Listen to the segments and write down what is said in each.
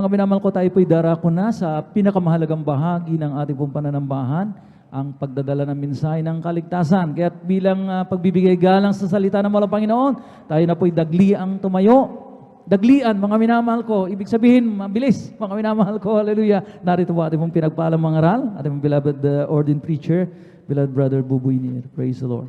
Mga minamahal ko, tayo po'y darako na sa pinakamahalagang bahagi ng ating pong pananambahan, ang pagdadala ng mensahe ng kaligtasan. Kaya bilang pagbibigay galang sa salita ng walang Panginoon, tayo na po'y dagliang tumayo. Daglian, mga minamahal ko, ibig sabihin, mabilis, mga minamahal ko, hallelujah. Narito po ating pong pinagpalang mga aral, ating pong beloved ordained preacher, beloved brother Buboy Nir. Praise the Lord.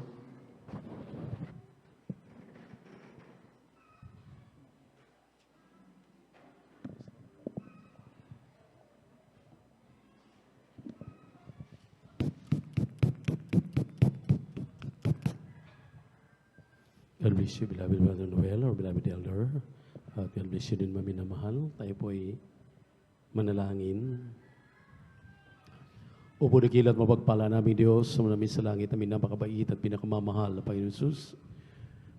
God bless you, beloved Brother Noel, or beloved Elder. God bless you din, maminamahal. Tayo po ay manalangin. Upo dakilat mapagpala namin Diyos, sa namin sa langit, namin napakabait at pinakamamahal na Panginoon Jesus.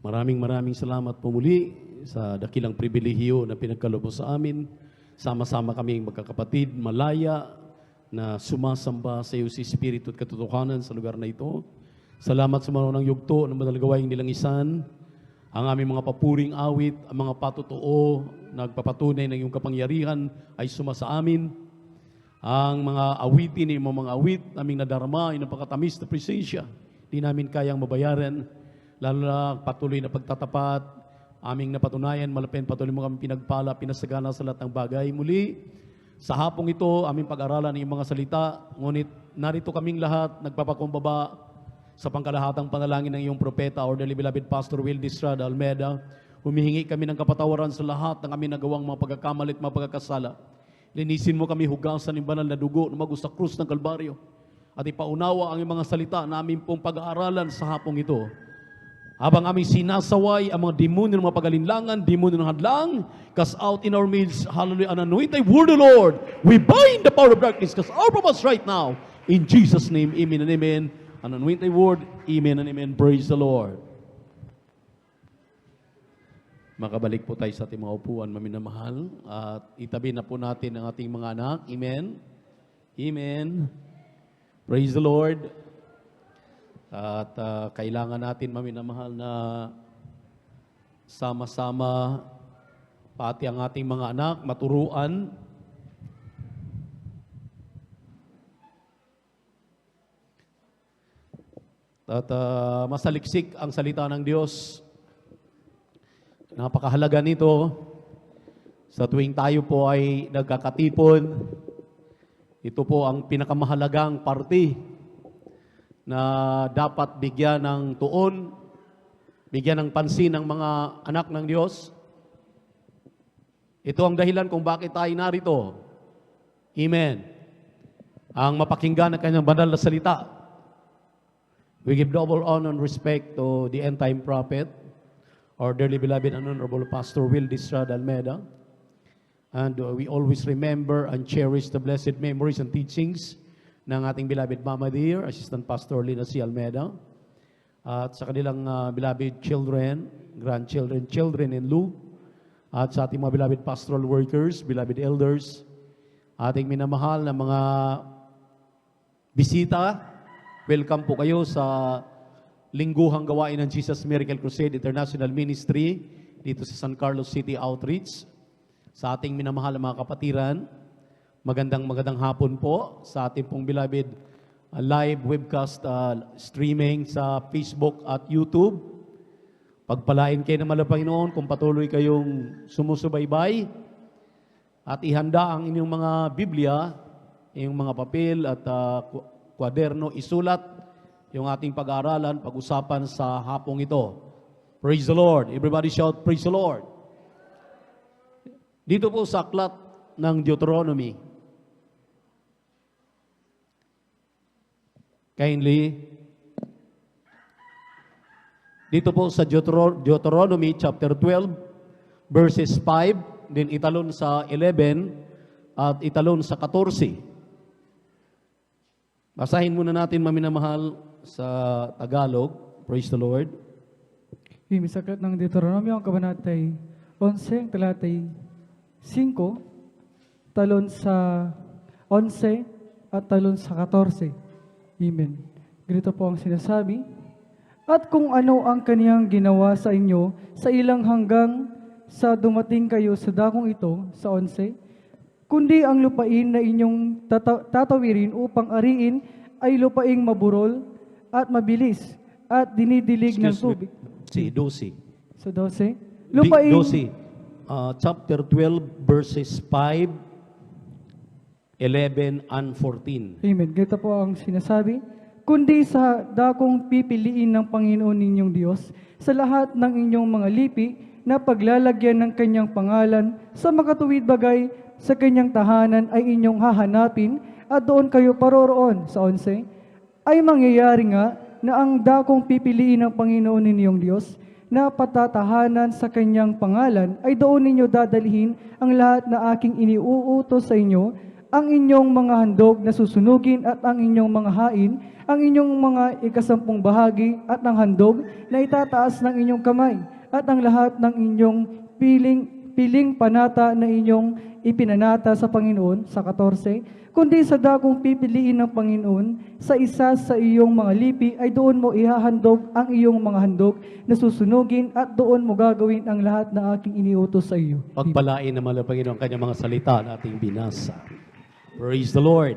Maraming salamat po muli sa dakilang pribilehiyo na pinagkaloob mo sa amin. Sama-sama kaming magkakapatid, malaya, na sumasamba sa iyo si Espiritu at katotohanan sa lugar na ito. Salamat sa mga yugto ng manalagawaing nilangisan, ang aming mga papuring awit, ang mga patotoo, nagpapatunay ng iyong kapangyarihan ay sumasa amin. Ang mga awitin, yung mga awit, aming nadarama, yung napakatamis na presensya, di namin kayang mabayaran, lalo na patuloy na pagtatapat, aming napatunayan, malapit patuloy mo kami pinagpala, pinasagana sa lahat ng bagay. Muli, sa hapong ito, aming pag-aralan ng iyong mga salita, ngunit narito kaming lahat, nagpapakumbaba, sa pangkalahatang panalangin ng iyong propeta, or dearly beloved Pastor Will Distrada Almeida, humihingi kami ng kapatawaran sa lahat ng aming nagawang mga pagkakamalit, mga pagkakasala. Linisin mo kami, hugasan ng banal na dugo na magos sa krus ng Kalbaryo, at ipaunawa ang iyong mga salita na aming pong pag-aaralan sa hapong ito. Habang aming sinasaway ang mga demonyo ng mga pagalinlangan, demonyo ng hadlang, cast out in our midst, hallelujah, and anoint thy word, O Lord. We bind the power of darkness, cast out from us right now. In Jesus' name, amen and amen. And anoint thy word, amen and amen. Praise the Lord. Makabalik po tayo sa ating mga upuan, maminamahal. At itabi na po natin ang ating mga anak. Amen. Amen. Praise the Lord. At kailangan natin, maminamahal, na sama-sama pati ang ating mga anak, maturuan. At masaliksik ang salita ng Diyos. Napakahalaga nito sa tuwing tayo po ay nagkakatipon. Ito po ang pinakamahalagang parte na dapat bigyan ng tuon, bigyan ng pansin ng mga anak ng Diyos. Ito ang dahilan kung bakit tayo narito. Amen. Ang mapakinggan ng kanyang banal na salita. We give double honor and respect to the end-time prophet, our dearly beloved and honorable Pastor Will Distrada Almeida. And we always remember and cherish the blessed memories and teachings ng ating beloved Mama Dear, Assistant Pastor Lina C. Almeida, at sa kanilang beloved children, grandchildren, children-in-law, at sa ating mga beloved pastoral workers, beloved elders, ating minamahal na mga bisita. Welcome po kayo sa lingguhang gawain ng Jesus Miracle Crusade International Ministry dito sa San Carlos City Outreach. Sa ating minamahal na mga kapatiran, magandang hapon po sa ating pong beloved live webcast streaming sa Facebook at YouTube. Pagpalain kayo ng mahal na Panginoon kung patuloy kayong sumusubaybay at ihanda ang inyong mga Biblia, inyong mga papel at kwaderno, isulat yung ating pag-aaralan, pag-usapan sa hapong ito. Praise the Lord. Everybody shout, praise the Lord. Dito po sa aklat ng Deuteronomy. Kindly. Dito po sa Deuteronomy chapter 12, verses 5, then italon sa 11, at italon sa 14. Basahin muna natin, maminamahal, sa Tagalog. Praise the Lord. Sa aklat ng Deuteronomy, ang kabanatay 11, talatay 5, talon sa 11 at talon sa 14. Amen. Ganito po ang sinasabi. At kung ano ang kaniyang ginawa sa inyo sa ilang hanggang sa dumating kayo sa dakong ito, sa 11, kundi ang lupain na inyong tatawirin upang ariin ay lupaing maburol at mabilis at dinidilig ng Excuse me. tubig. Si 12. So 12. Lupain, 12. Chapter 12, verses 5, 11, and 14. Amen. Ganito po ang sinasabi. Kundi sa dakong pipiliin ng Panginoon ninyong Diyos sa lahat ng inyong mga lipi na paglalagyan ng kanyang pangalan sa makatuwid bagay sa kanyang tahanan ay inyong hahanapin at doon kayo paroroon. Sa 11, ay mangyayari nga na ang dakong pipiliin ng Panginoon ninyong Diyos na patatahanan sa kanyang pangalan ay doon ninyo dadalhin ang lahat na aking iniuutos sa inyo, ang inyong mga handog na susunugin at ang inyong mga hain, ang inyong mga ikasampung bahagi at ang handog na itataas ng inyong kamay, at ang lahat ng inyong piling panata na inyong ipinanata sa Panginoon, sa 14, kundi sa dakong pipiliin ng Panginoon, sa isa sa iyong mga lipi ay doon mo ihahandog ang iyong mga handog na susunugin at doon mo gagawin ang lahat na aking iniutos sa iyo. Pagpalain naman ng Panginoon ang kanyang mga salita na ating binasa. Praise the Lord.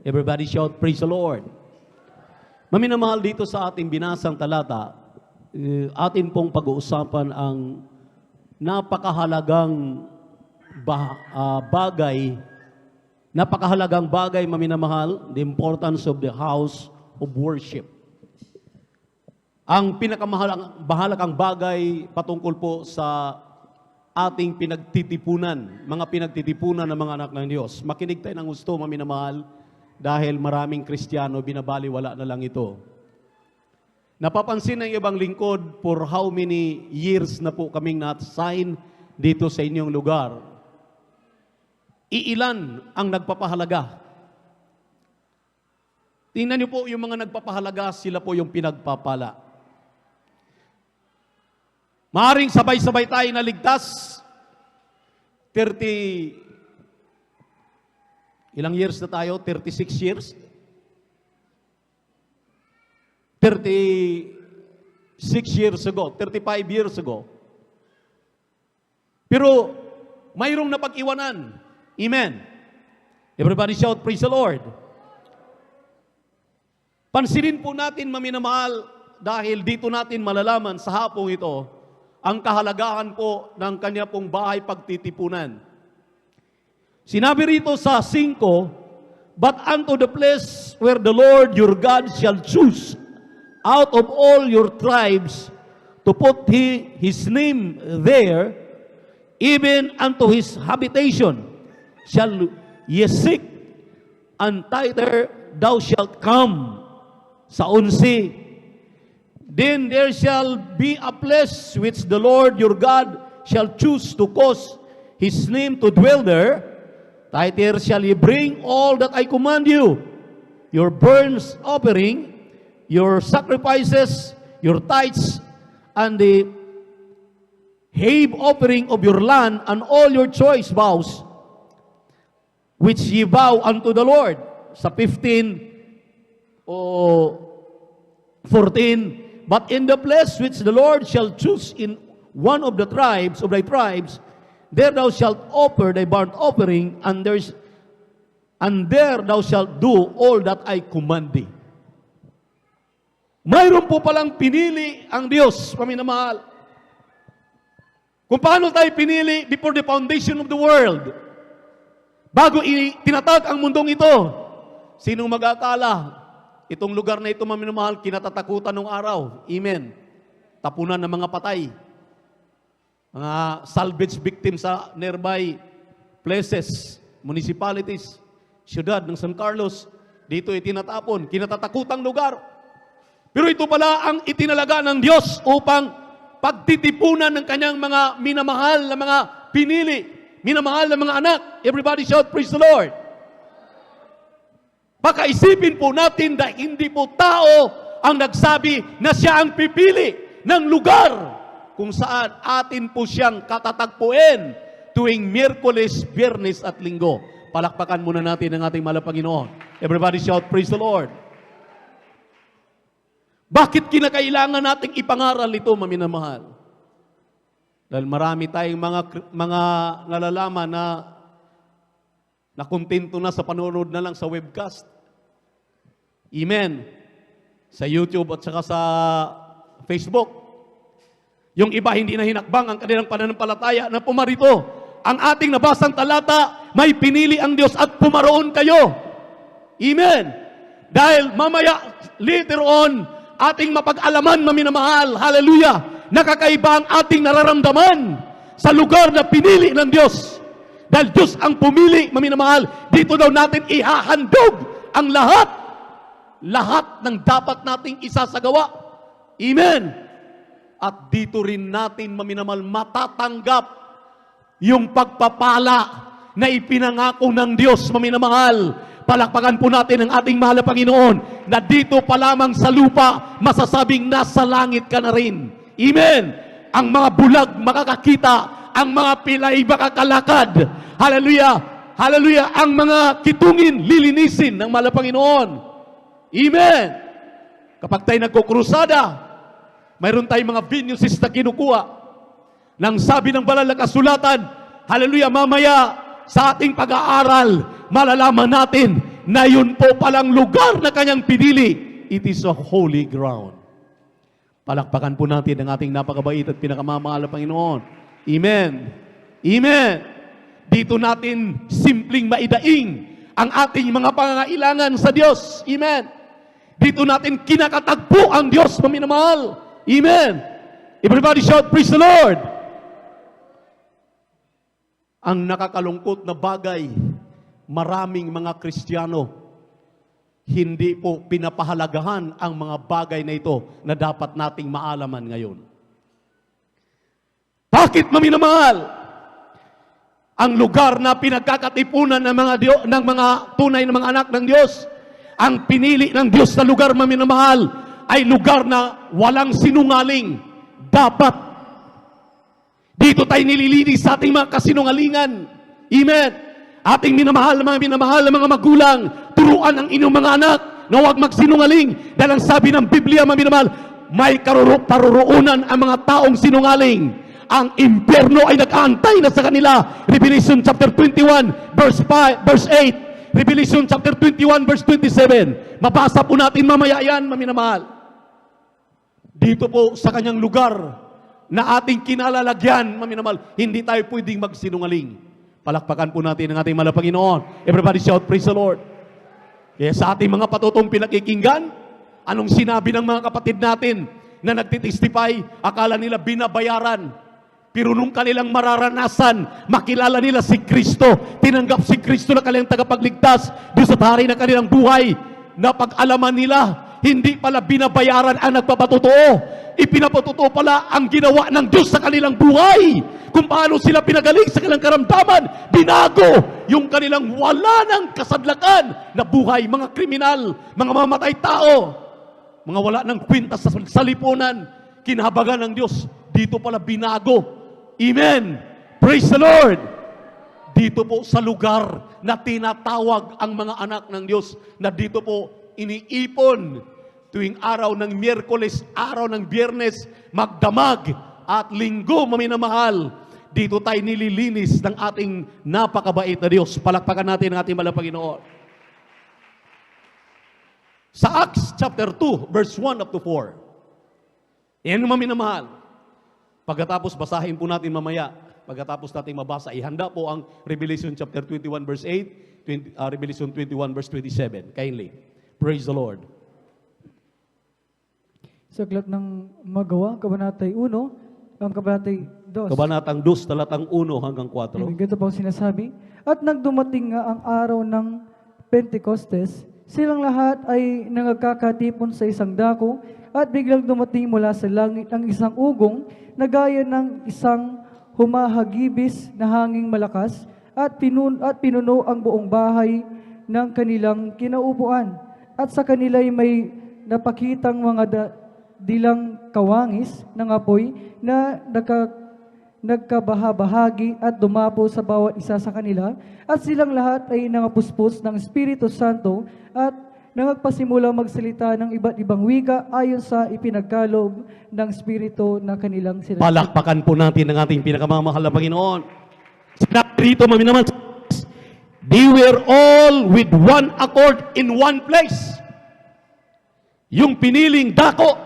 Everybody shout, praise the Lord. Maminamahal, dito sa ating binasang talata, atin pong pag-uusapan ang napakahalagang bagay, maminamahal, the importance of the house of worship. Ang pinakamahalagang bagay patungkol po sa ating pinagtitipunan, mga pinagtitipunan ng mga anak ng Diyos. Makinig tayo ng gusto, maminamahal, dahil maraming Kristiyano binabaliwala na lang ito. Napapansin ng ibang lingkod for how many years na po kaming na-assign dito sa inyong lugar. Iilan ang nagpapahalaga. Tingnan niyo po yung mga nagpapahalaga, sila po yung pinagpapala. Maaring sabay-sabay tayo naligtas. 30, ilang years na tayo? 36 years? 36 years ago, 35 years ago. Pero mayroong napag-iwanan. Amen. Everybody shout, praise the Lord. Pansinin po natin, maminamahal, dahil dito natin malalaman sa hapong ito ang kahalagahan po ng kanya pong bahay pagtitipunan. Sinabi rito sa 5, but unto the place where the Lord your God shall choose out of all your tribes to put his name there, even unto his habitation shall ye seek, and thither thou shalt come. Sa 11, then there shall be a place which the Lord your God shall choose to cause his name to dwell there. Thither shall ye bring all that I command you, your burnt offering, your sacrifices, your tithes, and the have offering of your land, and all your choice vows, which ye vow unto the Lord. Sa 15 o 14, but in the place which the Lord shall choose in one of the tribes of thy tribes, there thou shalt offer thy burnt offering, and there thou shalt do all that I command thee. Mayroon po palang pinili ang Diyos, paminamahal. Kung paano tayo pinili before the foundation of the world. Bago tinatag ang mundong ito, sinong mag-akala? Itong lugar na ito, maminamahal, kinatatakutan ng araw. Amen. Tapunan ng mga patay. Mga salvage victims sa nearby places, municipalities, siyudad ng San Carlos. Dito itinatapon, kinatatagutang lugar. Pero ito pala ang itinalaga ng Diyos upang pagtitipunan ng kanyang mga minamahal na mga pinili, minamahal na mga anak. Everybody shout, praise the Lord. Baka isipin po natin dahil hindi po tao ang nagsabi na siya ang pipili ng lugar kung saan atin po siyang katatagpuin tuwing Miyerkules, Biyernes at Linggo. Palakpakan muna natin ang ating mahal na Panginoon. Everybody shout, praise the Lord. Bakit kinakailangan nating ipangaral ito, maminamahal? Dahil marami tayong mga nalalaman na Nakontento na sa panonood na lang sa webcast. Amen. Sa YouTube at saka sa Facebook. Yung iba hindi na hinakbang ang kanilang pananampalataya na pumarito. Ang ating nabasang talata, may pinili ang Diyos at pumaroon kayo. Amen. Dahil mamaya, later on, ating mapag-alaman, maminamahal, hallelujah, nakakaiba ang ating nararamdaman sa lugar na pinili ng Diyos. Dahil Diyos ang pumili, maminamahal, dito daw natin ihahandog ang lahat ng dapat nating isasagawa. Amen. At dito rin natin, maminamahal, matatanggap yung pagpapala na ipinangako ng Diyos, maminamahal. Palakpakan po natin ang ating mahal na Panginoon na dito pa lamang sa lupa, masasabing nasa langit ka na rin. Amen. Ang mga bulag makakakita, ang mga pilay makakalakad. Hallelujah. Hallelujah. Ang mga kitungin lilinisin ng mahal na Panginoon. Amen. Kapag tayo nagkukrusada, mayroon tayong mga venues na kinukuha. Nang sabi ng banal na kasulatan, hallelujah, mamaya sa ating pag-aaral, malalaman natin na yun po palang lugar na kanyang pinili. It is a holy ground. Palakpakan po natin ang ating napakabait at pinakamamahal na Panginoon. Amen. Amen. Dito natin simpleng maidaing ang ating mga pangangailangan sa Diyos. Amen. Dito natin kinakatagpo ang Diyos, maminamahal. Amen. Everybody shout, praise the Lord. Ang nakakalungkot na bagay, maraming mga Kristiyano, hindi po pinapahalagahan ang mga bagay na ito na dapat nating maalaman ngayon. Bakit, maminamahal? Ang lugar na pinagkakatipunan ng mga tunay na mga anak ng Diyos, ang pinili ng Diyos na lugar, maminamahal, ay lugar na walang sinungaling. Dapat dito tayo nililinis sa ating mga kasinungalingan. Amen. Ating minamahal na mga magulang, turuan ang inyong mga anak na huwag magsinungaling. Dahil ang sabi ng Biblia, mga minamahal, may paruroonan ang mga taong sinungaling. Ang impyerno ay nag-aantay na sa kanila. Revelation chapter 21, verse 8. Revelation chapter 21, verse 27. Mabasa po natin mamaya yan, mga minamahal. Dito po sa kanyang lugar na ating kinalalagyan, maminamahal, hindi tayo pwedeng magsinungaling. Palakpakan po natin ang ating mahal na Panginoon. Everybody shout, praise the Lord. Kaya sa ating mga patutong pinakikinggan, anong sinabi ng mga kapatid natin na nagtitistify, akala nila binabayaran. Pero nung kanilang mararanasan, makilala nila si Kristo, tinanggap si Kristo na kanilang tagapagligtas doon sa hari ng kanilang buhay, na pag-alaman nila, hindi pala binabayaran ang nagpapatotoo. Ipinapatotoo pala ang ginawa ng Diyos sa kanilang buhay. Kung paano sila pinagaling sa kanilang karamdaman, binago yung kanilang wala ng kasadlakan na buhay. Mga kriminal, mga mamatay tao, mga wala ng kwenta sa lipunan, kinahabagan ng Diyos. Dito pala binago. Amen. Praise the Lord. Dito po sa lugar na tinatawag ang mga anak ng Diyos, na dito po iniipon tuwing araw ng Miyerkules, araw ng Biyernes, magdamag at Linggo, maminamahal. Dito tayo nililinis ng ating napakabait na Diyos. Palakpakan natin ang ating mahal na Panginoon. Sa Acts chapter 2, verse 1 up to 4. Yan yung maminamahal. Pagkatapos basahin po natin mamaya. Pagkatapos natin mabasa, ihanda po ang Revelation chapter 21, verse 8, Revelation 21, verse 27. Kindly. Praise the Lord. Sa aklat ng Magawa, Kabanatay 1, ang Kabanatay 2. Kabanatang 2, talatang 1 hanggang 4. Ganito po sinasabi. At nang dumating nga ang araw ng Pentecostes, silang lahat ay nangagkakatipon sa isang dako, at biglang dumating mula sa langit ang isang ugong na gaya ng isang humahagibis na hanging malakas, at pinuno ang buong bahay ng kanilang kinaupuan. At sa kanila'y may napakitang mga dilang kawangis ng apoy na nagkabahabahagi at dumapo sa bawat isa sa kanila, at silang lahat ay nangapuspos ng Espiritu Santo at nagpasimula magsalita ng iba't ibang wika ayon sa ipinagkaloob ng Espiritu na kanilang sinasabi. Palakpakan po natin ang ating pinakamamahal na Panginoon. Sinabi rito, maminamahal, They were all with one accord in one place. Yung piniling dako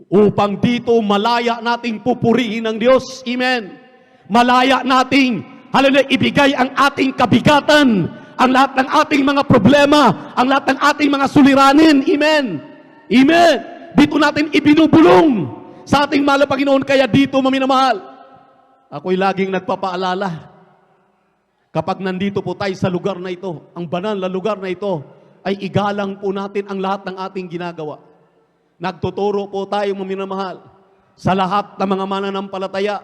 upang dito malaya nating pupurihin ng Diyos. Amen. Malaya nating, hallelujah, ibigay ang ating kabigatan, ang lahat ng ating mga problema, ang lahat ng ating mga suliranin. Amen. Amen. Dito natin ibinubulong sa ating mahal na Panginoon. Kaya dito, maminamahal, ako'y laging nagpapaalala, kapag nandito po tayo sa lugar na ito, ang banal na lugar na ito, ay igalang po natin ang lahat ng ating ginagawa. Nagtuturo po tayo, maminamahal, sa lahat ng mga mananampalataya,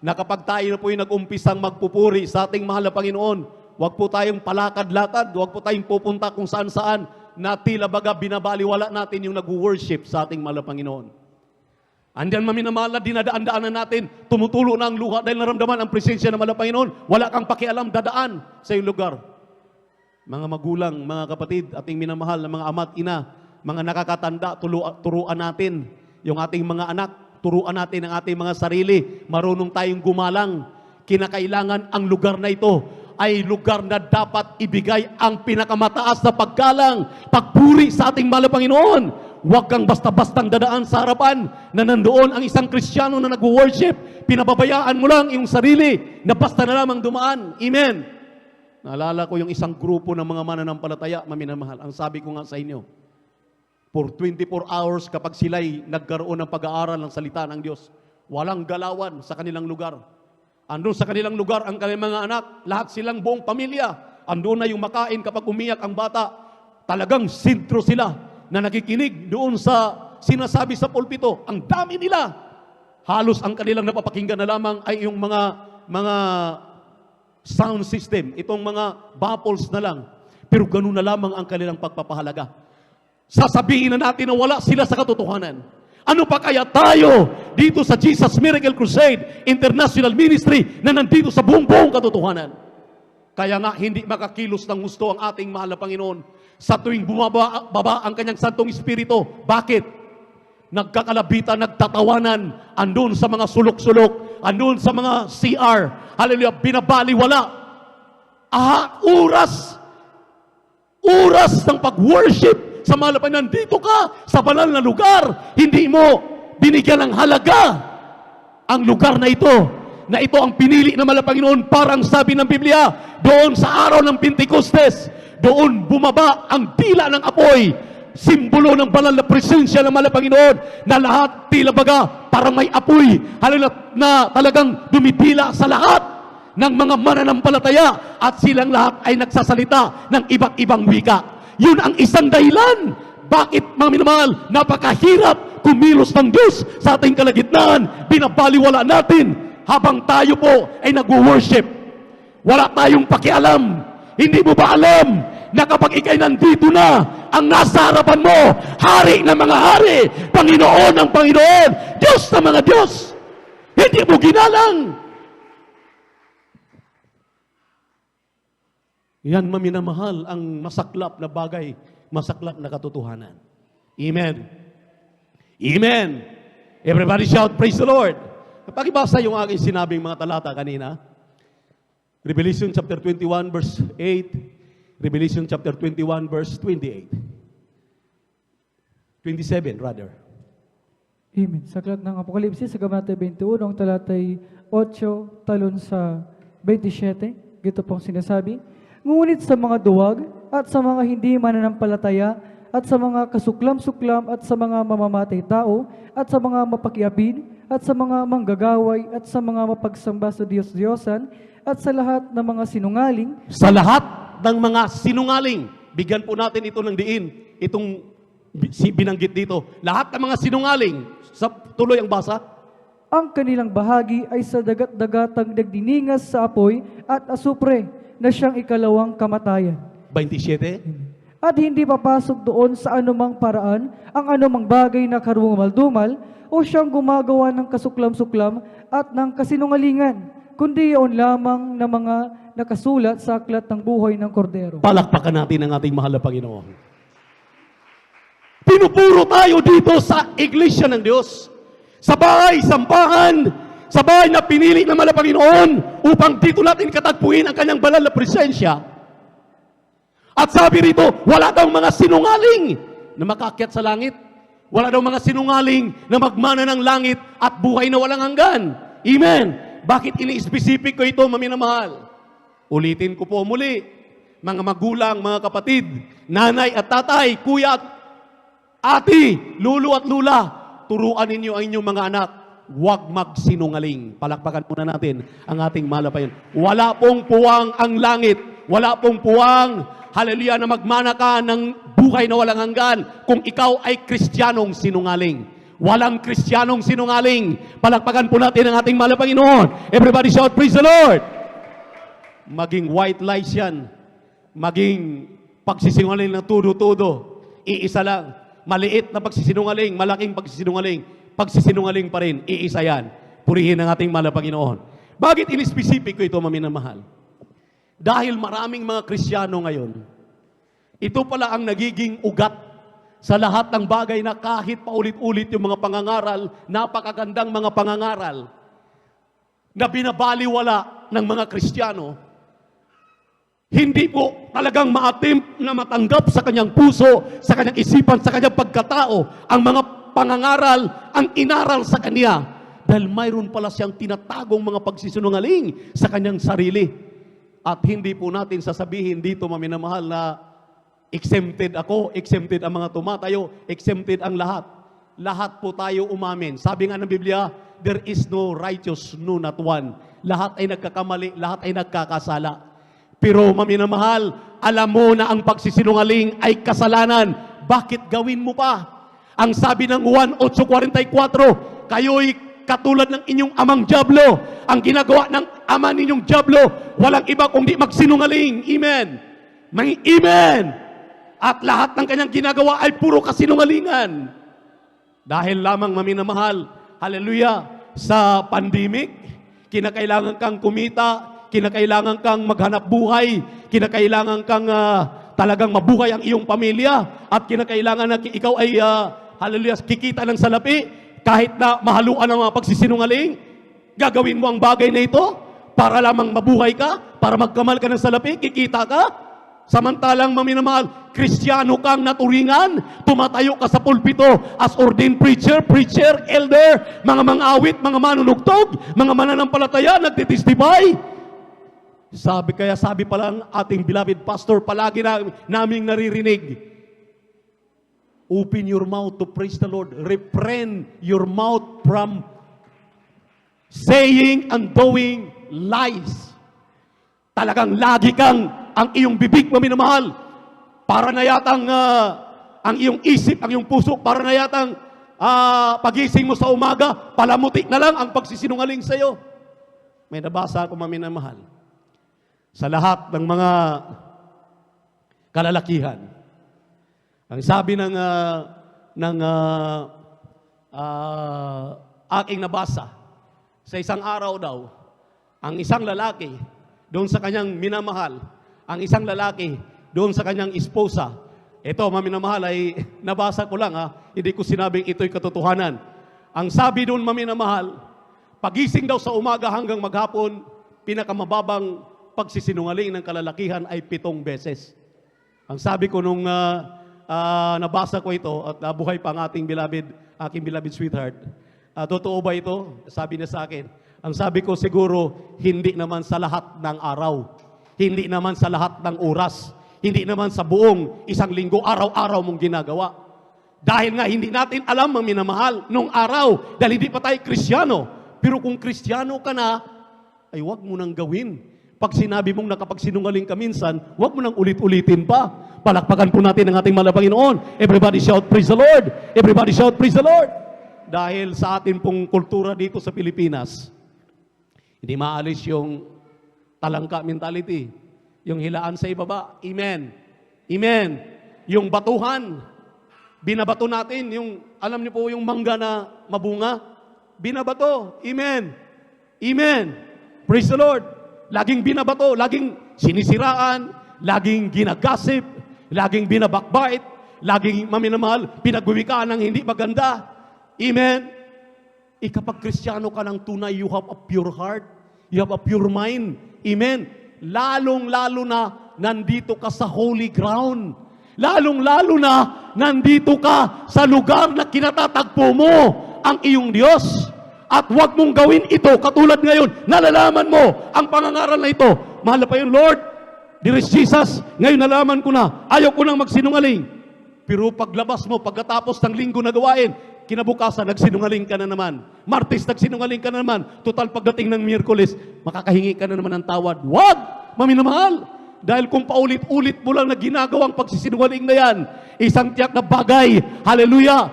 na kapag tayo na po'y nag-umpisang magpupuri sa ating mahal na Panginoon, huwag po tayong palakad-lakad, huwag po tayong pupunta kung saan-saan, na tila baga binabaliwala natin yung nag-worship sa ating mahal na Panginoon. Andiyan, maminamahal, na dinadaan-daanan natin, tumutulo na ang luha dahil naramdaman ang presensya ng mahal na Panginoon. Wala kang pakialam, dadaan sa iyong lugar. Mga magulang, mga kapatid, ating minamahal na mga ama't ina, mga nakakatanda, turuan natin yung ating mga anak, turuan natin ang ating mga sarili, marunong tayong gumalang. Kinakailangan ang lugar na ito ay lugar na dapat ibigay ang pinakamataas na paggalang, pagpuri sa ating mahal na Panginoon. Huwag kang basta-bastang dadaan sa harapan na nandoon ang isang Kristiyano na nag-worship. Pinababayaan mo lang yung sarili na basta na lamang dumaan. Amen. Naalala ko yung isang grupo ng mga mananampalataya, maminamahal. Ang sabi ko nga sa inyo, for 24 hours kapag sila'y nagkaroon ng pag-aaral ng salita ng Diyos, walang galawan sa kanilang lugar. Andun sa kanilang lugar ang kanilang mga anak, lahat silang buong pamilya. Andun na yung makain kapag umiyak ang bata. Talagang sintro sila na nakikinig doon sa sinasabi sa pulpito. Ang dami nila. Halos ang kanilang napapakinggan na lamang ay yung mga sound system, itong mga baffles na lang. Pero ganun na lamang ang kanilang pagpapahalaga. Sasabihin na natin na wala sila sa katotohanan. Ano pa kaya tayo dito sa Jesus Miracle Crusade International Ministry na nandito sa buong katotohanan? Kaya nga hindi makakilos ng gusto ang ating mahal na Panginoon sa tuwing bumaba ang kanyang Santong Espiritu. Bakit? Nagkakalabitan, nagtatawanan, andun sa mga sulok-sulok, andun sa mga CR, hallelujah, binabaliwala. Oras ng pag-worship sa mahal na Panginoon. Nandito ka sa banal na lugar, hindi mo binigyan ng halaga ang lugar na ito ang pinili ng mahal na Panginoon. Parang sabi ng Biblia, doon sa araw ng Pentecostes, doon bumaba ang dila ng apoy, simbolo ng banal na presensya ng mahal na Panginoon, na lahat tila baga parang may apoy, hallelujah, na talagang dumipila sa lahat ng mga mananampalataya at silang lahat ay nagsasalita ng iba't ibang wika. Yun ang isang dahilan bakit, mga minamahal, napakahirap kumilos ng Diyos sa ating kalagitnaan. Binabaliwala natin habang tayo po ay nag-worship. Wala tayong pakialam. Hindi mo ba alam na kapag ikay nandito na, ang nasa harapan mo, hari ng mga hari, Panginoon ng Panginoon, Diyos ng mga Diyos, hindi mo ginalang. Yan, maminamahal, ang masaklap na bagay, masaklap na katotohanan. Amen. Amen. Everybody shout, praise the Lord. Pakibasa yung aking sinabing mga talata kanina. Revelation chapter 21 verse 8. Revelation chapter 21 verse 28. 27 rather. Amen. Sa aklat ng Apokalipsis, sa Kabanata 21, ang talatay 8, talon sa 27, gito pong sinasabi, ngunit sa mga duwag at sa mga hindi mananampalataya at sa mga kasuklam-suklam at sa mga mamamatay tao at sa mga mapakiapid at sa mga manggagaway at sa mga mapagsamba sa Diyos-Diyosan at sa lahat ng mga sinungaling. Sa lahat ng mga sinungaling, bigyan po natin ito ng diin, itong binanggit dito. Lahat ng mga sinungaling, tuloy ang basa. Ang kanilang bahagi ay sa dagat-dagatang nagdiningas sa apoy at asupre na siyang ikalawang kamatayan. 27. At hindi papasok doon sa anumang paraan ang anumang bagay na karumal-dumal o siyang gumagawa ng kasuklam-suklam at ng kasinungalingan, kundi yun lamang na mga nakasulat sa aklat ng buhay ng kordero. Palakpakan natin ang ating mahal na Panginoon. Pinupuro tayo dito sa iglesia ng Diyos, sa bahay, sambahan, sa bahay na pinili ng mga Panginoon upang dito natin katagpuin ang kanyang banal na presensya. At sabi rito, wala daw mga sinungaling na makakyat sa langit. Wala daw mga sinungaling na magmana ng langit at buhay na walang hanggan. Amen. Bakit ini-specific ko ito, maminamahal? Ulitin ko po muli, mga magulang, mga kapatid, nanay at tatay, kuya at ati, lulu at lula, turuan ninyo ang inyong mga anak, huwag magsinungaling. Palakpakan muna natin ang ating malapayan. Wala pong puwang ang langit. Wala pong puwang, haleluya, na magmana ka ng buhay na walang hanggan kung ikaw ay Kristiyanong sinungaling. Walang Kristiyanong sinungaling. Palakpakan po natin ang ating mahal na Panginoon. Everybody shout, praise the Lord! Maging white lies yan. Maging pagsisinungaling ng tudo-tudo. Iisa lang. Maliit na pagsisinungaling, malaking pagsisinungaling. Pagsisinungaling pa rin, iisa yan. Purihin ang ating mahal na Panginoon. Bakit in-specific ko ito, maminamahal? Dahil maraming mga Kristiyano ngayon, ito pala ang nagiging ugat sa lahat ng bagay na kahit paulit-ulit yung mga pangangaral, napakagandang mga pangangaral, na binabaliwala ng mga Kristiyano, hindi po talagang ma-attempt na matanggap sa kanyang puso, sa kanyang isipan, sa kanyang pagkatao, ang mga pangangaral, ang inaral sa kanya. Dahil mayroon pala siyang tinatagong mga pagsisinungaling sa kanyang sarili. At hindi po natin sasabihin dito, maminamahal, na exempted ako, exempted ang mga tumatayo, exempted ang lahat. Lahat po tayo umamin. Sabi nga ng Biblia, there is no righteous, no not one. Lahat ay nagkakamali, lahat ay nagkakasala. Pero maminamahal, alam mo na ang pagsisinungaling ay kasalanan. Bakit gawin mo pa? Ang sabi ng Juan 8:44, kayo'y katulad ng inyong amang dyablo. Ang ginagawa ng ama ninyong dyablo, walang iba kundi magsinungaling. Amen. Amen. At lahat ng kanyang ginagawa ay puro kasinungalingan. Dahil lamang, maminamahal, hallelujah, sa pandemic, kinakailangan kang kumita, kinakailangan kang maghanap buhay, kinakailangan kang talagang mabuhay ang iyong pamilya, at kinakailangan na ikaw ay, hallelujah, kikita ng salapi. Kahit na mahaluan ng mga pagsisinungaling, gagawin mo ang bagay na ito para lamang mabuhay ka, para magkamal ka ng salapi, kikita ka. Samantalang, maminamahal, Kristiyano kang naturingan, tumatayo ka sa pulpito as ordained preacher, elder, mga awit, mga manunugtog, mga mananampalataya, nagtitestify. Sabi pa lang ating beloved pastor, palagi naming naririnig, open your mouth to praise the Lord. Refrain your mouth from saying and doing lies. Talagang lagi kang ang iyong bibig, maminamahal, para na yatang ang iyong isip, ang iyong puso, para na yatang pagising mo sa umaga, palamuti na lang ang pagsisinungaling sa iyo. May nabasa ako, maminamahal, sa lahat ng mga kalalakihan. Ang sabi ng aking nabasa, sa isang araw daw, ang isang lalaki doon sa kanyang minamahal, ang isang lalaki doon sa kanyang esposa. Ito, maminamahal, ay nabasa ko lang, hindi ko sinabing ito'y katotohanan. Ang sabi doon, maminamahal, pagising daw sa umaga hanggang maghapon, pinakamababang pagsisinungaling ng kalalakihan ay 7 beses. Ang sabi ko nung nabasa ko ito at nabuhay pa ang aking beloved sweetheart, totoo ba ito? Sabi niya sa akin. Ang sabi ko, siguro hindi naman sa lahat ng araw, hindi naman sa lahat ng oras, hindi naman sa buong isang linggo, araw-araw mong ginagawa. Dahil nga hindi natin alam, ang minamahal, nung araw, dahil hindi pa tayo Kristiyano. Pero kung Kristiyano ka na, ay huwag mo nang gawin. Pag sinabi mong nakapagsinungaling ka minsan, huwag mo nang ulit-ulitin pa. Palakpakan po natin ang ating mahal na Panginoon. Everybody shout, praise the Lord! Everybody shout, praise the Lord! Dahil sa atin pong kultura dito sa Pilipinas, hindi maalis yung talangka mentality, yung hilaan sa ibaba. Amen. Amen. Yung batuhan, binabato natin, yung, alam niyo po, yung mangga na mabunga, binabato. Amen. Amen. Praise the Lord. Laging binabato, laging sinisiraan, laging ginagasip, laging binabakbait, laging maminamahal, pinagwiwikaan ng hindi maganda. Amen. Kapag Kristiyano ka ng tunay, you have a pure heart, you have a pure mind. Amen. Lalong-lalo na nandito ka sa holy ground. Lalong-lalo na nandito ka sa lugar na kinatatagpo mo ang iyong Diyos. At huwag mong gawin ito katulad ngayon. Nalalaman mo ang pangangaral na ito. Mahal pa yun, Lord. Dear Jesus, ngayon nalaman ko na. Ayaw ko nang magsinungaling. Pero paglabas mo, pagkatapos ng linggo na gawain, kinabukasan, nagsinungaling ka na naman. Martes, nagsinungaling ka na naman. Total, pagdating ng Miyerkules, makakahingi ka na naman ng tawad. Huwag, maminamahal. Dahil kung paulit-ulit mo lang na ginagawang pagsisinungaling na yan, isang tiyak na bagay, hallelujah,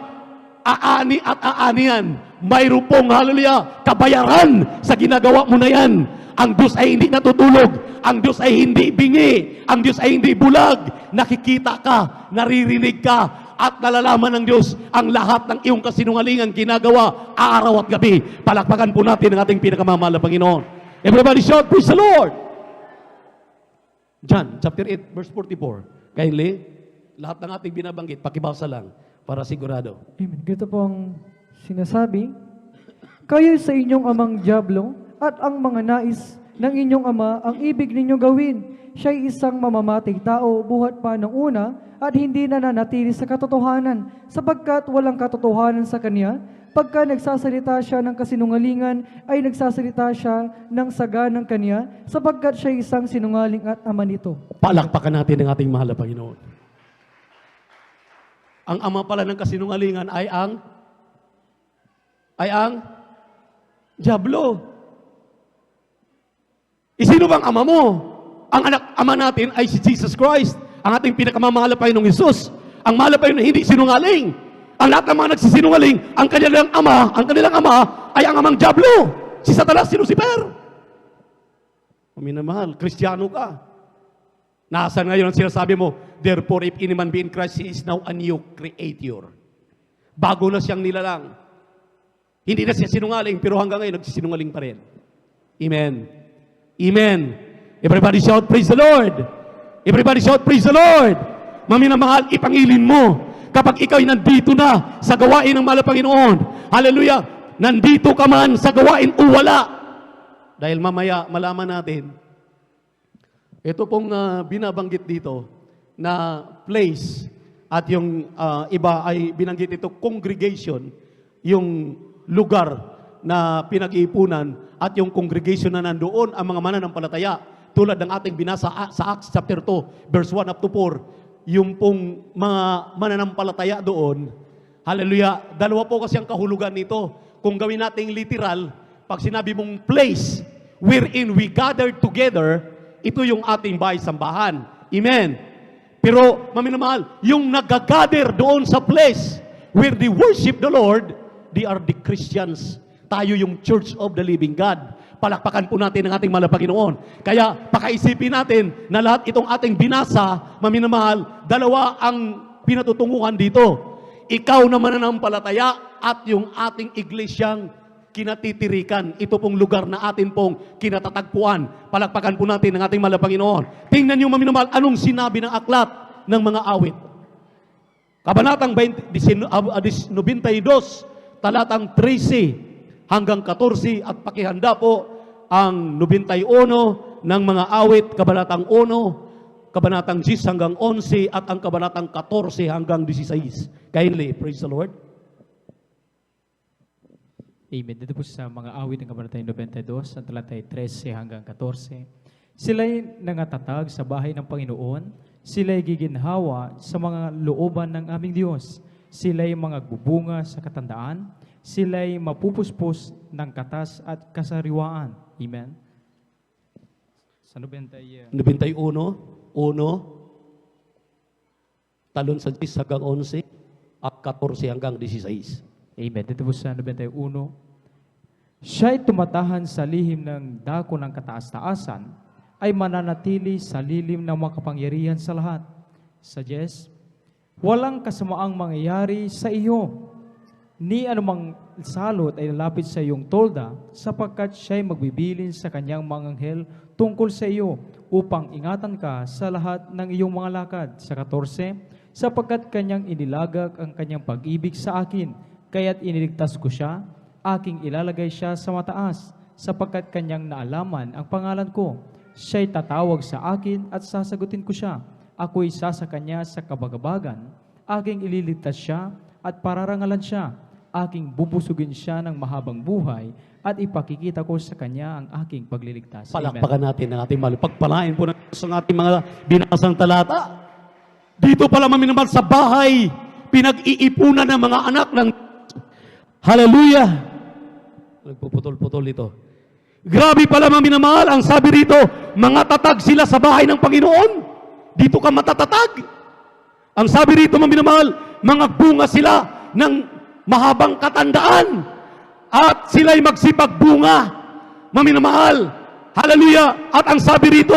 aani at aani yan. Mayroon pong, hallelujah, kabayaran sa ginagawa mo na yan. Ang Diyos ay hindi natutulog. Ang Diyos ay hindi bingi. Ang Diyos ay hindi bulag. Nakikita ka, naririnig ka, at nalalaman ng Diyos ang lahat ng iyong kasinungalingan ginagawa araw at gabi. Palakpakan po natin ang ating pinakamamahal na Panginoon. Everybody shout, praise the Lord! John chapter 8, verse 44. Kindly, lahat ng ating binabanggit, pakibasa lang para sigurado. Amen. Ganito pong sinasabi, kayo sa inyong amang dyablo at ang mga nais ng inyong ama ang ibig ninyo gawin. Siya'y isang mamamatay tao buhat pa ng una at hindi na nanatili sa katotohanan sapagkat walang katotohanan sa kanya. Pagka nagsasalita siya ng kasinungalingan, ay nagsasalita siya ng saga ng kanya, sapagkat siya isang sinungaling at ama nito. Palakpakan natin ang ating mahal na Panginoon. Ang ama pala ng kasinungalingan ay ang dyablo. Sino bang ama mo? Ang ama natin ay si Jesus Christ, ang ating pinakamamahal na Panginoong Hesus. Ang mahal na Panginoon hindi sinungaling. Ang lahat ng mga nagsisinungaling, ang kanilang ama ay ang amang dyablo. Si Satanas, si Lucifer. Minamahal, Kristiyano ka. Nasaan ngayon ang sinasabi mo? Therefore, if any man be in Christ, he is now a new creator. Bago na siyang nilalang. Hindi na siya sinungaling, pero hanggang ngayon nagsisinungaling pa rin. Amen. Amen. Everybody shout, praise the Lord. Everybody shout, praise the Lord. Maminamahal, ipangilin mo. Kapag ikaw ay nandito na sa gawain ng mahal na Panginoon, hallelujah, nandito ka man sa gawain o wala. Dahil mamaya malaman natin, ito pong binabanggit dito na place at yung iba ay binanggit ito congregation, yung lugar na pinag-iipunan at yung congregation na nandoon ang mga mananampalataya. Tulad ng ating binasa sa Acts chapter 2, verse 1 up to 4, yung pong mga mananampalataya doon, hallelujah, dalawa po kasi ang kahulugan nito. Kung gawin nating literal, pag sinabi mong place wherein we gathered together, ito yung ating bahay-sambahan. Amen. Pero, maminamahal, yung nag-gather doon sa place where they worship the Lord, they are the Christians. Tayo yung Church of the Living God. Palakpakan po natin ang ating mahal na Panginoon. Kaya pakaisipin natin na lahat itong ating binasa, maminamahal, dalawa ang pinatutunguhan dito. Ikaw na mananampalataya at yung ating iglesyang kinatitirikan. Ito pong lugar na atin pong kinatatagpuan. Palakpakan po natin ang ating mahal na Panginoon. Tingnan niyo maminamahal, anong sinabi ng aklat ng mga awit. Kabanatang 92, talatang 13 hanggang 14 at pakihanda po ang 91 ng mga awit, kabanatang 1, kabanatang 10 hanggang 11 at ang kabanatang 14 hanggang 16. Kindly, praise the Lord. Amen. Dito po sa mga awit ng kabanatang 92, ang talatay 13 hanggang 14. Sila'y nangatatag sa bahay ng Panginoon, sila'y giginhawa sa mga looban ng aming Diyos, sila'y mga bubunga sa katandaan, sila'y mapupuspos ng katas at kasariwaan. Amen. Sa 91, 91, talon sa 10 hanggang 11 at 14 hanggang 16. Amen. Dito po sa 91, siya'y tumatahan sa lihim ng dako ng kataas-taasan, ay mananatili sa lilim ng makapangyarihan sa lahat. Sa 10, walang kasamaang mangyayari sa iyo, ni anumang salot ay lalapit sa iyong tolda, sapagkat siya'y magbibilin sa kanyang mga anghel tungkol sa iyo, upang ingatan ka sa lahat ng iyong mga lakad. Sa 14, sapagkat kanyang inilagak ang kanyang pag-ibig sa akin, kaya't iniligtas ko siya, aking ilalagay siya sa mataas, sapagkat kanyang naalaman ang pangalan ko. Siya'y tatawag sa akin at sasagutin ko siya. Ako'y sasa kanya sa kabagabagan, aking ililigtas siya at pararangalan siya. Aking bubusugin siya ng mahabang buhay at ipakikita ko sa kanya ang aking pagliligtas. Amen. Palakpakan natin ang ating mahal. Pagpalain po ng Diyos ang ating mga binasang talata. Dito pala maminamahal sa bahay, pinag-iipunan ng mga anak ng Hallelujah! Nagpuputol-putol ito. Grabe pala maminamahal, ang sabi rito, mga tatag sila sa bahay ng Panginoon. Dito ka matatatag. Ang sabi rito maminamahal, mga bunga sila ng mahabang katandaan at sila'y magsipagbunga. Maminamahal. Hallelujah! At ang sabi rito,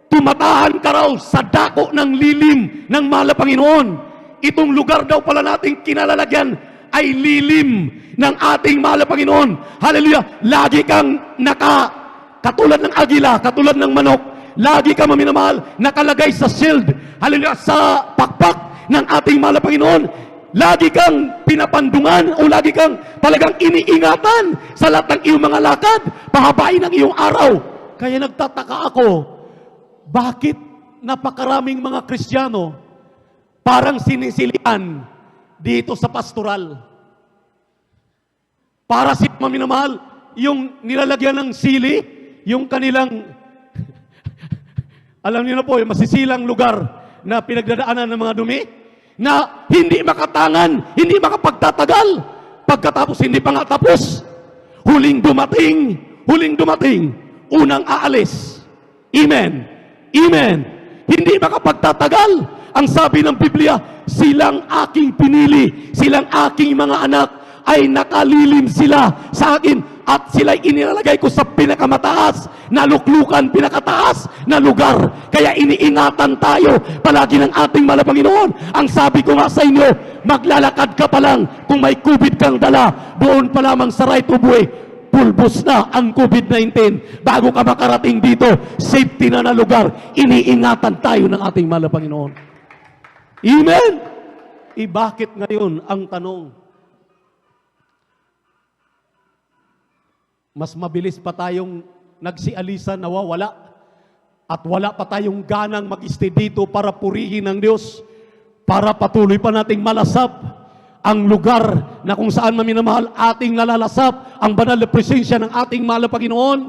tumatahan ka raw sa dako ng lilim ng mahal na Panginoon. Itong lugar daw pala nating kinalalagyan ay lilim ng ating mahal na Panginoon. Hallelujah! Lagi kang katulad ng agila, katulad ng manok, lagi kang maminamahal, nakalagay sa shield, hallelujah, sa pakpak ng ating mahal na Panginoon. Lagi kang pinapandungan o lagi kang talagang iniingatan sa lahat ng iyong mga lakad, pahabain ang iyong araw. Kaya nagtataka ako, bakit napakaraming mga Kristiyano parang sinisilian dito sa pastoral? Para si maminamahal, yung nilalagyan ng sili, yung kanilang, alam niyo na po, yung masisilang lugar na pinagdadaanan ng mga dumi, na hindi makatangan, hindi makapagtatagal. Pagkatapos hindi pa nga tapos, huling dumating, unang aalis. Amen. Amen. Hindi makapagtatagal. Ang sabi ng Biblia, silang aking pinili, silang aking mga anak, ay nakalilim sila sa akin at sila'y inilalagay ko sa pinakamataas na luklukan, pinakataas na lugar. Kaya iniingatan tayo palagi ng ating mahal na Panginoon. Ang sabi ko nga sa inyo, maglalakad ka pa lang kung may COVID kang dala, doon pa lamang sa right of way, pulbos na ang COVID-19. Bago ka makarating dito, safety na na lugar, iniingatan tayo ng ating mahal na Panginoon. Amen? Bakit ngayon ang tanong? Mas mabilis pa tayong nagsialisan, nawawala. At wala pa tayong ganang mag-stay dito para purihin ng Diyos. Para patuloy pa nating malasap ang lugar na kung saan maminamahal ating nalalasap ang banal na presensya ng ating mahal na Panginoon.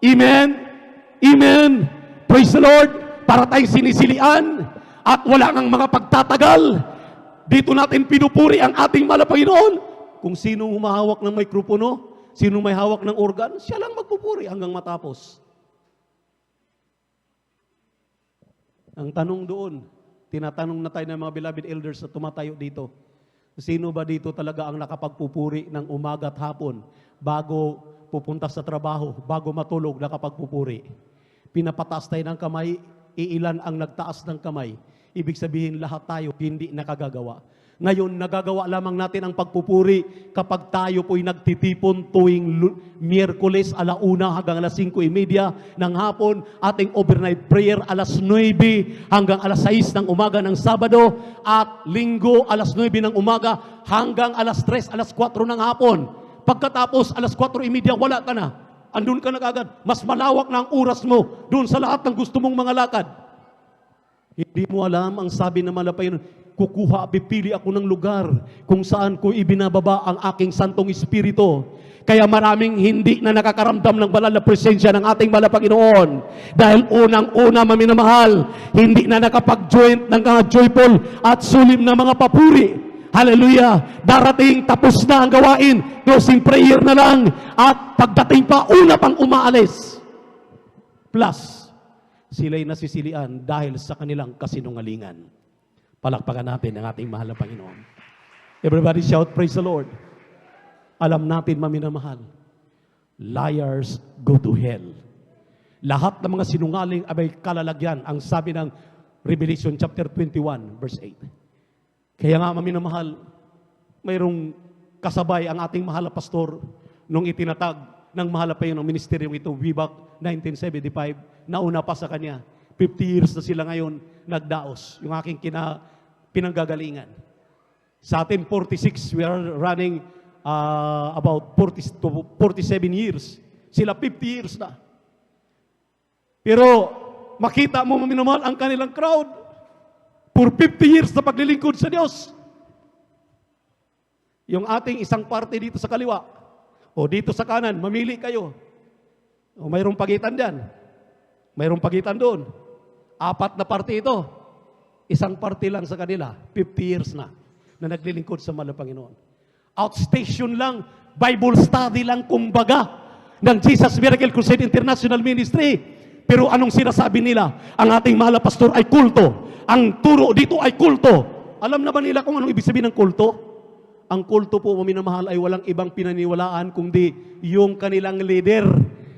Amen? Amen? Praise the Lord! Para tayong sinisilian at wala nang mga pagtatagal. Dito natin pinupuri ang ating mahal na Panginoon. Kung sino humahawak ng mikropono, sino may hawak ng organ, siya lang magpupuri hanggang matapos. Ang tanong doon, tinatanong na tayo ng mga beloved elders na tumatayo dito, sino ba dito talaga ang nakapagpupuri ng umaga at hapon bago pupunta sa trabaho, bago matulog, nakapagpupuri? Pinapataas tayo ng kamay, iilan ang nagtaas ng kamay. Ibig sabihin lahat tayo hindi nakagagawa. Ngayon, nagagawa lamang natin ang pagpupuri kapag tayo po'y nagtitipon tuwing Miyerkules 1:00 hanggang 5:30 ng hapon, ating overnight prayer 9:00 hanggang 6:00 ng umaga ng Sabado, at Linggo 9:00 ng umaga hanggang 3:00, 4:00 ng hapon. Pagkatapos 4:30, wala ka na. Andun ka na kagad. Mas malawak na ang oras mo doon sa lahat ng gusto mong mga lakad. Hindi mo alam ang sabi ng Malapayon, pipili ako ng lugar kung saan ko ibinababa ang aking Santong Espiritu. Kaya maraming hindi na nakakaramdam ng banal na presensya ng ating mahal na Panginoon. Dahil unang-una, maminamahal, hindi na nakapag-joint ng mga joyful at sulim na mga papuri. Hallelujah! Darating, tapos na ang gawain, closing prayer na lang, at pagdating pa, una pang umaalis. Plus, sila'y nasisilian dahil sa kanilang kasinungalingan. Palakpakan natin ang ating mahal na Panginoon. Everybody shout, praise the Lord. Alam natin, maminamahal, liars go to hell. Lahat ng mga sinungaling ay kalalagyan, ang sabi ng Revelation chapter 21, verse 8. Kaya nga, maminamahal, mayroong kasabay ang ating mahal na pastor nung itinatag ng mahal na Panginoon ministeryong ito, way back 1975, nauna pa sa kanya. 50 years na sila ngayon nagdaos, yung aking pinanggagalingan. Sa atin 46, we are running about 40 to 47 years. Sila 50 years na. Pero makita mo minamahal ang kanilang crowd for 50 years na paglilingkod sa Diyos. Yung ating isang parte dito sa kaliwa o dito sa kanan, mamili kayo. O mayroong pagitan diyan. Mayroong pagitan doon. 4 na parte ito. Isang parte lang sa kanila, 50 years na naglilingkod sa mahal na Panginoon. Outstation lang, Bible study lang kumbaga ng Jesus Miracle Crusade International Ministry. Pero anong sinasabi nila? Ang ating mahal na pastor ay kulto. Ang turo dito ay kulto. Alam na ba nila kung anong ibig sabihin ng kulto? Ang kulto po, minamahal, ay walang ibang pinaniniwalaan kundi yung kanilang leader.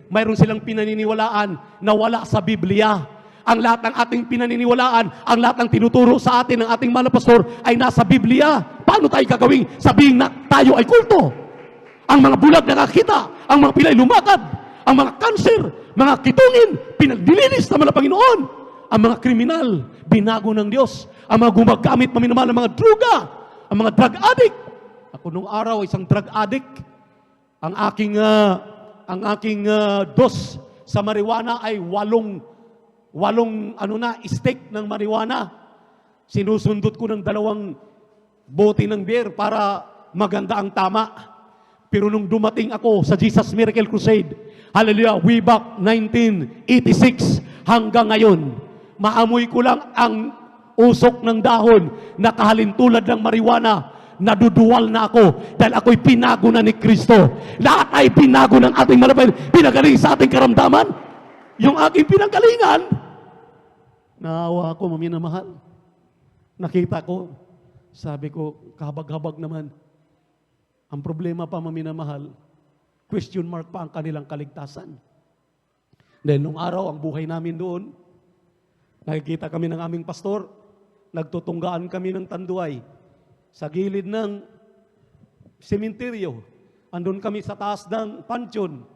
Mayroon silang pinaniniwalaan na wala sa Biblia. Ang lahat ng ating pinaniniwalaan, ang lahat ng tinuturo sa atin ng ating mahal na pastor ay nasa Biblia. Paano tayo gagawing sabihin na tayo ay kulto? Ang mga bulag nakakita, ang mga pilay lumakad, ang mga kanser, mga kitungin, pinaglilinis naman ng Panginoon. Ang mga kriminal, binago ng Diyos. Ang mga gumagamit maminamahal ng mga druga, ang mga drug addict. Ako nung araw, isang drug addict. Ang aking dos sa marijuana ay walong stick ng marijuana. Sinusundot ko ng 2 bote ng beer para maganda ang tama. Pero nung dumating ako sa Jesus Miracle Crusade, hallelujah, way back 1986 hanggang ngayon, maamoy ko lang ang usok ng dahon na kahalintulad ng marijuana. Naduduwal na ako dahil ako'y pinago na ni Kristo. Lahat ay pinago ng ating malapit, pinagaling sa ating karamdaman. Yung aking pinanggalingan, naawa ako, maminamahal. Nakita ko, sabi ko, kahabag-habag naman. Ang problema pa, maminamahal, question mark pa ang kanilang kaligtasan. Dahil nung araw, ang buhay namin doon, nakikita kami ng aming pastor, nagtutunggaan kami ng tanduay sa gilid ng sementeryo. Andun kami sa taas ng pansyon.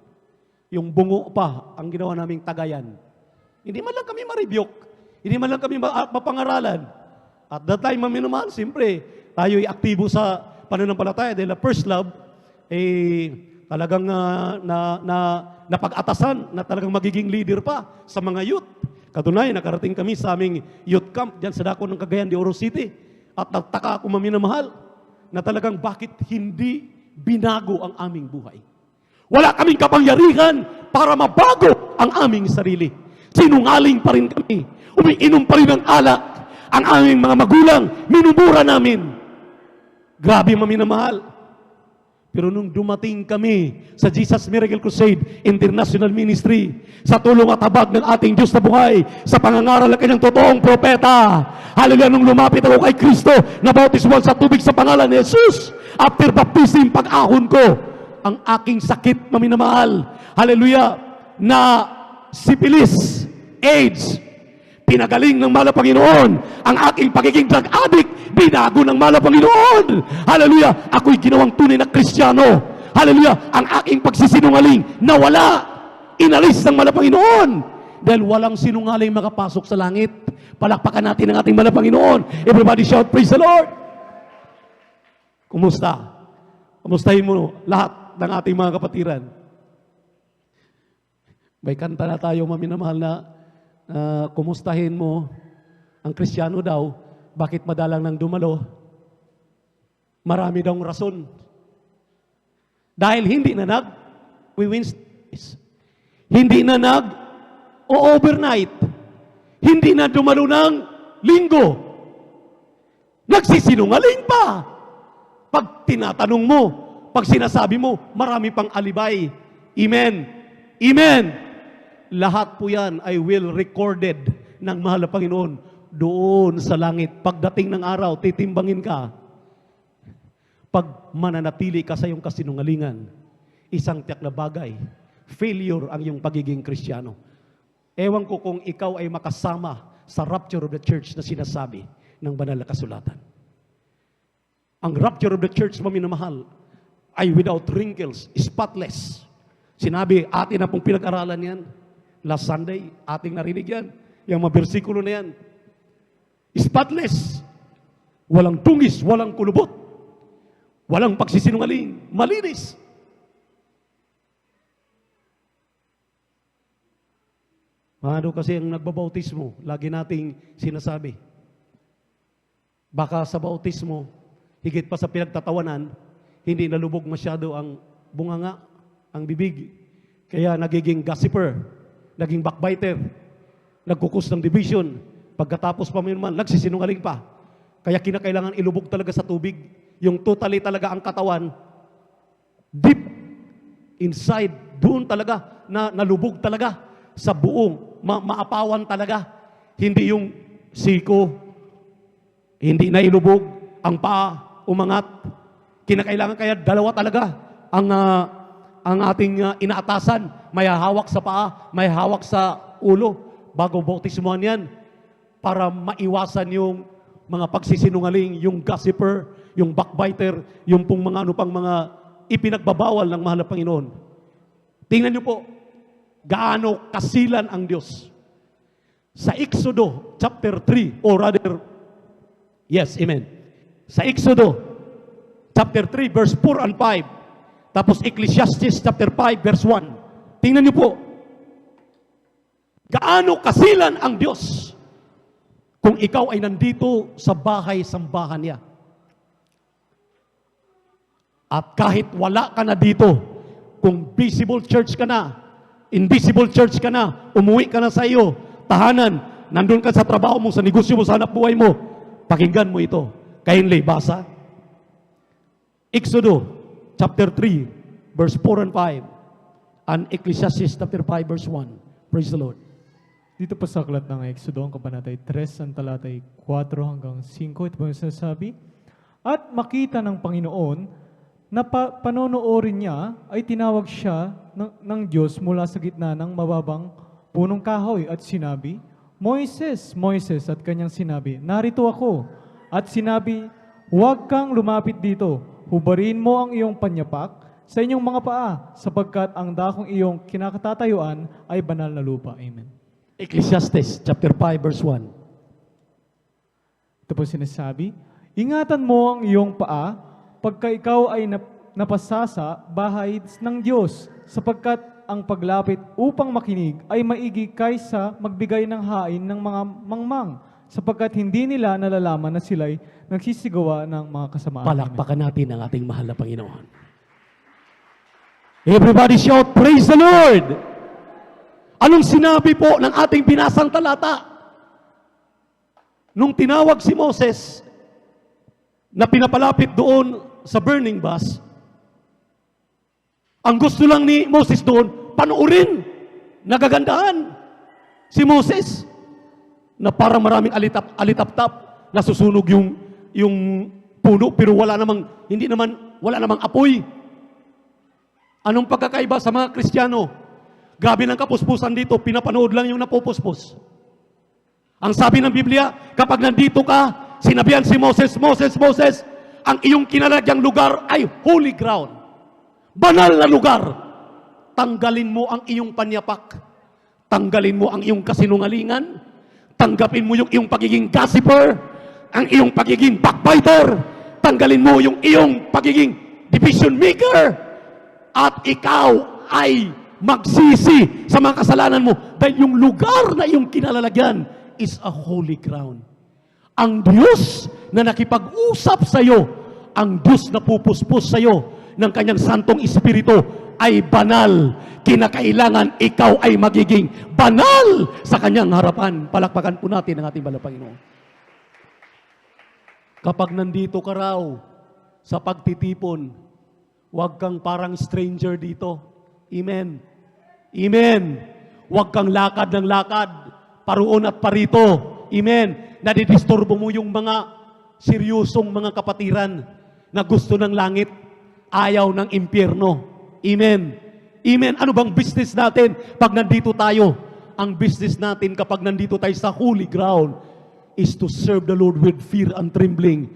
Yung bungo pa ang ginawa naming tagayan. Hindi man lang kami ma-rebuke. Hindi man lang kami mapangaralan. At that time, maminamahal, siyempre, tayo'y aktibo sa pananampalataya dahil first love, talagang napag-atasan na talagang magiging leader pa sa mga youth. Katunayan, nakarating kami sa aming youth camp dyan sa dako ng Cagayan de Oro City. At nagtaka ako, maminamahal, na talagang bakit hindi binago ang aming buhay. Wala kaming kapangyarihan para mabago ang aming sarili. Sinungaling pa rin kami. Umiinom pa rin ng alak. Ang aming mga magulang, minumura namin. Grabe, maminamahal. Pero nung dumating kami sa Jesus Miracle Crusade International Ministry, sa tulong at habag ng ating Diyos na buhay, sa pangangaral ng kanyang totoong propeta, hallelujah, nung lumapit ako kay Kristo, nabautismuhan sa tubig sa pangalan ni Jesus, after baptism, pag-ahon ko, ang aking sakit, maminamahal, hallelujah, na syphilis, AIDS, pinagaling ng mahal na Panginoon. Ang aking pagiging drug addict, binago ng mahal na Panginoon. Hallelujah, ako'y ginawang tunay na Kristiyano. Hallelujah, ang aking pagsisinungaling nawala. Inalis ng mahal na Panginoon. Dahil walang sinungaling makapasok sa langit. Palakpakan natin ang ating mahal na Panginoon. Everybody shout, praise the Lord. Kumusta? Kumustahin mo lahat ng ating mga kapatiran. May kanta na tayo, maminamahal, na kumustahin mo ang Kristiyano daw, bakit madalang nang dumalo? Marami daw rason. Dahil hindi na overnight, hindi na dumalo ng linggo, nagsisinungaling pa. Pag tinatanong mo, pag sinasabi mo, marami pang alibay. Amen. Amen. Lahat po yan ay will recorded ng mahal na Panginoon doon sa langit. Pagdating ng araw, titimbangin ka. Pag mananatili ka sa iyong kasinungalingan, isang tiyak na bagay, failure ang iyong pagiging Kristiyano. Ewan ko kung ikaw ay makasama sa rapture of the church na sinasabi ng banal na kasulatan. Ang rapture of the church, maminamahal, ay without wrinkles, spotless. Sinabi, atin na pong pinag-aralan yan. Last Sunday, ating narinig yan. Yung mga bersikulo na yan. Spotless. Walang tungis, walang kulubot. Walang pagsisinungaling. Malinis. Ano kasi ang nagbabautismo, lagi nating sinasabi. Baka sa bautismo, higit pa sa pinagtatawanan, hindi nalubog masyado ang bunganga, ang bibig. Kaya nagiging gossiper, naging backbiter, nagkukus ng division. Pagkatapos pa man, nagsisinungaling pa. Kaya kinakailangan ilubog talaga sa tubig. Yung totally talaga ang katawan, deep inside, doon talaga, na nalubog talaga sa buong, maapawan talaga. Hindi yung siko, hindi na ilubog, ang paa, umangat. Kinakailangan kaya dalawa talaga ang ating inaatasan. May hawak sa paa, may hawak sa ulo. Bago bautismuhan yan, para maiwasan yung mga pagsisinungaling, yung gossiper, yung backbiter, yung pong mga ano pang mga ipinagbabawal ng mahal na Panginoon. Tingnan niyo po, gaano kasilan ang Diyos. Sa Exodo chapter 3, or rather, yes, amen. Sa Exodo chapter 3, verse 4 and 5, tapos Ecclesiastes chapter 5, verse 1. Tingnan niyo po, gaano kasilan ang Diyos kung ikaw ay nandito sa bahay-sambahan niya. At kahit wala ka na dito, kung visible church ka na, invisible church ka na, umuwi ka na sa iyo, tahanan, nandun ka sa trabaho mo, sa negosyo mo, sa hanap buhay mo, pakinggan mo ito. Kindly, basa. Exodo, chapter 3, verse 4 and 5, and Ecclesiastes chapter 5, verse 1. Praise the Lord. Dito pa sa aklat ng Exodo, ang kabanatay 3, ang talatay 4 hanggang 5, ito po yung sinasabi, at makita ng Panginoon na panonoorin niya ay tinawag siya ng Diyos mula sa gitna ng mababang punong kahoy at sinabi, Moises, Moises, at kanyang sinabi, narito ako. At sinabi, huwag kang lumapit dito, hubarin mo ang iyong panyapak sa inyong mga paa, sapagkat ang dakong iyong kinakatatayuan ay banal na lupa. Amen. Ecclesiastes chapter 5, verse 1. Ito po sinasabi, ingatan mo ang iyong paa pagka ikaw ay napasasa bahay ng Diyos, sapagkat ang paglapit upang makinig ay maigi kaysa magbigay ng hain ng mga mangmang, sapagkat hindi nila nalalaman na sila'y nagsisigawa ng mga kasamaan. Palakpakan natin ang ating mahal na Panginoon. Everybody shout, praise the Lord! Anong sinabi po ng ating binasang talata? Nung tinawag si Moses na pinapalapit doon sa burning bush, ang gusto lang ni Moses doon, panuorin, nagagandahan si Moses, na para maraming alitap-tap, nasusunog yung puno, pero wala namang apoy. Anong pagkakaiba sa mga Kristiyano? Grabe ng kapuspusan dito, pinapanood lang yung napupuspos. Ang sabi ng Biblia, kapag nandito ka, sinabihan si Moses, Moses, Moses, ang iyong kinalagyang lugar ay holy ground. Banal na lugar. Tanggalin mo ang iyong panyapak. Tanggalin mo ang iyong kasinungalingan. Tanggapin mo yung iyong pagiging gossiper, ang iyong pagiging backbiter. Tanggalin mo yung iyong pagiging division maker. At ikaw ay magsisi sa mga kasalanan mo dahil yung lugar na iyong kinalalagyan is a holy ground. Ang Diyos na nakipag-usap sa iyo, ang Diyos na pupuspos sa iyo ng kanyang santong espiritu ay banal. Kinakailangan ikaw ay magiging banal sa kanyang harapan. Palakpakan po natin ang ating banal na Panginoon. Kapag nandito ka raw sa pagtitipon, huwag kang parang stranger dito. Amen. Amen. Huwag kang lakad ng lakad, paruon at parito. Amen. Nadidisturbo mo yung mga seryosong mga kapatiran na gusto ng langit, ayaw ng impyerno. Amen. Amen. Ano bang business natin pag nandito tayo? Ang business natin kapag nandito tayo sa holy ground is to serve the Lord with fear and trembling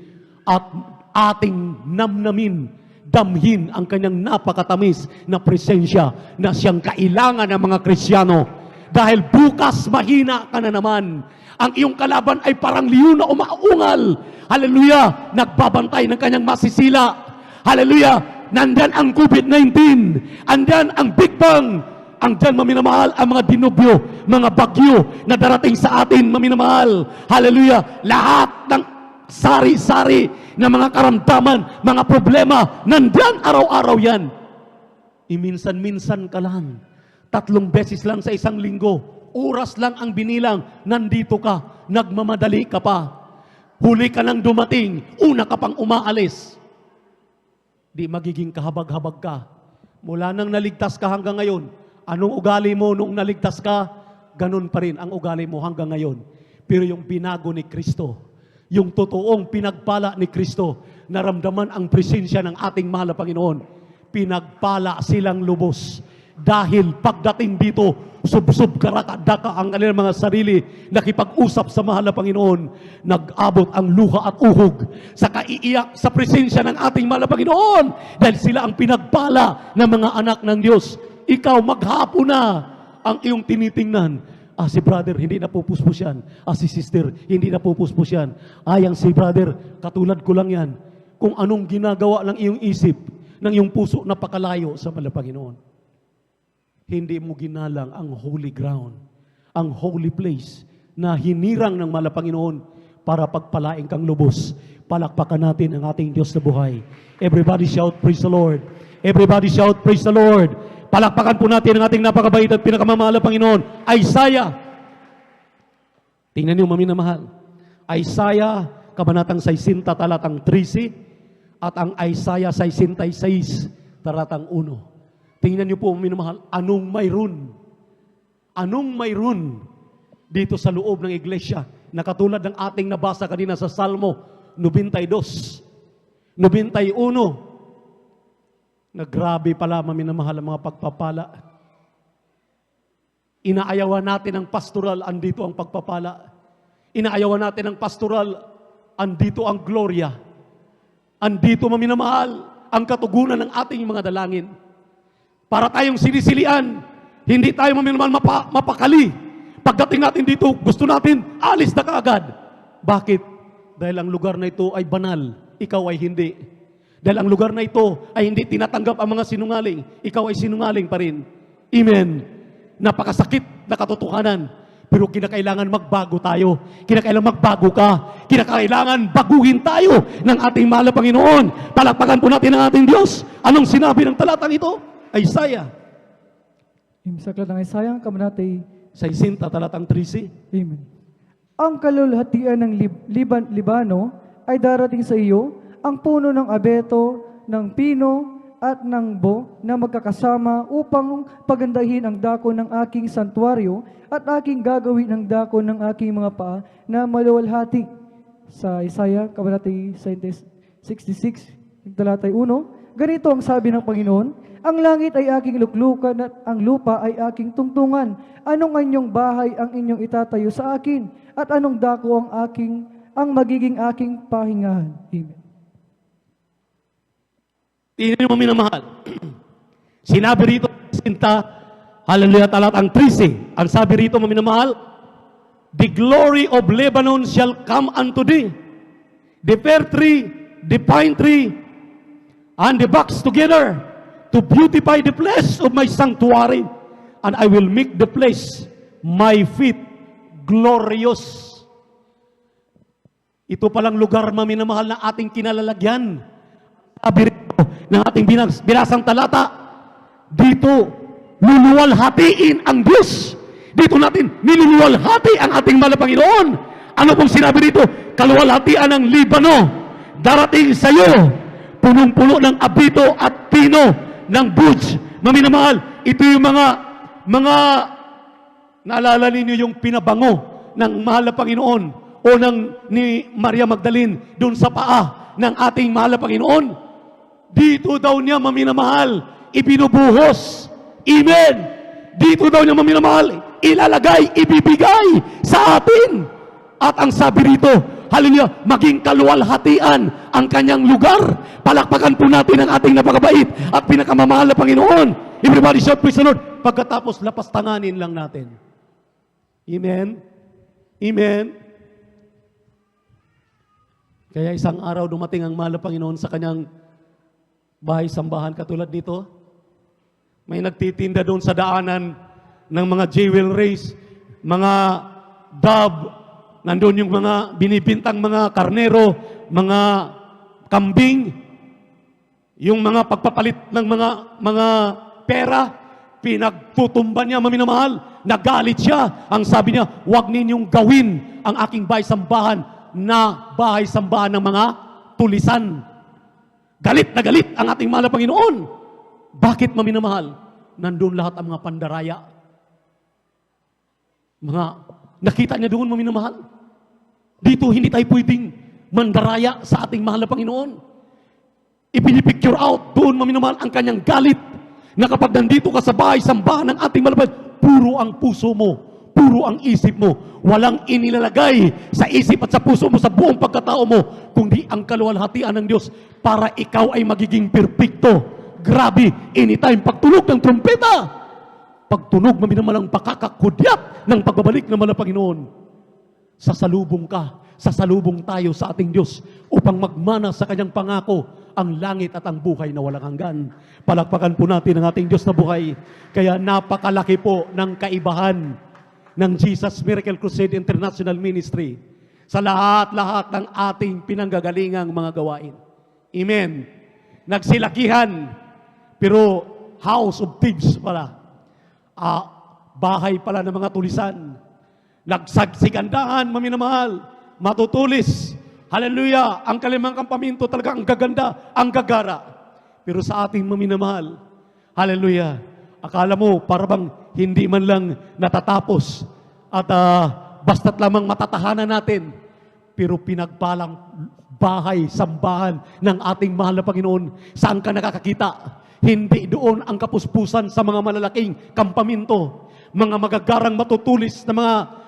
at ating namnamin, damhin ang kanyang napakatamis na presensya na siyang kailangan ng mga Kristiyano. Dahil bukas mahina ka na naman. Ang iyong kalaban ay parang leon na umaungal. Hallelujah! Nagbabantay ng kanyang masisila. Hallelujah! Nandyan ang COVID-19. Andyan ang Big Bang. Andyan, maminamahal, ang mga dinubyo, mga bagyo na darating sa atin, maminamahal. Hallelujah! Lahat ng sari-sari na mga karamdaman, mga problema, nandyan araw-araw yan. Iminsan-minsan ka lang. 3 beses lang sa isang linggo. Oras lang ang binilang. Nandito ka. Nagmamadali ka pa. Huli ka nang dumating. Una ka pang umaalis. Di magiging kahabag-habag ka. Mula nang naligtas ka hanggang ngayon, anong ugali mo nung naligtas ka? Ganun pa rin ang ugali mo hanggang ngayon. Pero yung binago ni Kristo, yung totoong pinagpala ni Kristo, naramdaman ang presensya ng ating mahal na Panginoon, pinagpala silang lubos. Dahil pagdating dito, sub-sub karakadaka ang kanilang mga sarili, nakipag-usap sa mahal na Panginoon, nag-abot ang luha at uhog sa kaiiyak sa presensya ng ating mahal na Panginoon, dahil sila ang pinagpala ng mga anak ng Diyos. Ikaw, maghapon na ang iyong tinitingnan. Si brother, hindi na pupuspos yan. Si sister, hindi na pupuspos yan. Yang si brother, katulad ko lang yan. Kung anong ginagawa ng iyong isip, ng iyong puso, napakalayo sa mahal na Panginoon. Hindi mo ginalang ang holy ground, ang holy place na hinirang ng mahal na Panginoon para pagpalaing kang lubos. Palakpakan natin ang ating Diyos na buhay. Everybody shout, praise the Lord. Everybody shout, praise the Lord. Palakpakan po natin ang ating napakabait at pinakamamahal na Panginoon. Isaiah. Tingnan niyo, maminamahal. Isaiah, kabanatang 60, talatang 13, at ang Isaiah 66, talatang 1. Tingnan niyo po, minamahal, anong mayroon? Anong mayroon dito sa loob ng iglesia na katulad ng ating nabasa kanina sa Salmo 92, 91, na grabe pala, maminamahal, ang mga pagpapala. Inaayawan natin ang pastoral, andito ang pagpapala. Inaayawan natin ang pastoral, andito ang gloria. Andito, maminamahal, ang katugunan ng ating mga dalangin. Para tayong sinisilian, hindi tayo maminamahal mapakali. Pagdating natin dito, gusto natin, alis na kaagad. Bakit? Dahil ang lugar na ito ay banal, ikaw ay hindi. Dahil ang lugar na ito ay hindi tinatanggap ang mga sinungaling, ikaw ay sinungaling pa rin. Amen. Napakasakit na katotohanan. Pero kinakailangan magbago tayo. Kinakailangan magbago ka. Kinakailangan baguhin tayo ng ating mahal na Panginoon. Palakpakan po natin ang ating Diyos. Anong sinabi ng talatang ito? Isaiah. Sa aklat ng Isaiah, kabanatay 60, talatang 13. Amen. Ang kalulhatian ng Libano ay darating sa iyo, ang puno ng abeto, ng pino, at ng bo na magkakasama upang pagandahin ang dako ng aking santuaryo at aking gagawin ang dako ng aking mga paa na maluwalhati. Sa Isaiah, kabanatay 66, talatay 1, ganito ang sabi ng Panginoon, ang langit ay aking luklukan at ang lupa ay aking tungtungan. Anong anyong bahay ang inyong itatayo sa akin? At anong dako ang magiging aking pahingahan? Amen. Tingnan mo, minamahal. Sinabi rito, Sinta, hallelujah, talatang 13. Ang sabi rito, minamahal, the glory of Lebanon shall come unto thee. The fir tree, the pine tree, and the box together, to beautify the place of my sanctuary, and I will make the place my feet glorious. Ito palang lugar, maminamahal, na ating kinalalagyan. Sabi rito ng ating binasang talata, dito luluwalhatiin ang Diyos. Dito natin niluluwalhati ang ating mahal na Panginoon. Ano pong sinabi dito? Kaluwalhatian ng Libano darating sa iyo, punong-puno ng abito at pino ng buds. Maminamahal, ito yung mga naalala ninyo yung pinabango ng mahal na Panginoon o ni Maria Magdalene doon sa paa ng ating mahal na Panginoon. Dito daw niya, maminamahal, ibinubuhos. Amen. Dito daw niya, maminamahal, ilalagay, ibibigay sa atin. At ang sabi rito, hallelujah, maging kaluwalhatian ang kanyang lugar. Palakpakan po natin ang ating napakabait at pinakamamahal na Panginoon. Everybody shout, praise the Lord. Pagkatapos, lapastanganin lang natin. Amen. Amen. Kaya isang araw dumating ang mahal na Panginoon sa kanyang bahay-sambahan katulad nito. May nagtitinda doon sa daanan ng mga jewelries, mga dove, nandun yung mga binibintang mga karnero, mga kambing, yung mga pagpapalit ng mga pera, pinagtutumba niya, maminamahal, nagalit siya. Ang sabi niya, huwag ninyong gawin ang aking bahay-sambahan na bahay-sambahan ng mga tulisan. Galit na galit ang ating mahal na Panginoon. Bakit, maminamahal? Nandun lahat ang mga pandaraya. Nakita niya doon, maminamahal. Dito, hindi tayo pwedeng mandaraya sa ating mahal na Panginoon. Ipinipicture out doon, maminamahal, ang kanyang galit na kapag nandito ka sa bahay-sambahan ng ating mahal na Panginoon, puro ang puso mo, puro ang isip mo, walang inilalagay sa isip at sa puso mo, sa buong pagkatao mo, kundi ang kaluwalhatian ng Diyos para ikaw ay magiging perpekto. Grabe, anytime pagtunog ng trumpeta, pagtunog, maminamalang pakakakudyat ng pagbabalik ng mga Panginoon, sasalubong ka, sasalubong tayo sa ating Diyos upang magmana sa kanyang pangako ang langit at ang buhay na walang hanggan. Palakpakan po natin ang ating Diyos na buhay. Kaya napakalaki po ng kaibahan ng Jesus Miracle Crusade International Ministry sa lahat-lahat ng ating pinanggagalingang mga gawain. Amen. Nagsilakihan, pero house of thieves pala. Bahay pala ng mga tulisan. Nagsagsigandahan, maminamahal, matutulis. Hallelujah! Ang kalimang kampaminto talaga ang gaganda, ang gagara. Pero sa ating maminamahal, hallelujah, akala mo parang hindi man lang natatapos at basta't lamang matatahanan natin. Pero pinagpalang bahay, sambahan ng ating mahal na Panginoon. Saan ka nakakakita? Hindi doon ang kapuspusan sa mga malalaking kampaminto, mga magagarang matutulis na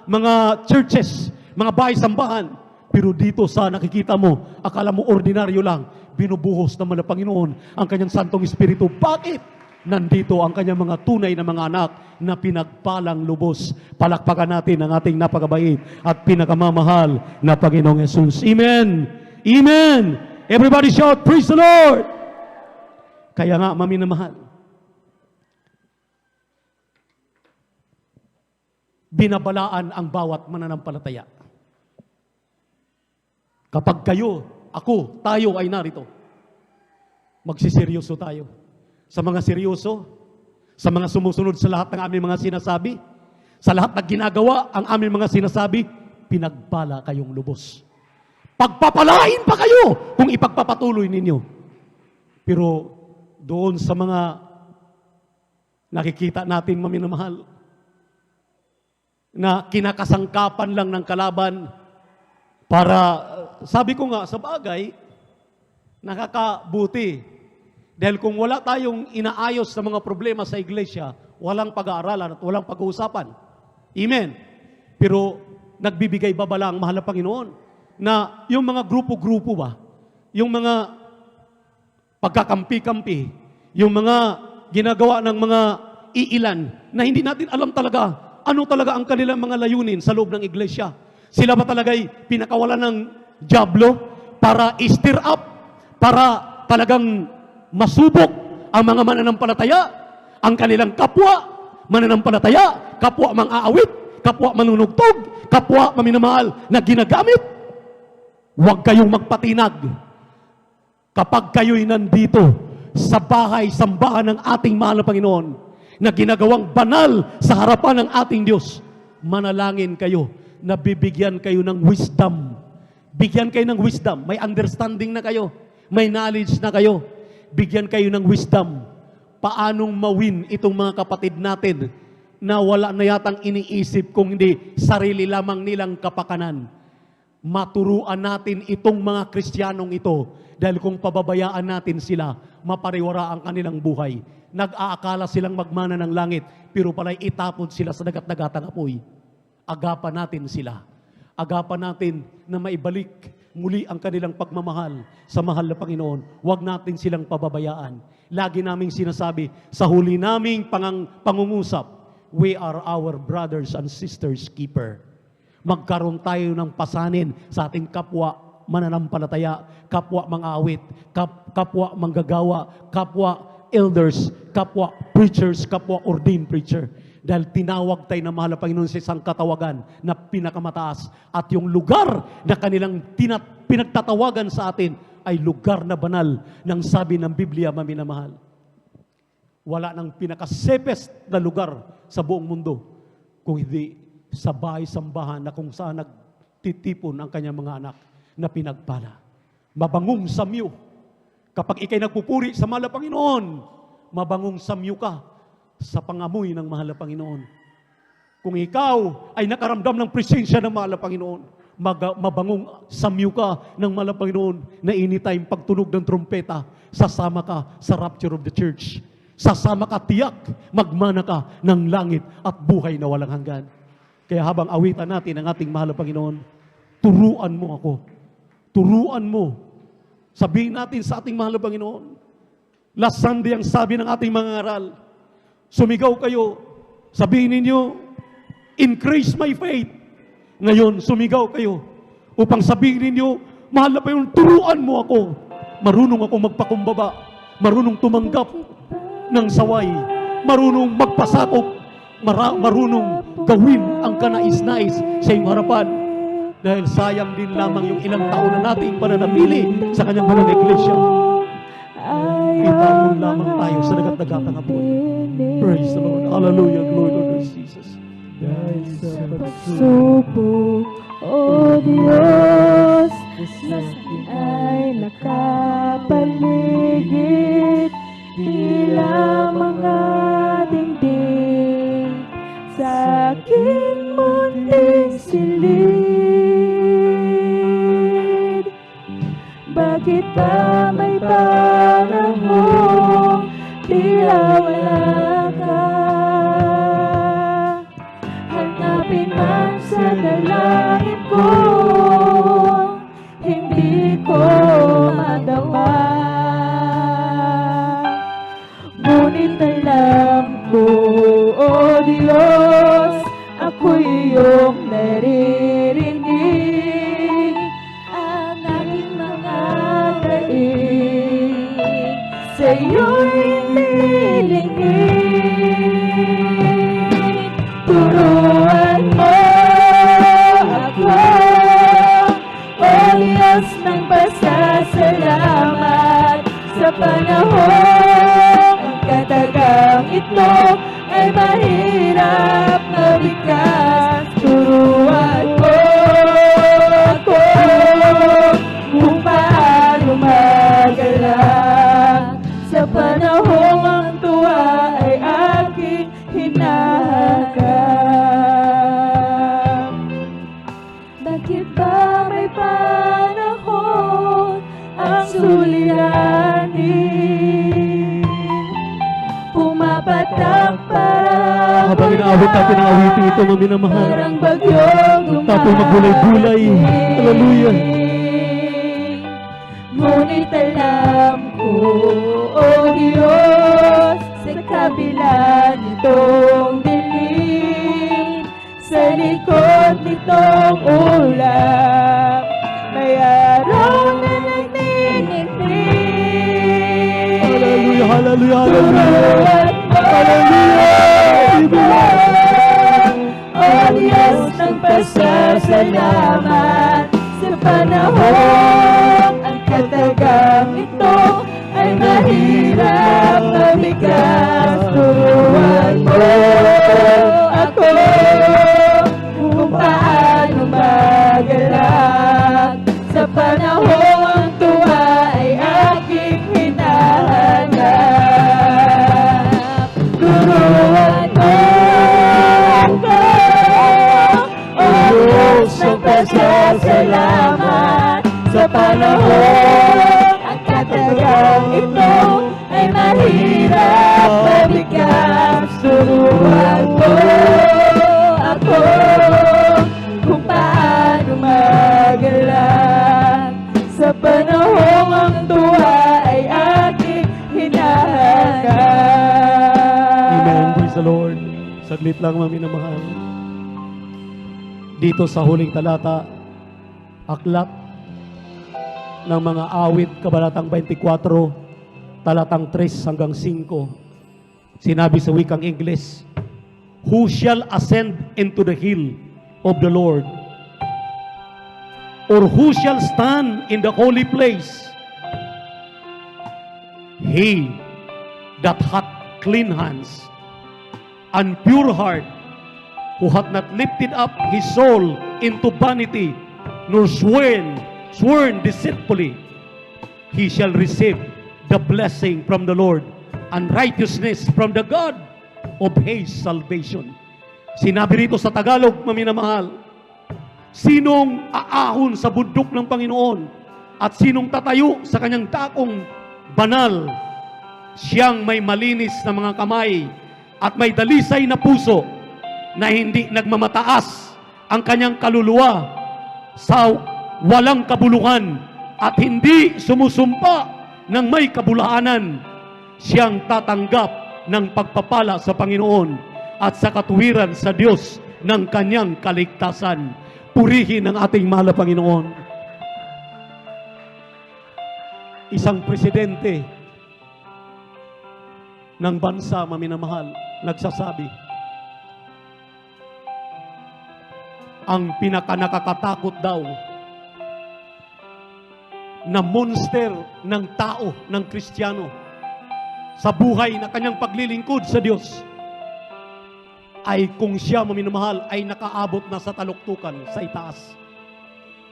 mga churches, mga bahay-sambahan. Pero dito sa nakikita mo, akala mo ordinaryo lang, binubuhos naman ng Panginoon ang kanyang Santong Espiritu. Bakit? Nandito ang kanyang mga tunay na mga anak na pinagpalang lubos. Palakpakan natin ang ating napakabait at pinakamamahal na Panginoong Jesus. Amen! Amen! Everybody shout, praise the Lord! Kaya nga, maminamahal, binabalaan ang bawat mananampalataya. Kapag kayo, ako, tayo ay narito, magsiseryoso tayo. Sa mga seryoso, sa mga sumusunod sa lahat ng aming mga sinasabi, sa lahat ng ginagawa ang aming mga sinasabi, pinagpala kayong lubos. Pagpapalain pa kayo kung ipagpapatuloy ninyo. Pero doon sa mga nakikita natin, maminamahal, na kinakasangkapan lang ng kalaban para, sabi ko nga, sa bagay, nakakabuti. Dahil kung wala tayong inaayos sa mga problema sa iglesia, walang pag-aaralan at walang pag-uusapan. Amen. Pero nagbibigay babala ang mahal na Panginoon na yung mga grupo-grupo ba, yung mga pagkakampi-kampi, yung mga ginagawa ng mga iilan na hindi natin alam talaga ano talaga ang kanilang mga layunin sa loob ng iglesia. Sila ba talaga'y pinakawalan ng dyablo para i-stir up, para talagang masubok ang mga mananampalataya, ang kanilang kapwa mananampalataya, kapwa mang-aawit, kapwa manunugtog, kapwa maminamahal na ginagamit? Huwag kayong magpatinag. Kapag kayo'y nandito sa bahay-sambahan ng ating mahal na Panginoon, na ginagawang banal sa harapan ng ating Diyos, manalangin kayo na bibigyan kayo ng wisdom. Bigyan kayo ng wisdom. May understanding na kayo. May knowledge na kayo. Bigyan kayo ng wisdom. Paanong mawin itong mga kapatid natin na wala na yatang iniisip kung hindi sarili lamang nilang kapakanan. Maturuan natin itong mga Kristiyanong ito dahil kung pababayaan natin sila, mapariwara ang kanilang buhay. Nag-aakala silang magmana ng langit, pero pala'y itapon sila sa dagat-dagatang apoy. Agapan natin sila. Agapan natin na maibalik muli ang kanilang pagmamahal sa mahal na Panginoon. Huwag natin silang pababayaan. Lagi naming sinasabi, sa huli naming pangungusap, we are our brothers and sisters keeper. Magkaroon tayo ng pasanin sa ating kapwa mananampalataya, kapwa mga awit, kapwa manggagawa, kapwa elders, kapwa preachers, kapwa ordained preacher. Dahil tinawag tayo na mahal na Panginoon sa isang katawagan na pinakamataas. At yung lugar na kanilang pinagtatawagan sa atin ay lugar na banal ng sabi ng Biblia, maminamahal. Wala nang pinakasepest na lugar sa buong mundo kung hindi sa bahay-sambahan na kung saan nagtitipon ang kanyang mga anak na pinagpala. Mabangong samyo. Kapag ikay nagpupuri sa mahal na Panginoon, mabangong samyo ka sa pangamoy ng mahal na Panginoon. Kung ikaw ay nakaramdam ng presensya ng mahal na Panginoon, mabangong samyo ka ng mahal na Panginoon na anytime pagtunog ng trumpeta, sasama ka sa rapture of the church. Sasama ka, tiyak, magmana ka ng langit at buhay na walang hanggan. Kaya habang awitan natin ang ating mahal na Panginoon, turuan mo ako. Turuan mo. Sabihin natin sa ating mahal na Panginoon, last Sunday ang sabi ng ating mga ngaral, sumigaw kayo, sabihin ninyo, increase my faith. Ngayon, sumigaw kayo upang sabihin ninyo, mahal na Panginoon, turuan mo ako. Marunong ako magpakumbaba, marunong tumanggap ng saway, marunong magpasakop, marunong gawin ang kanais-nais sa iyong harapan. Dahil sayang din lamang yung ilang taon na nating pananatili sa kanyang banal na iglesia. Itanong lamang tayo sa dagat-dagatang hapon. Praise the Lord. Hallelujah. Glory to Lord Jesus. Dahil sa pagsubok, O Diyos, na ay nakapaligid, tila mga dingding sa aking munting silid. Bakit ba may panahong tila wala ka? Hanapin man sa dalangin ko, hindi ko madama. Ngunit alam ko, O Diyos, ako'y iyong naririnig. Ang aking mga daig sa'yo'y nilingin. Turuan mo ako, O Diyos, ng pasasalamat sa panahon katagang ito ay mahirap mabigas. Turuan mo ako kung paano magalang sa panahong ang tuwa ay aking hinahanap. Bakit ba may panahon ang suliranin? Pumapatak parang Habang inaawit natin ang awitin ito, maminamahal. parang bagyong Tapos magbulay-bulay. Hallelujah. Ngunit alam ko, O Diyos, sa kabila nitong dilim, sa likod nitong ulap, may araw na nagniningning. Hallelujah, hallelujah, hallelujah. Turuan mo ako, O Diyos, ng pasasalamat sa panahon ang katagang ito ay mahirap mabigas. Turuan mo ako kung paano magalang sa panahon ang tuwa ay aking hinahanap. Turuan mo ako, O Diyos, ng pasasalamat sa panahon ang katagang ito ay mahirap mabigas. Turuan mo ako kung paano magalang sa panahong ang tuwa ay aking hinahanap. Amen. Praise the Lord. Saglit lang, maminamahal. Dito sa huling talata, aklat ng mga awit, kabanatang 24, talatang 3 hanggang 5. Sinabi sa wikang Ingles, "Who shall ascend into the hill of the Lord? Or who shall stand in the holy place? He that hath clean hands and pure heart, who hath not lifted up his soul into vanity, nor sworn deceitfully, he shall receive the blessing from the Lord and righteousness from the God of his salvation." Sinabi rito sa Tagalog, maminamahal, sinong aahon sa bundok ng Panginoon at sinong tatayo sa kanyang dakong banal? Siyang may malinis na mga kamay at may dalisay na puso, na hindi nagmamataas ang kanyang kaluluwa sa walang kabuluhan at hindi sumusumpa ng may kabulaanan. Siyang tatanggap ng pagpapala sa Panginoon at sa katuwiran sa Diyos ng kanyang kaligtasan. Purihin ang ating mahal na Panginoon. Isang presidente ng bansa, maminamahal, nagsasabi, ang pinakanakakatakot daw na monster ng tao, ng Kristiyano, sa buhay na kanyang paglilingkod sa Diyos, ay kung siya, maminamahal, ay nakaabot na sa taluktukan, sa itaas.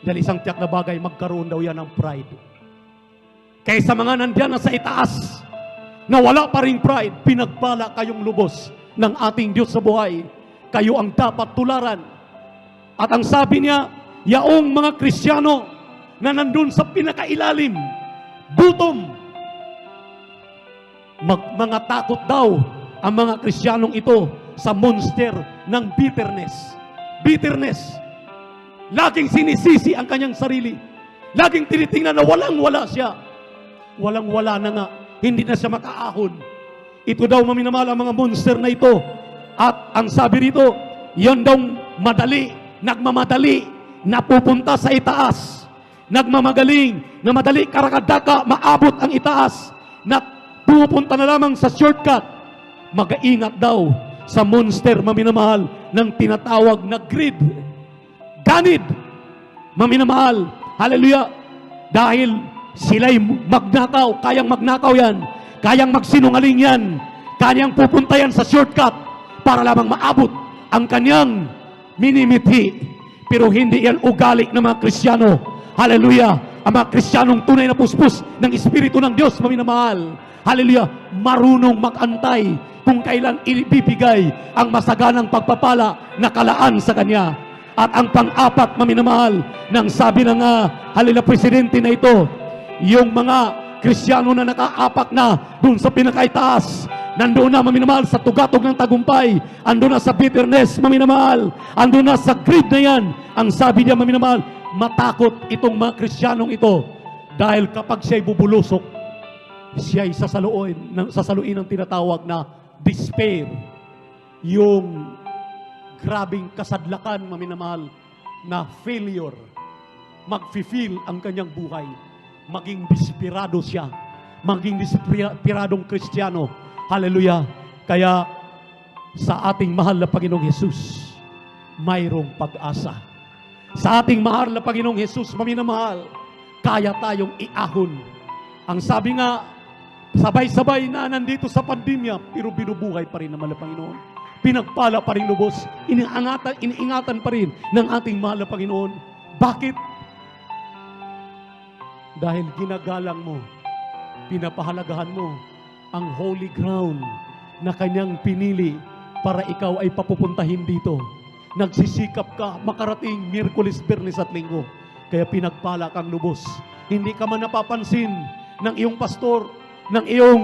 Dahil isang tiyak na bagay, magkaroon daw yan ng pride. Kaysa mga nandiyan na sa itaas, na wala pa ring pride, pinagpala kayong lubos ng ating Diyos sa buhay. Kayo ang dapat tularan. At ang sabi niya, yaong mga Kristiyano na nandun sa pinakailalim, gutom, mga takot daw ang mga Kristiyanong ito sa monster ng bitterness. Bitterness. Laging sinisisi ang kanyang sarili. Laging tinitingnan na walang-wala siya. Walang-wala na nga. Hindi na siya makaahon. Ito daw, maminamahal, ang mga monster na ito. At ang sabi rito, yon daw nagmamadali, napupunta sa itaas. Nagmamagaling, na madali karakadaka, maabot ang itaas. Na pupunta na lamang sa shortcut. Mag-ingat daw sa monster, maminamahal, ng tinatawag na greed. Ganid, maminamahal. Hallelujah. Dahil sila'y magnakaw, kayang magnakaw yan, kayang magsinungaling yan, kanyang pupunta yan sa shortcut para lamang maabot ang kanyang minimithi. Pero hindi yan ugali ng mga Kristiyano. Hallelujah. Ang mga Kristiyanong tunay na puspos ng Espiritu ng Diyos, maminamahal. Hallelujah. Marunong mag-antay kung kailan ibibigay ang masaganang pagpapala na kalaan sa Kanya. At ang pang-apat, maminamahal, nang sabi ng hallelujah, presidente na ito, yung mga Kristiyano na nakaapak na dun sa pinakaitaas, nandoon na, maminamahal, sa tugatog ng tagumpay, andun na sa bitterness, maminamahal, andun na sa greed na yan. Ang sabi niya, maminamahal, matakot itong mga Kristiyanong ito, dahil kapag siya'y bubulusok, siya'y sasaluin ng tinatawag na despair, yung grabing kasadlakan, maminamahal, na failure. Mag-feel ang kanyang buhay. Maging desperado siya. Maging desperadong Kristiyano. Hallelujah. Kaya sa ating mahal na Panginoong Hesus, mayroong pag-asa. Sa ating mahal na Panginoong Hesus, maminamahal, kaya tayong iahon. Ang sabi nga, sabay-sabay na nandito sa pandemya, pero binubuhay pa rin naman na Panginoon. Pinagpala pa rin lubos. Iniingatan pa rin ng ating mahal na Panginoon. Bakit? Dahil ginagalang mo, pinapahalagahan mo ang holy ground na kanyang pinili para ikaw ay papupuntahin dito. Nagsisikap ka makarating Miyerkules, Biyernes at Linggo. Kaya pinagpala kang lubos. Hindi ka man napapansin ng iyong pastor, ng iyong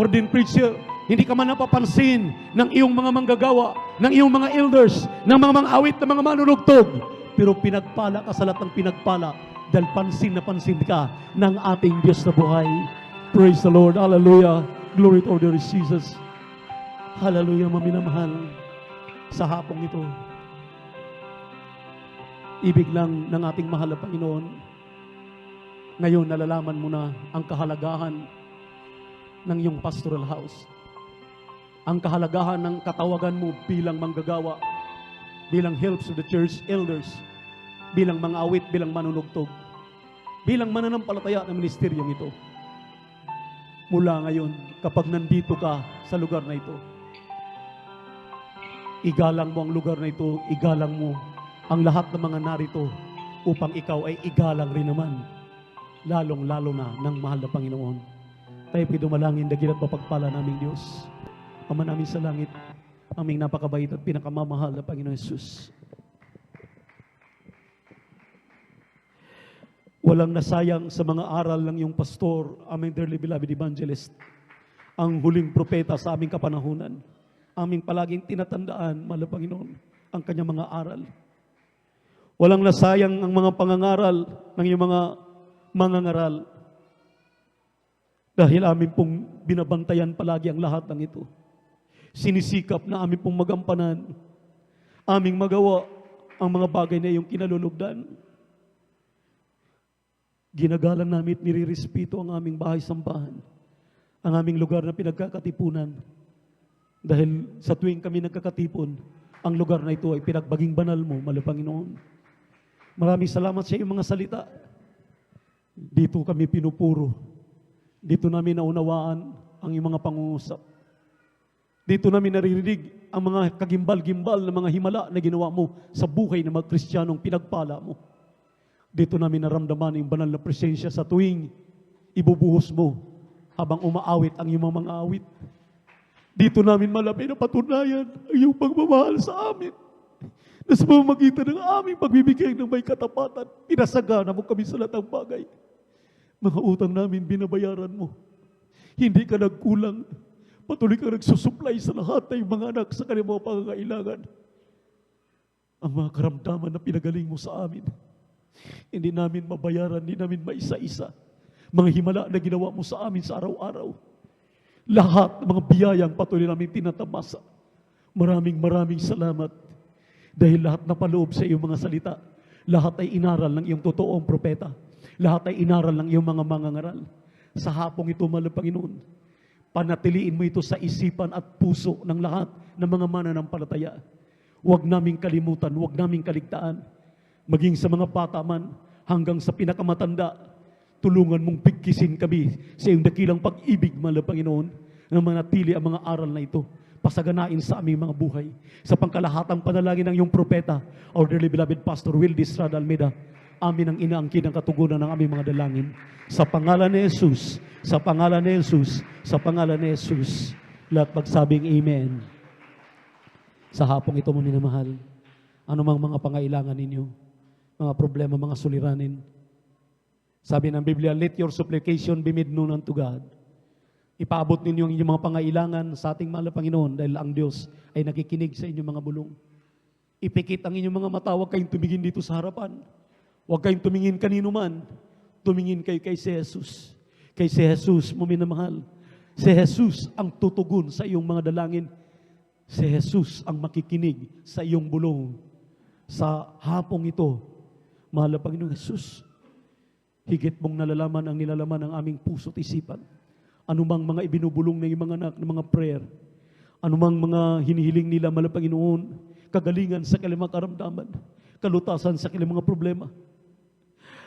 ordained preacher. Hindi ka man napapansin ng iyong mga manggagawa, ng iyong mga elders, ng mga awit, ng mga manunugtog. Pero pinagpala ka sa lahat ng pinagpala dahil pansin na pansin ka ng ating Diyos na buhay. Praise the Lord. Hallelujah. Glory to our Jesus. Hallelujah, maminamahal. Sa hapong ito, ibig lang ng ating mahal na Panginoon Ngayon, nalalaman mo na ang kahalagahan ng iyong pastoral house. Ang kahalagahan ng katawagan mo bilang manggagawa, bilang helps of the church elders, bilang mga awit, bilang manunugtog, bilang mananampalataya ng ministeryong ito. Mula ngayon, kapag nandito ka sa lugar na ito, igalang mo ang lugar na ito, igalang mo ang lahat ng mga narito upang ikaw ay igalang rin naman, lalong-lalo na ng mahal na Panginoon. Tayo po'y dumalangin, dagil at mapagpala naming Diyos, Ama namin sa langit, aming napakabait at pinakamamahal na Panginoon Jesus. Walang nasayang sa mga aral ng iyong pastor, aming dearly beloved evangelist, ang huling propeta sa aming kapanahunan. Aming palaging tinatandaan, mahal na Panginoon, ang kanyang mga aral. Walang nasayang ang mga pangangaral ng iyong mga mangangaral. Dahil amin pong binabantayan palagi ang lahat ng ito. Sinisikap na amin pong magampanan, aming magawa ang mga bagay na iyong kinalulugdan. Ginagalang namin at nirirespeto ang aming bahay-sambahan, ang aming lugar na pinagkakatipunan. Dahil sa tuwing kami nagkakatipon, ang lugar na ito ay pinagbaging banal mo, mahal na Panginoon. Maraming salamat sa iyong mga salita. Dito kami pinupuro. Dito namin naunawaan ang iyong mga pangungusap. Dito namin naririnig ang mga kagimbal-gimbal na mga himala na ginawa mo sa buhay ng mga Kristiyanong pinagpala mo. Dito namin naramdaman ang banal na presensya sa tuwing ibubuhos mo habang umaawit ang iyong mga awit. Dito namin malapit na patunayan ang iyong pagmamahal sa amin. Na sa pamamagitan ng aming pagbibigay ng may katapatan, pinasagana mo kami sa lahat ng bagay. Mga utang namin binabayaran mo. Hindi ka nagkulang. Patuloy ka nagsusupply sa lahat ng mga anak sa kanilang mga pangangailangan. Ang mga karamdaman na pinagaling mo sa amin, hindi namin mabayaran, hindi namin maisa-isa. Mga himala na ginawa mo sa amin sa araw-araw. Lahat ng mga biyayang patuloy namin tinatamasa. Maraming salamat. Dahil lahat na paloob sa iyong mga salita, lahat ay inaral ng iyong totoong propeta. Lahat ay inaral ng iyong mga mangangaral. Sa hapong ito, mahal na Panginoon, panatiliin mo ito sa isipan at puso ng lahat ng mga mananampalataya. Huwag naming kalimutan, huwag naming kaligtaan. Maging sa mga bata man, hanggang sa pinakamatanda, tulungan mong bigkisin kami sa iyong dakilang pag-ibig, mahal na Panginoon, na manatili ang mga aral na ito, pasaganain sa aming mga buhay. Sa pangkalahatang panalangin ng iyong propeta, our dearly beloved Pastor Wildy Estrada Almeida, amin ang inaangkin ang katugunan ng aming mga dalangin. Sa pangalan ni Jesus, sa pangalan ni Jesus, sa pangalan ni Jesus, lahat magsabing Amen. Sa hapong ito mo minamahal, anumang mga pangailangan ninyo, mga problema, mga suliranin. Sabi ng Biblia, let your supplication be made known unto God. Ipaabot ninyo ang inyong mga pangailangan sa ating mahal na Panginoon dahil ang Diyos ay nakikinig sa inyong mga bulong. Ipikit ang inyong mga mata, huwag kayong tumingin dito sa harapan. Huwag kayong tumingin kanino man. Tumingin kayo kay si Jesus. Kay si Jesus mo minamahal. Si Jesus ang tutugon sa iyong mga dalangin. Si Jesus ang makikinig sa iyong bulong. Sa hapong ito, mahal na Panginoon Jesus, higit mong nalalaman ang nilalaman ng aming puso't isipan. Anumang mga ibinubulong ng mga anak ng mga prayer, anumang mga hinihiling nila, mahal na Panginoon, kagalingan sa kanilang mga karamdaman, kalutasan sa kanilang mga problema.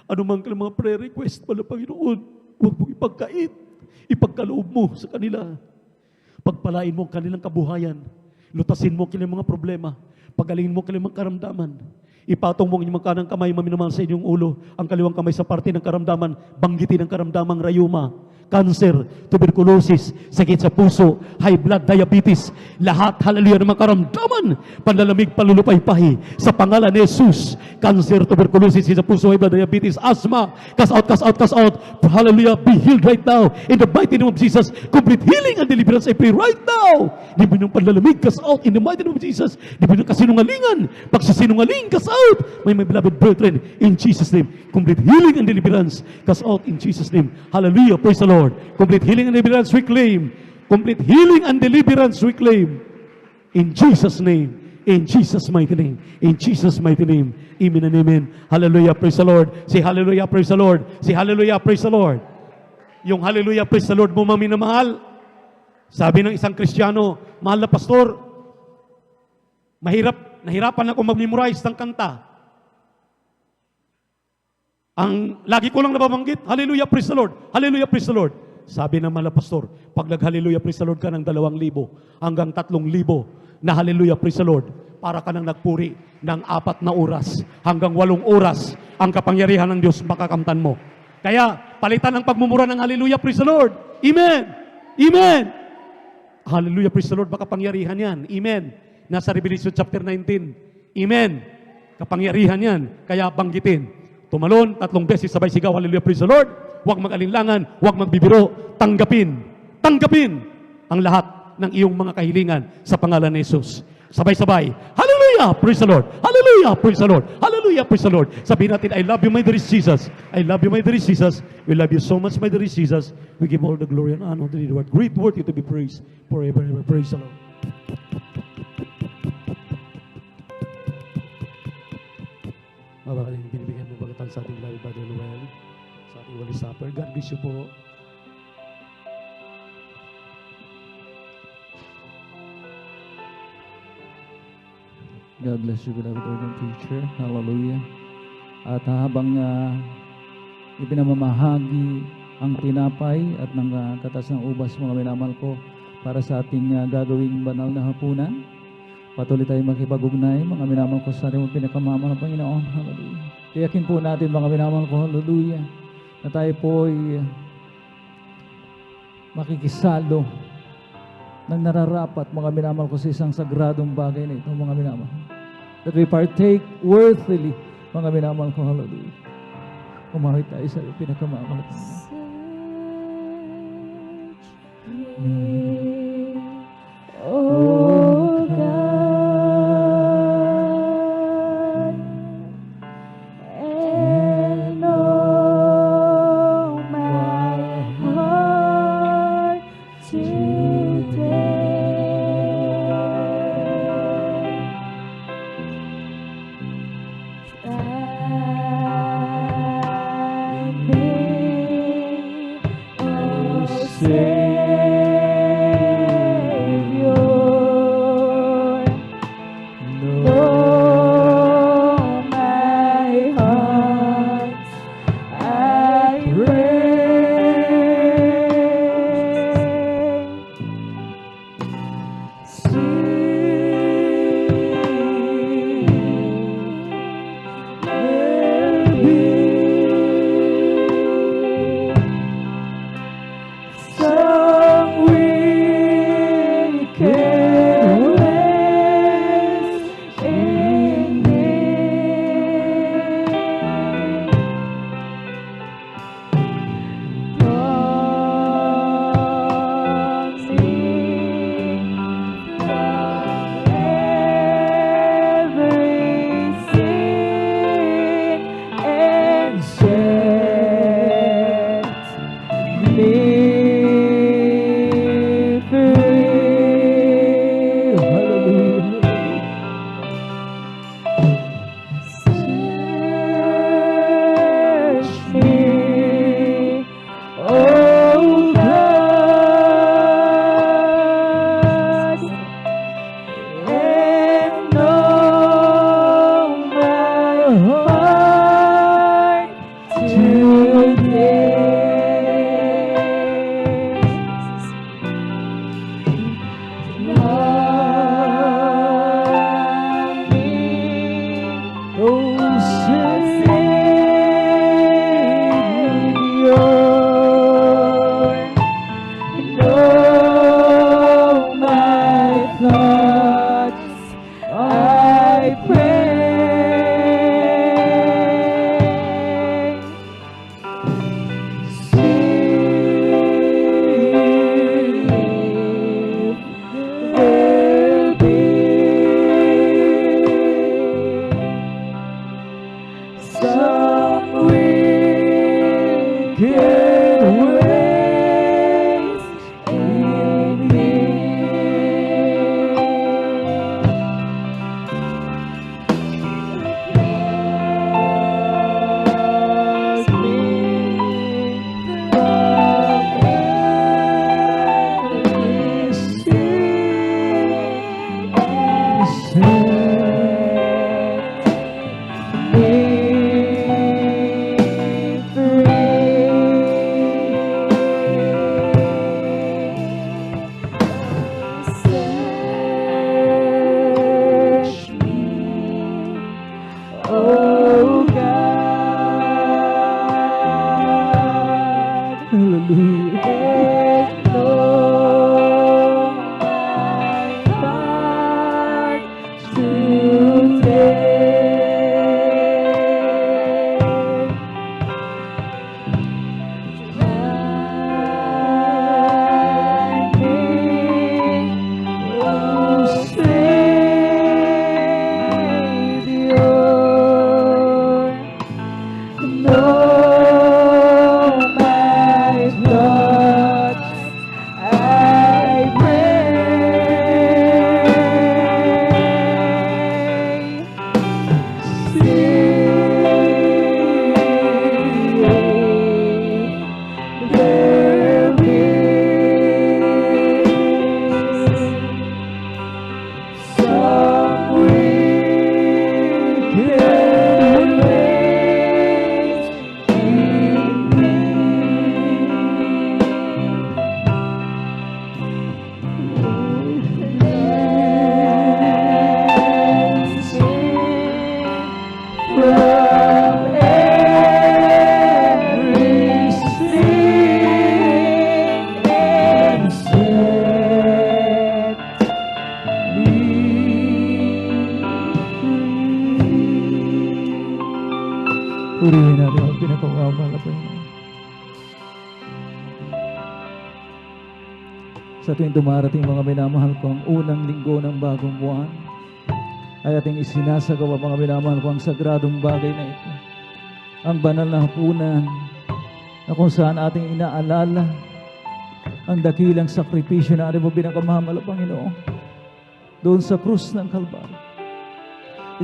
Anumang kanilang mga prayer request, mahal na Panginoon, huwag mong ipagkait, ipagkaloob mo sa kanila. Pagpalain mo ang kanilang kabuhayan, lutasin mo ang kanilang mga problema, pagalingin mo ang kanilang mga karamdaman. Ipatong mo ang inyong kanang kamay, maminamahal sa inyong ulo, ang kaliwang kamay sa parte ng karamdaman, banggitin ang karamdamang rayuma, cancer, tuberculosis, sakit sa puso, high blood, diabetes, lahat, hallelujah, ng mga karamdaman, panlalamig, palulupay-pahi, sa pangalan ni Jesus, cancer, tuberculosis, sakit sa puso, high blood, diabetes, asthma, cast out, hallelujah, be healed right now, in the mighty name of Jesus, complete healing and deliverance, I pray right now, di mo yung panlalamig, cast out, in the mighty name of Jesus, di mo yung kasinungalingan, pagsasinungaling, cast out, my beloved brethren, in Jesus' name, complete healing and deliverance, cast out, in Jesus' name, hallelujah, praise the Lord. Complete healing and deliverance we claim. Complete healing and deliverance we claim. In Jesus' name. In Jesus' mighty name. In Jesus' mighty name. Amen and amen. Hallelujah, praise the Lord. Say hallelujah, praise the Lord. Say hallelujah, praise the Lord. Yung hallelujah, praise the Lord mo, minamahal. Sabi ng isang Kristiyano, mahal na pastor, nahirapan ako mag-memorize ng kanta. Ang lagi ko lang nababanggit, hallelujah, praise the Lord. Hallelujah, praise the Lord. Sabi ng mahal na pastor, pag nag-hallelujah, praise the Lord ka ng 2,000 hanggang 3,000 na hallelujah, praise the Lord, para ka nang nagpuri ng 4 na oras hanggang 8 oras, ang kapangyarihan ng Diyos makakamtan mo. Kaya, palitan ang pagmumura ng hallelujah, praise the Lord. Amen! Amen! Hallelujah, praise the Lord, makapangyarihan yan. Amen! Nasa Revelation chapter 19. Amen! Kapangyarihan yan. Kaya banggitin. Tumalon, 3 beses sabay sigaw, hallelujah, praise the Lord. Huwag mag-alinlangan, huwag magbibiro. Tanggapin ang lahat ng iyong mga kahilingan sa pangalan ni Jesus. Sabay-sabay, hallelujah, praise the Lord. Hallelujah, praise the Lord. Hallelujah, praise the Lord. Sabihin natin, I love you, my dear Jesus. I love you, my dear Jesus. We love you so much, my dear Jesus. We give all the glory and honor to the Lord. Great worthy to be praised forever and ever. Praise the Lord. Mabakaling binibigyan mo bagatan sa ating Larry Brother Noel, sa ating Wali Supper. God bless you po. God bless you, beloved ordained preacher. Hallelujah. At habang ipinamamahagi ang tinapay at ng katas ng ubas, mga minamahal ko, para sa ating gagawing banal na hapunan, patuloy tayong makipag-ugnay, mga minamahal ko, sa ating pinakamamahal ng Panginoon. Hallelujah. Tiyakin po natin, mga minamahal ko, hallelujah, na tayo po ay makikisalo ng nararapat, mga minamahal ko, sa isang sagradong bagay na ito, mga minamahal. That we partake worthily, mga minamahal ko, hallelujah. Umawit tayo sa pinakamamahal ng Panginoon. Oh God, and oh my heart today. oh God. Hallelujah. And know my heart today. My King, oh Savior, know my thoughts, I pray. See, there be some wicked ways in me. Cleanse me from every sin and set me free. Purihin natin ang pinakawawala na Panginoon. Sa tuwing dumarating mga minamahal ko, ang unang linggo ng bagong buwan, ay ating isinasagawa mga minamahal ko ang sagradong bagay na ito. Ang banal na hapunan na kung saan ating inaalala ang dakilang sakripisyo na ating mo pinakamahal na Panginoon doon sa krus ng Kalbaryo.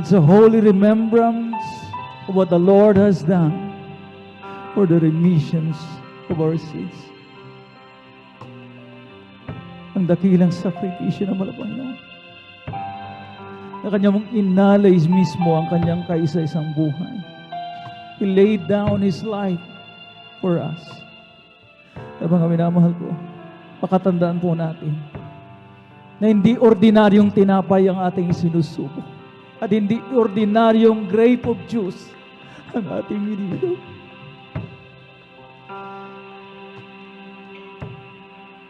It's a holy remembrance of what the Lord has done for the remissions of our sins. Ang dakilang sakripisyo na Panginoon na kanya mong inalay mismo ang kanyang kaisa-isang buhay. He laid down His life for us. Kaya mga minamahal ko, pakatandaan po natin na hindi ordinaryong tinapay ang ating sinusubok at hindi ordinaryong grape of juice ang ating ininom.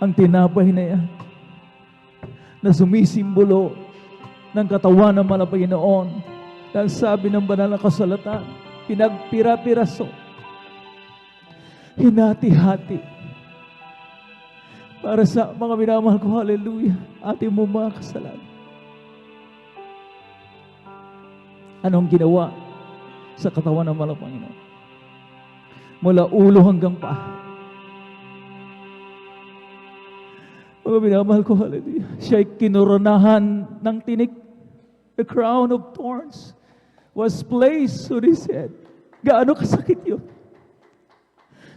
Ang tinapay na yan na sumisimbolo ng katawan ng Panginoon dahil sabi ng banal na kasulatan, pinagpira-piraso, hinati-hati para sa mga minamahal ko, hallelujah, ating mga kasalanan. Anong ginawa sa katawan ng Panginoon? Mula ulo hanggang paa. Mga minamahal ko, hallelujah, siya'y kinoronahan ng tinik. The crown of thorns was placed on His head. Gaano kasakit yun?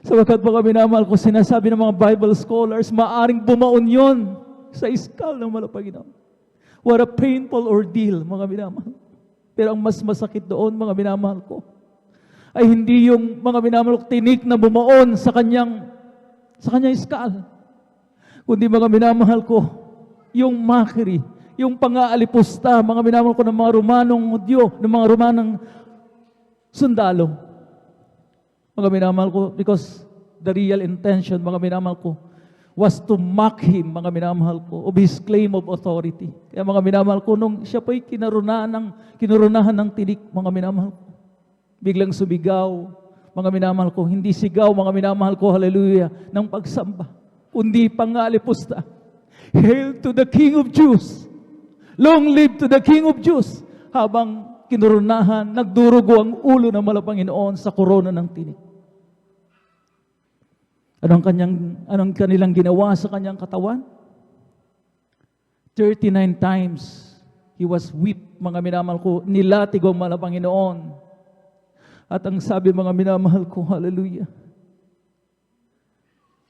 Sapagkat mga minamahal ko, sinasabi ng mga Bible scholars, maaring bumaon yun sa iskal ng Panginoon. What a painful ordeal, mga minamahal. Pero ang mas masakit doon, mga minamahal ko, ay hindi yung mga minamahal ko tinik na bumaon sa kanyang iskal. Kundi mga minamahal ko, yung mockery, yung pang-aalipusta, mga minamahal ko ng mga Romanong Hudyo, ng mga Romanong sundalo. Mga minamahal ko, because the real intention, mga minamahal ko, was to mock Him, mga minamahal ko, of His claim of authority. Kaya mga minamahal ko, nung siya po'y kinurunahan ng tinik, mga minamahal ko, biglang sumigaw, mga minamahal ko, hindi sigaw, mga minamahal ko, hallelujah, ng pagsamba, kundi pang-aalipusta. Hail to the King of Jews! Long live to the King of Jews! Habang kinurunahan, nagdurugo ang ulo ng Panginoon sa korona ng tinik. Anong kanilang ginawa sa kanyang katawan? 39 times He was whipped, mga minamahal ko, nilatig ang Panginoon. At ang sabi, mga minamahal ko, hallelujah,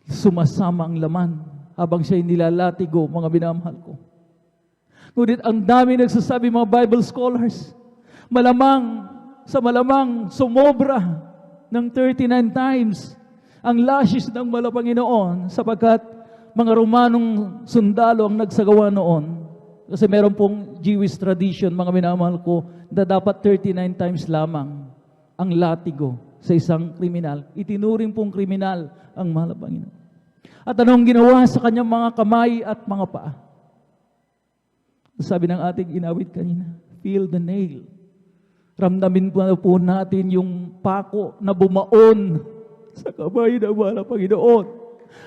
sumasama ang laman habang siya'y nilalatigo, mga minamahal ko. Ngunit ang dami nagsasabi, mga Bible scholars, malamang sumobra ng 39 times ang lashes ng Panginoon sapagkat mga Romanong sundalo ang nagsagawa noon Kasi meron pong Jewish tradition, mga minamahal ko, na dapat 39 times lamang ang latigo sa isang kriminal. Itinuring pong kriminal ang mahal na Panginoon. At anong ginawa sa kanyang mga kamay at mga paa? Sabi ng ating inawit kanina, feel the nail. Ramdamin po natin yung pako na bumaon sa kamay ng mahal na Panginoon.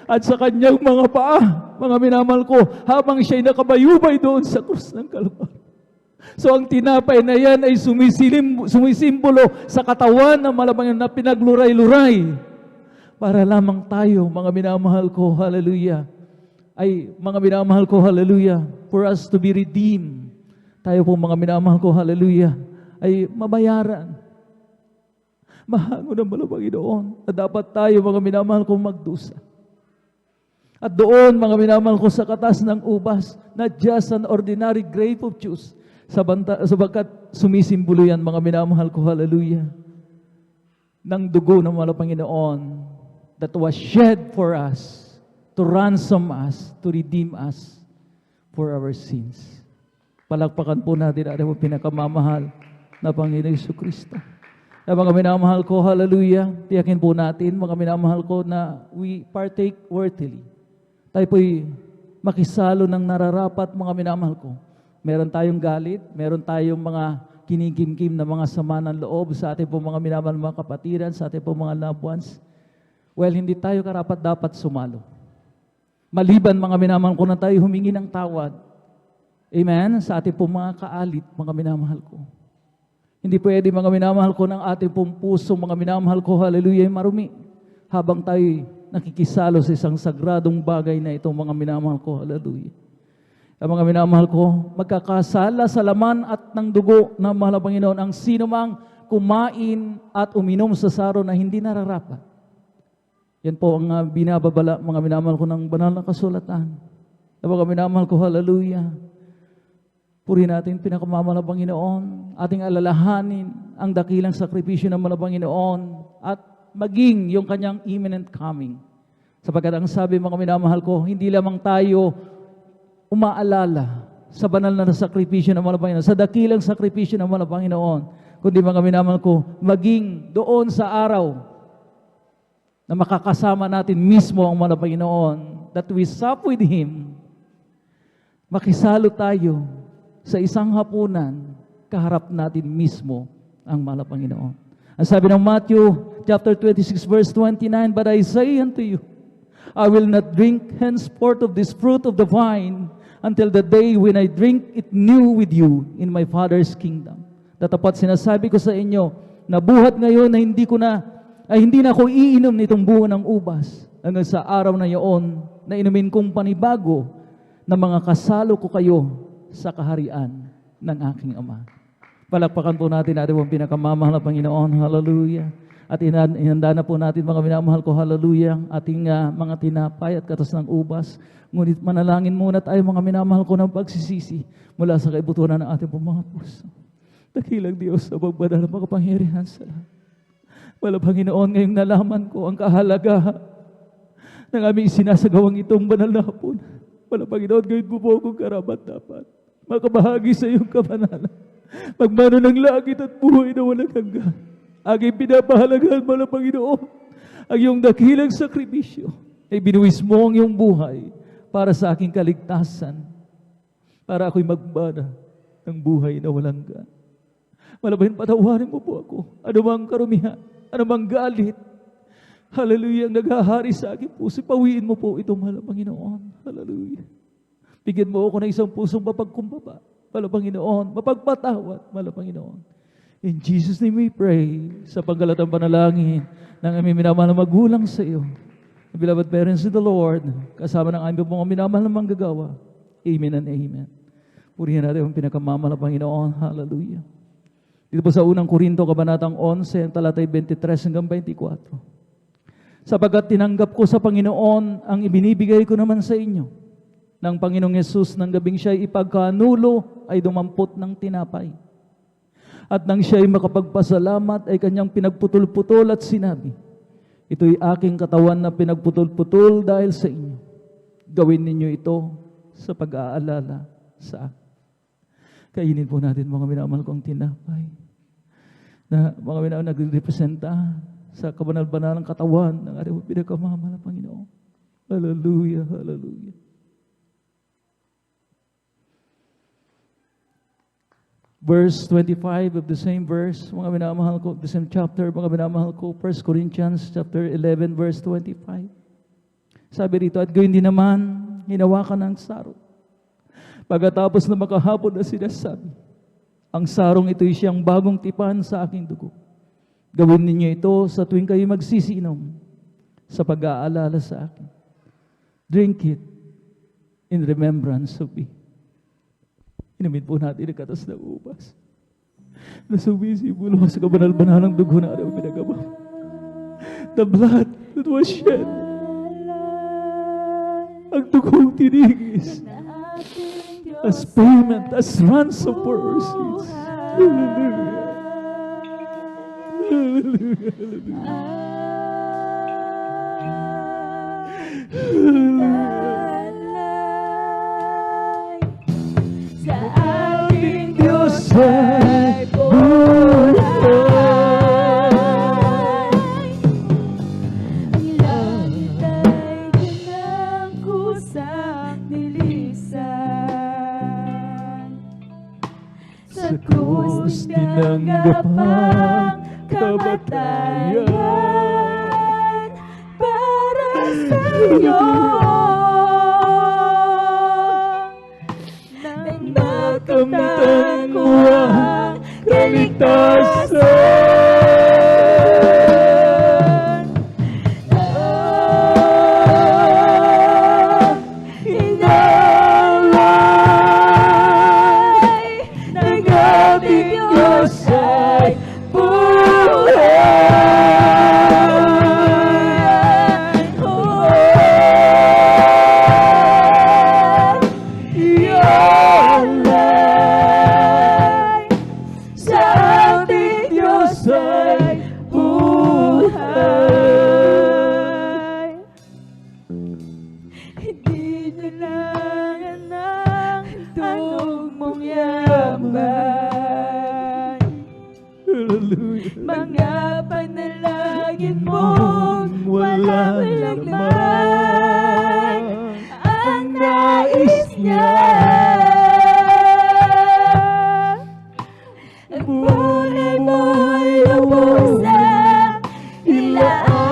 At sa kanyang mga paa, mga minamahal ko, habang siya'y nakabayubay doon sa krus ng Kalbaryo. So ang tinapay na yan ay sumisimbolo sa katawan ng malabang na pinagluray-luray. Para lamang tayo, mga minamahal ko, hallelujah, mga minamahal ko, hallelujah, for us to be redeemed. Tayo po, mga minamahal ko, hallelujah, ay mabayaran. Mahango ng malabang Panginoon na dapat tayo, mga minamahal ko, magdusa. At doon, mga minamahal ko, sa katas ng ubas, not just an ordinary grape of juice, sabagkat sumisimbolo yan, mga minamahal ko, hallelujah, ng dugo ng mga Panginoon that was shed for us, to ransom us, to redeem us for our sins. Palakpakan po natin ang pinakamamahal na Panginoon Jesucristo. Mga minamahal ko, hallelujah, tiyakin po natin, mga minamahal ko, na we partake worthily. Tayo po'y makisalo ng nararapat, mga minamahal ko. Meron tayong galit, meron tayong mga kinikimkim na mga sama ng loob sa ating po mga minamahal mga kapatiran, sa ating po mga loved ones. Well, hindi tayo karapat-dapat sumalo. Maliban, mga minamahal ko, na tayo humingi ng tawad. Amen? Sa ating po mga kaalit, mga minamahal ko. Hindi pwede, mga minamahal ko, ng ating pong puso, mga minamahal ko, hallelujah, marumi. Habang tayo nakikisalo sa isang sagradong bagay na itong mga minamahal ko, hallelujah. Ang mga minamahal ko, magkakasala sa laman at ng dugo ng mahal na Panginoon ang sino mang kumain at uminom sa saro na hindi nararapat. Yan po ang binababala, mga minamahal ko, ng banal na kasulatan. Ang mga minamahal ko, hallelujah. Purihin natin pinakamamahal na Panginoon, ating alalahanin ang dakilang sakripisyo ng mahal na Panginoon at maging yung kanyang imminent coming. Sapagkat ang sabi, mga minamahal ko, hindi lamang tayo umaalala sa banal na sakripisyo ng mahal na Panginoon, sa dakilang sakripisyo ng mahal na Panginoon, kundi, mga minamahal ko, maging doon sa araw na makakasama natin mismo ang mahal na Panginoon, that we sup with Him, makisalo tayo sa isang hapunan, kaharap natin mismo ang mahal na Panginoon. Ang sabi ng Matthew chapter 26 verse 29, but I say unto you, I will not drink henceforth of this fruit of the vine until the day when I drink it new with you in my Father's kingdom. Tatapat sinasabi ko sa inyo, na buhat ngayon na hindi na ako iinom nitong buo ng ubas hanggang sa araw na iyon na inumin kong panibago na mga kasalo ko kayo sa kaharian ng aking Ama. Palakpakan po natin ang pinakamamahal na Panginoon. Hallelujah. At inanda na po natin, mga minamahal ko, hallelujah, ating mga tinapay at katas ng ubas. Ngunit manalangin muna tayo, mga minamahal ko, ng pagsisisi mula sa kaibuturan ng ating mga puso. Dakilang Diyos sa pagbanal ng makapangyarihan sa lahat. Wala, Panginoon, ngayong nalaman ko ang kahalagahan ng aming sinasagawang itong banal na hapon. Wala, Panginoon, gawin mo po akong karapat dapat makabahagi sa iyong kabanalan. Magmano ng langit at buhay na walang hanggan. Aking pinapahalagahan, Mahal na Panginoon, ang iyong dakilang sakripisyo ay binuwis mo ang iyong buhay para sa aking kaligtasan, para ako'y magbana ng buhay na walang hanggan. Malabahin, patawarin mo po ako. Anumang karumihan, anumang galit, hallelujah, ang naghahari sa aking puso, pawiin mo po ito, Mahal na Panginoon. Hallelujah. Bigyan mo ako ng isang pusong mapagkumbaba, Mahal na Panginoon, mapagpatawad, Mahal na Panginoon. In Jesus' name we pray, sa panggalatang panalangin ng aming minamahal na magulang sa iyo, beloved parents in the Lord, kasama ng aming mga minamahal na manggagawa. Amen and amen. Purihin natin ang pinakamamahal na Panginoon. Hallelujah. Dito po sa unang Korinto, kabanatang 11, talatay 23 hanggang 24. Sapagkat tinanggap ko sa Panginoon ang ibinibigay ko naman sa inyo, ng Panginoong Yesus nang gabing siya'y ipagkanulo ay dumampot ng tinapay. At nang siya'y makapagpasalamat ay kanyang pinagputol-putol at sinabi, ito'y aking katawan na pinagputol-putol dahil sa inyo. Gawin ninyo ito sa pag-aalala sa akin. Kainin po natin mga minamahal kong tinapay na mga minamahal nagrepresenta sa kabanal-banalang katawan ng ating pinagkamamahal na Panginoon. Hallelujah, hallelujah. Verse 25 of the same verse, mga minamahal ko, the same chapter, mga minamahal ko, 1 Corinthians chapter 11, verse 25. Sabi rito, at gayon din naman, hinawakan ng sarong. Pagkatapos na makahapon na sinasabi, ang sarong ito'y siyang bagong tipan sa aking dugo. Gawin ninyo ito sa tuwing kayo magsisinom sa pag-aalala sa akin. Drink it in remembrance of me. Inumin po natin ang katas ng ubas na sumisimbolo sa kabanal-banalang dugo na ating pinagawa. The blood that was shed. Ang dugong tinigis as payment, as ransom for our sins. Hallelujah. Hallelujah. Hallelujah. Sa ating Diyos ay buhay. Langit ay kanyang kusang nilisan. Sa krus tinanggap ang kamatayan para sa iyo. Nakamtan mo ang kaligtasan. Inalay ng ating Diyos ay hindi kailangan ng handog mong yaman. Mga panalangin mong walang laman ang nais niya. Ang buhay mo'y lubos na ilaan.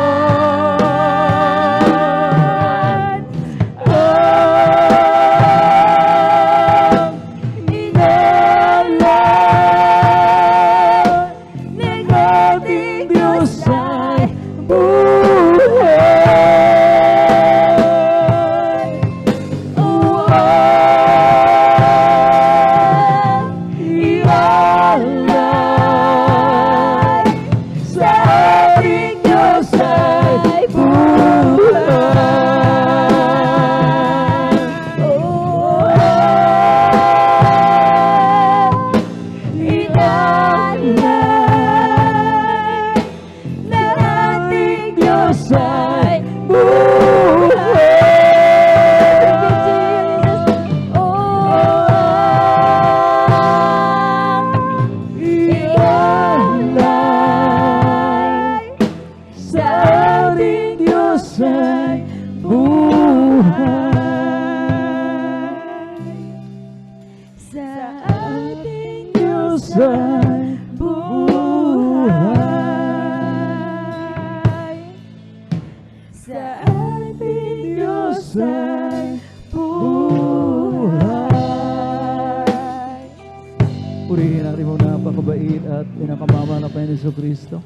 Purihin natin mo napakabait at pinakamamahal na Panginoon Jesucristo.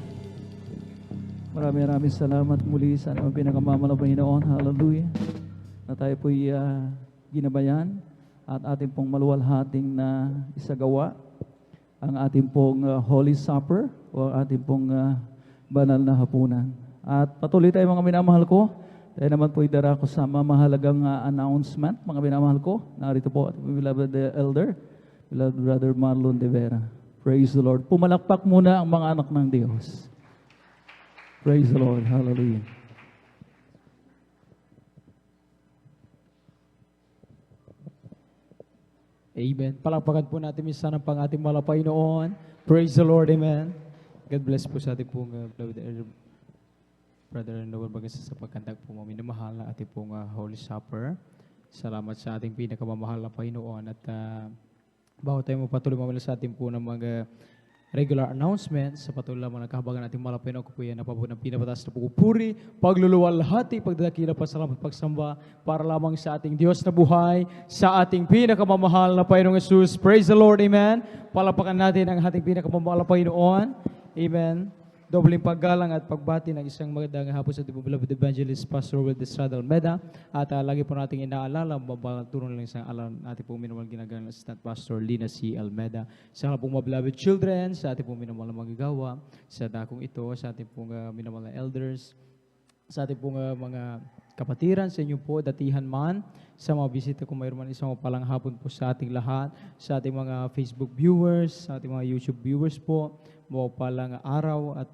Maraming salamat muli sa aming pinakamamahal na Panginoon. Hallelujah. Na tayo po'y ginabayan at ating pong maluwalhating na isagawa ang ating pong Holy Supper o ating pong banal na hapunan. At patuloy tayo mga minamahal ko. Tayo naman po'y darako sa mahalagang announcement, mga minamahal ko. Narito po ating beloved elder, beloved Brother Marlon De Vera. Praise the Lord. Pumalakpak muna ang mga anak ng Diyos. Praise the Lord. Hallelujah. Amen. Palakpakan po natin minsan ang pang ating mahal na Panginoon. Praise the Lord. Amen. God bless po sa ating pong Brother Noel Bagasa sa pagkandak po minamahal na ating pong Holy Supper. Salamat sa ating pinakamamahal na Panginoon at bago tayo magpatuloy mamala sa ating po ng mga regular announcements sa patuloy lamang nagkahabagan nating mahal na Panginoon ko po yan napabot ng pinapataas na pagpupuri, pagluluwalhati, pagdadakila, pasalamat, pagsamba para lamang sa ating Diyos na buhay, sa ating pinakamamahal na Panginoong Jesus. Praise the Lord. Amen. Palapakan natin ang ating pinakamamahal na Panginoon. Amen. Dobling paggalang at pagbati ng isang magandang hapon sa ating beloved evangelist Pastor Will Estrada Almeda at lagi po nating inaalala mabatulong lang isang alam natin pong minamahal ginagalang assistant Pastor Lina C. Almeda sa pong mga beloved children, sa ating pong minamahal na magagawa sa dakong ito, sa ating pong minamahal na elders, sa ating pong mga kapatiran, sa inyo po, datihan man, sa mga bisita kung mayroon man isang palang hapon po sa ating lahat, sa ating mga Facebook viewers, sa ating mga YouTube viewers po, palang araw at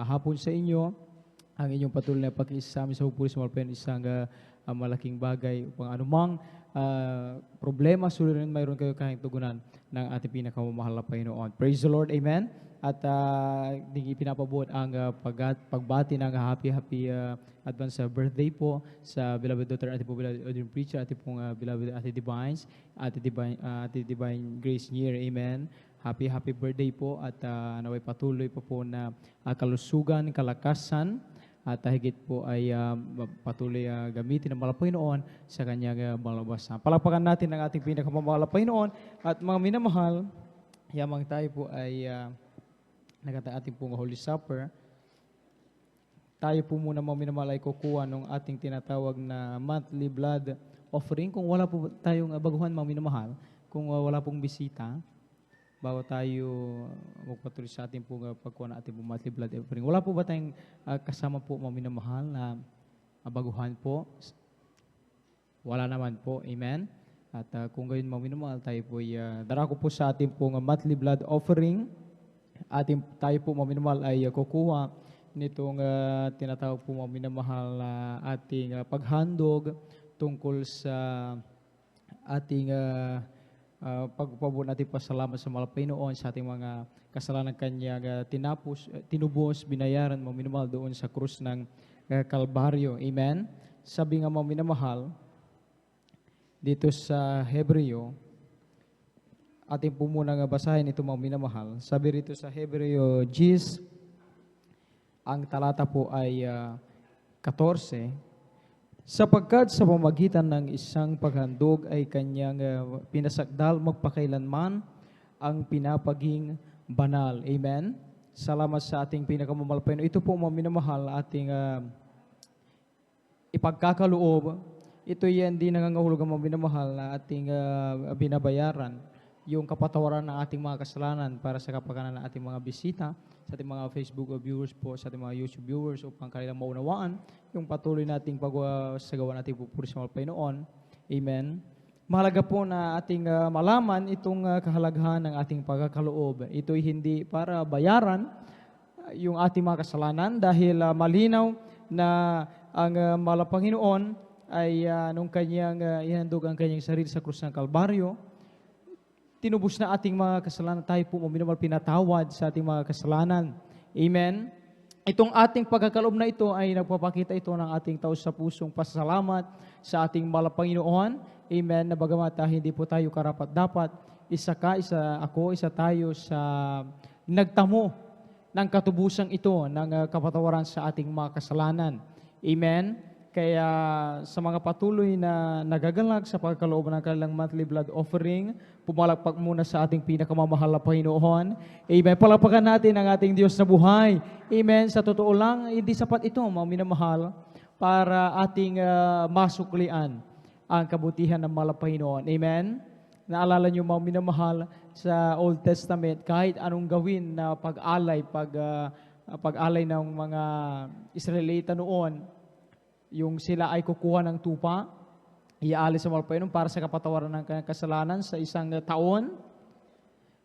hapon sa inyo, ang inyong patuloy na pag-isa sa amin sa pupuri sa malpayan isang malaking bagay upang anumang problema, suliranin mayroon kayo kahit tugunan ng ating pinakamamahal na Panginoon. Praise the Lord. Amen. At hindi pinapabot ang pagbati ng happy advance birthday po sa beloved daughter ating po beloved Audrey Preacher, ating pong beloved Ate Divines, Ate Divine Grace Nier. Amen. Happy birthday po at naway patuloy po na kalusugan, kalakasan at higit po ay patuloy gamitin ng mahal Panginoon sa kanyang malabasan. Palakpakan natin ang ating pinakamamahal na Panginoon at mga minamahal, yamang tayo po ay nagkatang ating pong Holy Supper. Tayo po muna mga minamahal ay kukuha ng ating tinatawag na monthly blood offering. Kung wala po tayong baguhan mga minamahal, kung wala pong bisita, bago tayo magpatuloy sa ating pong pagkuha ng ating pong monthly blood offering. Wala po ba tayong kasama po mga minamahal na baguhan po? Wala naman po. Amen. At kung gayon mga minamahal, tayo po darako po sa ating pong monthly blood offering. Tayo po mga minamahal ay kukuha nitong tinatawag po mga minamahal na ating paghandog tungkol sa ating pagpabot natin pasalamat sa mahal Panginoon sa ating mga kasalanan kanyang tinubos, binayaran mga minamahal doon sa krus ng Kalbaryo. Amen. Sabi nga mga minamahal dito sa Hebreo, ating po muna nga basahin ito mga minamahal. Sabi rito sa Hebreo 10, ang talata po ay 14, sapagkat sa pamagitan ng isang paghandog ay kanyang pinasakdal magpakailanman ang pinapaging banal. Amen. Salamat sa ating pinakamamahal Panginoon. Ito po mga minamahal ating ipagkakaloob. Ito yan din nangangahulugan mga minamahal na ating binabayaran yung kapatawaran ng ating mga kasalanan para sa kapakanan ng ating mga bisita, sa ating mga Facebook viewers po, sa ating mga YouTube viewers upang kanilang maunawaan yung patuloy nating pagsagawa nating pupuri sa mahal Panginoon. Amen. Mahalaga po na ating malaman itong kahalagahan ng ating pagkakaloob. Ito'y hindi para bayaran yung ating mga kasalanan dahil malinaw na ang mahal Panginoon ay nung kanyang ihandog ang kanyang sarili sa krus ng Kalbaryo, tinubos na ating mga kasalanan, tayo po minamahal pinatawad sa ating mga kasalanan. Amen. Itong ating pagkakaloob na ito ay nagpapakita ito ng ating taos sa pusong pasasalamat sa ating mahal Panginoon. Amen. Na bagamat hindi po tayo karapat-dapat, isa tayo sa nagtamo ng katubusang ito ng kapatawaran sa ating mga kasalanan. Amen. Kaya sa mga patuloy na nagagalak sa pagkaloob ng kanilang monthly blood offering, pumalakpak muna sa ating pinakamamahal na Panginoon. Amen. Palakpakan natin ang ating Diyos na buhay. Amen. Sa totoo lang, hindi sapat ito, mga minamahal, para ating masuklian ang kabutihan ng mahal na Panginoon. Amen. Naalala niyo mga minamahal sa Old Testament, kahit anong gawin na pag-alay ng mga Israelita noon, yung sila ay kukuha ng tupa, iaalis sa mahal Panginoon para sa kapatawaran ng kanyang kasalanan sa isang taon.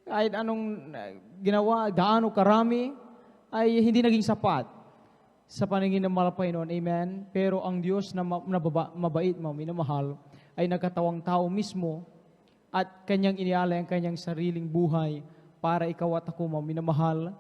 Kahit anong ginawa, gaano karami, ay hindi naging sapat sa paningin ng mahal Panginoon. Amen. Pero ang Diyos na mabait, minamahal, ay nagkatawang tao mismo at kanyang inialay ang kanyang sariling buhay para ikaw at ako, mga minamahal,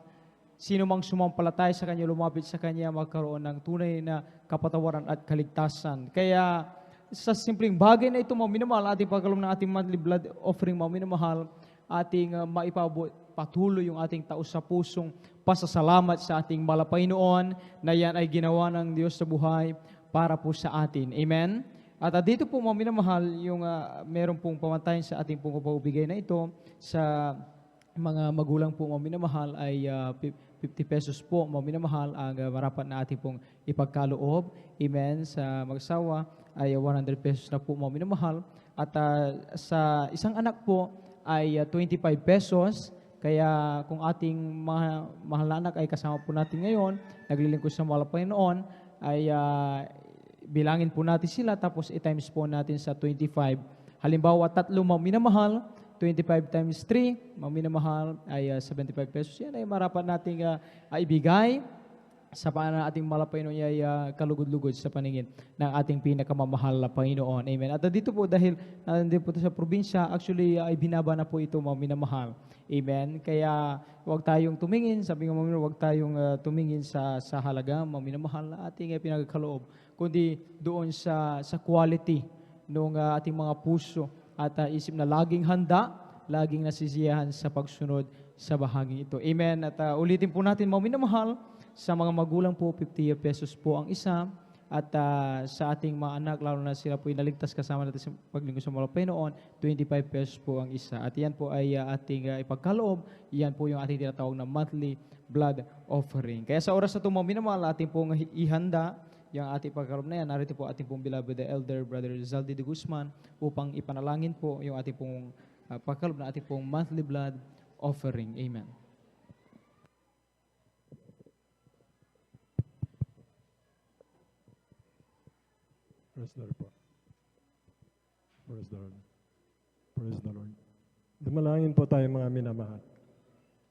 sino mang sumampalataya sa Kanya, lumapit sa Kanya, magkaroon ng tunay na kapatawaran at kaligtasan. Kaya sa simpleng bagay na ito, mga minamahal, ating pagkaloob ng ating monthly blood offering, mga minamahal, ating maipabot patuloy yung ating taos sa pusong pasasalamat sa ating Malapanginoon na yan ay ginawa ng Diyos sa buhay para po sa atin. Amen? At dito po, mga minamahal, yung meron pong pamantayan sa ating pong paubigay na ito sa mga magulang po, mga minamahal, ay 50 pesos po, mga minamahal, ang marapat na ating pong ipagkaloob. Amen? Sa magsawa ay 100 pesos na po, mga minamahal. At sa isang anak po ay 25 pesos. Kaya kung ating mahal na anak ay kasama po natin ngayon, naglilingkod sa Malapanginoon, ay bilangin po natin sila, tapos i-times po natin sa 25. Halimbawa, 3 mga minamahal, 25 times 3, mga minamahal, ay 75 pesos. Yan ay marapat nating ibigay sa paano ating Malapanginoon ay kalugod-lugod sa paningin ng ating pinakamamahal na Panginoon. Amen. At dito po, dahil nandito po sa probinsya, actually, ay binaba na po ito, mga minamahal. Amen. Kaya huwag tayong tumingin, sabi nga mga huwag tayong tumingin sa halaga, mga minamahal na ating pinagkaloob, kundi doon sa quality ng ating mga puso at isip na laging handa, laging nasisiyahan sa pagsunod sa bahaging ito. Amen. At ulitin po natin, mga minamahal, sa mga magulang po, 50 pesos po ang isa. At sa ating mga anak, lalo na sila po inaligtas kasama natin sa paglingkod sa Malapanginoon, 25 pesos po ang isa. At yan po ay ating ipagkaloob. Yan po yung ating tinatawag na monthly blood offering. Kaya sa oras na ito, mga minamahal, ating pong ihanda yung ating pagkaloob na yan. Narito po ating pong beloved elder, Brother Zaldi de Guzman, upang ipanalangin po yung ating pong pagkaloob na ating pong monthly blood offering. Amen. Praise the Lord po. Praise the Lord. Praise the Lord. Dumalangin po tayo, mga minamahal.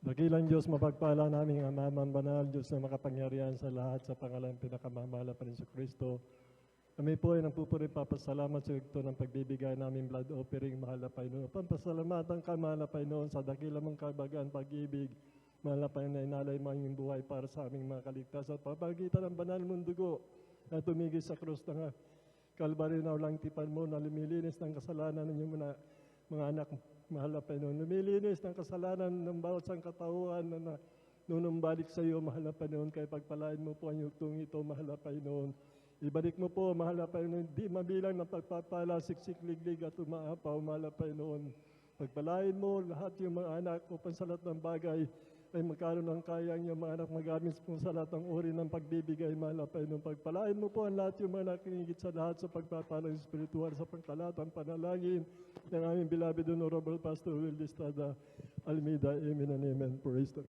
Dakilang Diyos, mapagpala namin ang Ama Banal, Diyos na makapangyarihan sa lahat, sa pangalan pinakamamahal pa rin sa Kristo. Kami po ay nagpupuri papasalamat sa ito ng pagbibigay namin blood offering, mahal na Panginoon. Pampasalamatan ka, mahal na Panginoon, sa dakilang mong kabagaan, pag-ibig, mahal na Panginoon, inalay mo ang iyong buhay para sa aming mga kaligtasan. At papagitan ng banal mong dugo na tumigil sa krus ng Kalbaryo na walang tipan mo, na lumilinis ng kasalanan ng inyong mga anak, mahal na Panginoon. Lumilinis ng kasalanan ng bawat sangkatauhan na nunumbalik sa iyo, mahal na Panginoon. Kaya pagpalain mo po ang yugtong ito, mahal na Panginoon. Ibalik mo po, mahal na Panginoon, di mabilang ng pagpapala, siksik, liglig at umaapaw, mahal na Panginoon. Pagpalain mo lahat yung mga anak upang sa lahat ng bagay ay magkaroon ng kayang yung mga anak magamit po sa lahat ng uri ng pagbibigay, mahal na Panginoon. Pagpalain mo po ang lahat yung mga nakikingit sa lahat sa pagpapalang espiritual, sa pangkalatan, panalangin ng aming beloved Honorable Pastor Will Estrada Almeida. Amen and amen. Praise the Lord.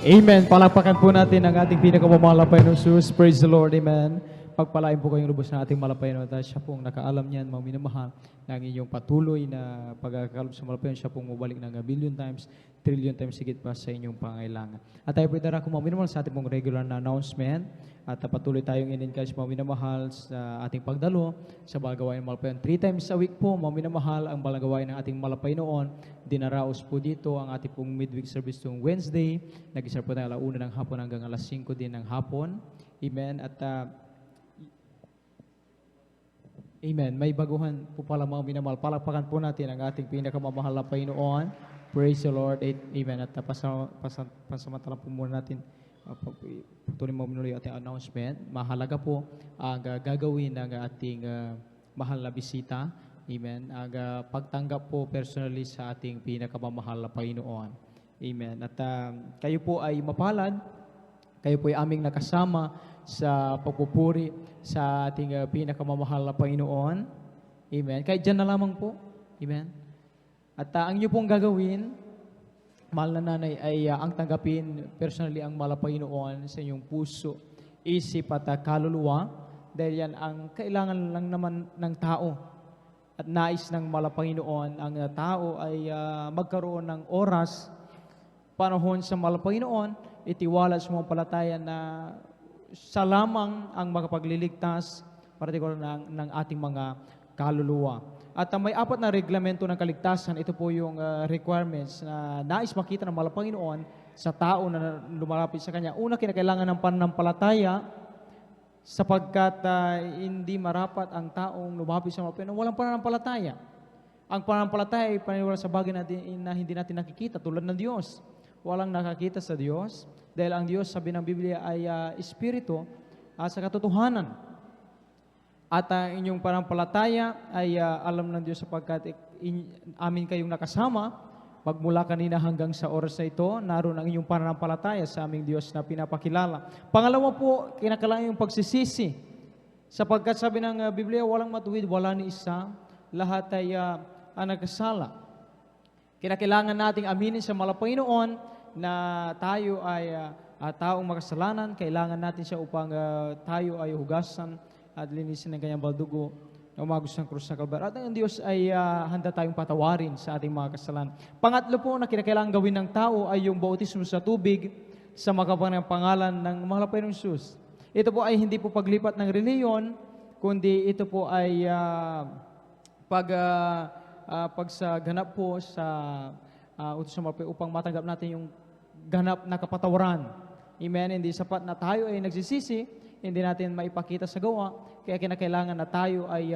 Amen. Palakpakan po natin ang ating pinakamamahal na Panginoon Jesus. Praise the Lord. Amen. pagpalain po kayong lubos na ating malapayano at siya pong nakaalam niyan, mga minamahal, ng inyong patuloy na pagkakalob sa malapayano, siya pong mabalik ng billion times, trillion times higit pa sa inyong pangailangan. At tayo po darako mga minamahal sa ating pong regular na announcement at patuloy tayong in-encourage mga minamahal sa ating pagdalo sa balagawain ng malapayano. 3 times a week po mga minamahal ang balagawain ng ating malapayanoon. Dinaraos po dito ang ating pong midweek service tuwing Wednesday. Nag-isar po tayo alauna ng hapon hanggang alas 5 din ng hapon. Amen. At Amen. May baguhan po pala mga minamahal. Palakpakan po natin ang ating pinakamamahal na Panginoon. Praise the Lord. Amen. At pasamantalang po muna natin patuloy mo minuloy ating announcement. Mahalaga po ang gagawin ng ating mahal na bisita. Amen. Ang pagtanggap po personally sa ating pinakamamahal na Panginoon. Amen. At kayo po ay mapalad. Kayo po ay aming nakasama sa pagpupuri sa ating pinakamamahal na Panginoon. Amen. Kahit dyan na lamang po. Amen. At ang inyo pong gagawin, mahal na nanay, ay ang tanggapin personally ang mahal na Panginoon sa inyong puso, isip at kaluluwa. Dahil yan ang kailangan lang naman ng tao. At nais ng mahal na Panginoon, ang tao ay magkaroon ng oras, panahon sa mahal na Panginoon, itiwala sa mga palataya na sa lamang ang makapagliligtas, partikular ng ating mga kaluluwa. At may 4 na reglamento ng kaligtasan. Ito po yung requirements na nais makita ng mahal na Panginoon sa tao na lumalapit sa Kanya. Una, kinakailangan ng pananampalataya sapagkat hindi marapat ang taong lumapit sa mahal na Panginoon walang pananampalataya. Ang pananampalataya ay paniniwala sa bagay na hindi natin nakikita tulad ng Diyos. Walang nakakita sa Diyos dahil ang Diyos, sabi ng Biblia, ay espiritu sa katotohanan. At ang inyong pananampalataya ay alam ng Diyos sapagkat amin kayong nakasama magmula kanina hanggang sa oras na ito, naroon ang inyong pananampalataya sa aming Diyos na pinapakilala. Pangalawa po, kinakailangan yung pagsisisi. Sapagkat sabi ng Biblia, walang matuwid, wala ni isa, lahat ay nagkasala. Kinakailangan nating aminin sa mahal na Panginoon na tayo ay taong makasalanan, kailangan natin siya upang tayo ay hugasan at linisin ng kanyang baldugo na umagos ng krus ng Kalbaryo. At ang Diyos ay handa tayong patawarin sa ating mga kasalanan. Pangatlo po na kinakailangan gawin ng tao ay yung bautismo sa tubig sa makapangyarihang pangalan ng mahal na Panginoong Hesus. Ito po ay hindi po paglipat ng reliyon, kundi ito po ay pagsaganap po sa utos ng mahal na Panginoon upang matanggap natin yung ganap na kapatawaran. Amen. Hindi sapat na tayo ay nagsisisi, hindi natin maipakita sa gawa, kaya kinakailangan na tayo ay